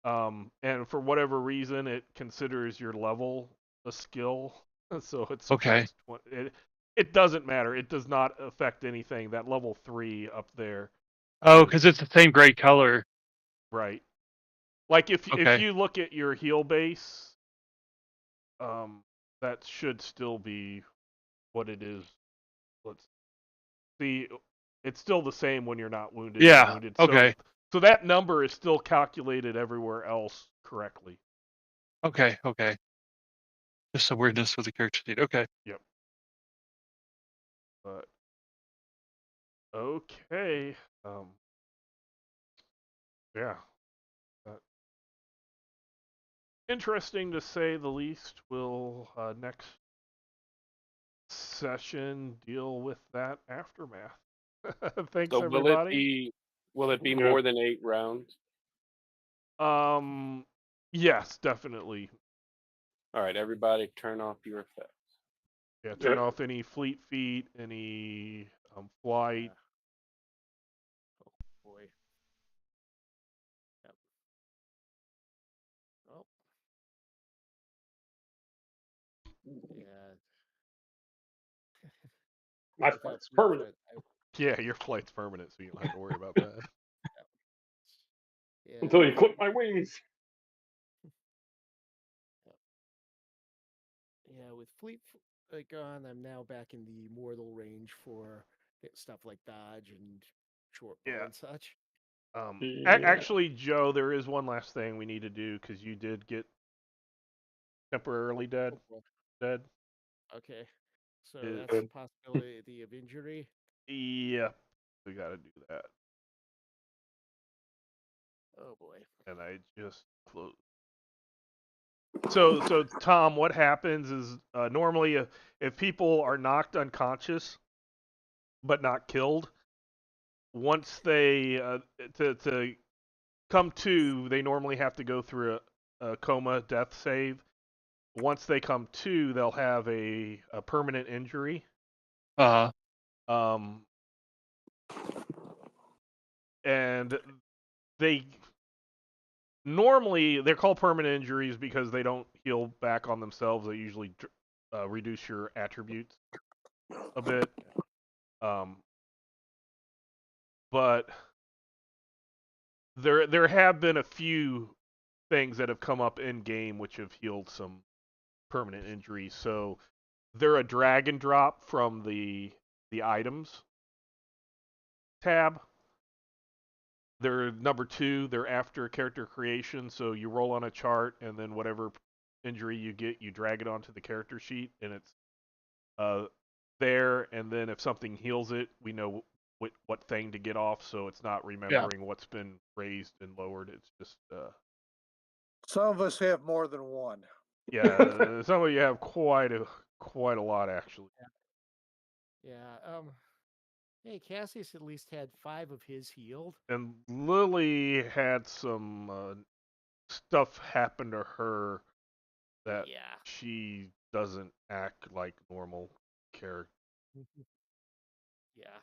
And for whatever reason, it considers your level a skill, so it Okay. subtracts 20. It doesn't matter. It does not affect anything. That level 3 up there. Oh, because it's the same gray color. Right. Like if Okay. you look at your heal base, that should still be what it is. Let's see. It's still the same when you're not wounded and Yeah. wounded. Okay. So that number is still calculated everywhere else correctly. Okay. Okay. Just some weirdness with the character sheet. Okay. Yep. But okay. Yeah. Interesting to say the least. We'll next session deal with that aftermath. Thanks, So everybody. will it be Yeah. more than 8 rounds? Yes, definitely. All right, everybody, turn off your effects. Yeah, turn Yep. off any fleet feet, any flight. Oh boy. Yep. Oh. Yeah. My I thought flight's Fleet permanent. Foot. Yeah, your flight's permanent, so you don't have to worry about that. Yeah. Until you clip my wings. Yeah, with like on, I'm now back in the mortal range for stuff like dodge and short bow Yeah. and such. Yeah. Actually, Joe, there is one last thing we need to do because you did get temporarily dead. Oh, well, Dead. okay, so Is that's a possibility of injury. yeah, we got to do that. Oh boy. And I just closed. So Tom, what happens is normally if people are knocked unconscious but not killed, once they to come to, they normally have to go through a coma death save. Once they come to, they'll have a permanent injury. Um, and they normally they're called permanent injuries because they don't heal back on themselves. They usually reduce your attributes a bit. But there have been a few things that have come up in game which have healed some permanent injuries. So they're a drag and drop from the items tab. They're number 2. They're after character creation. So you roll on a chart, and then whatever injury you get, you drag it onto the character sheet, and it's there. And then if something heals it, we know what thing to get off, so it's not remembering what's been raised and lowered. It's just Some of us have more than one. yeah, some of you have quite a lot actually. Yeah. Hey, Cassius at least had 5 of his healed. And Lily had some stuff happen to her that Yeah. she doesn't act like normal character. Yeah.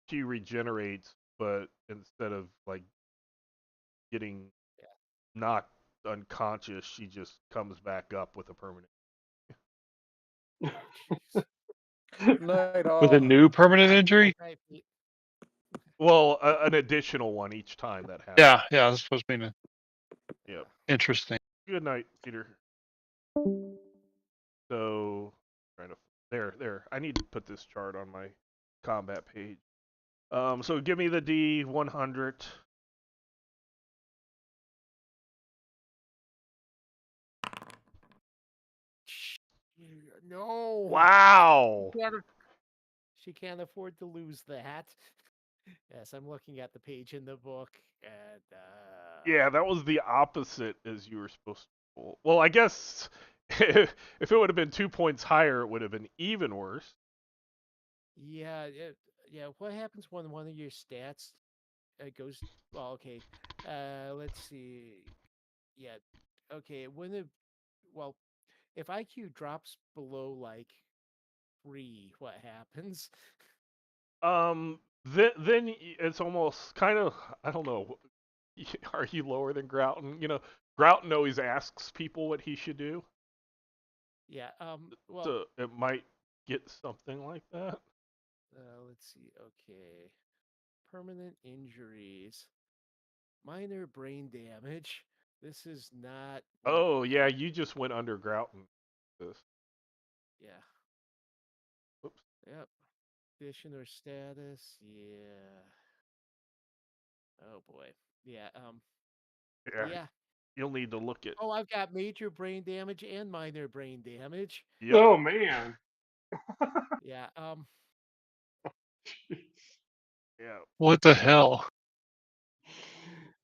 She regenerates, but instead of like getting Yeah. knocked unconscious, she just comes back up with a permanent. Oh, jeez. Night With a all. new permanent injury? Right, Pete. Well, an additional one each time that happens. Yeah, that's supposed to be Yep. interesting. Good night, Peter. So, trying to there. I need to put this chart on my combat page. So give me the D100. No. Wow. She can't afford to lose that. Yes, I'm looking at the page in the book, and Yeah, that was the opposite as you were supposed to roll. Well, I guess if it would have been 2 points higher, it would have been even worse. yeah, yeah. What happens when one of your stats goes? Well, okay. Let's see. Yeah. Okay. Well, if IQ drops below like 3, what happens? Then it's almost kind of, I don't know. Are you lower than Grouton? Grouton always asks people what he should do, Yeah. Well, so it might get something like that. let's see. Okay. Permanent injuries. Minor brain damage. This is not what. Oh yeah, you just went under Grouton. This. Yeah. Oops. Yep. Condition or status. Yeah. Oh boy. Yeah. Yeah, Yeah. you'll need to look at. Oh, I've got major brain damage and minor brain damage. Yep. Oh man. Yeah. Yeah. What the hell?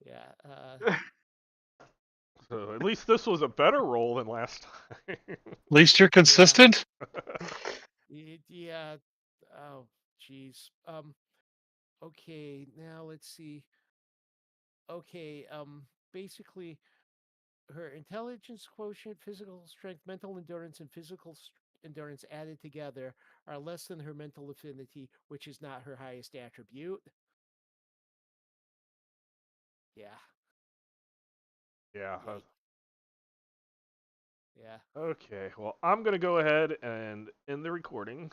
Yeah. So at least this was a better roll than last time. At least you're consistent? Yeah. Oh, jeez. Okay. Now let's see. Okay. Basically, her intelligence quotient, physical strength, mental endurance, and physical endurance added together are less than her mental affinity, which is not her highest attribute. Yeah. Yeah. Yikes. Yeah. Okay. Well, I'm gonna go ahead and end the recording.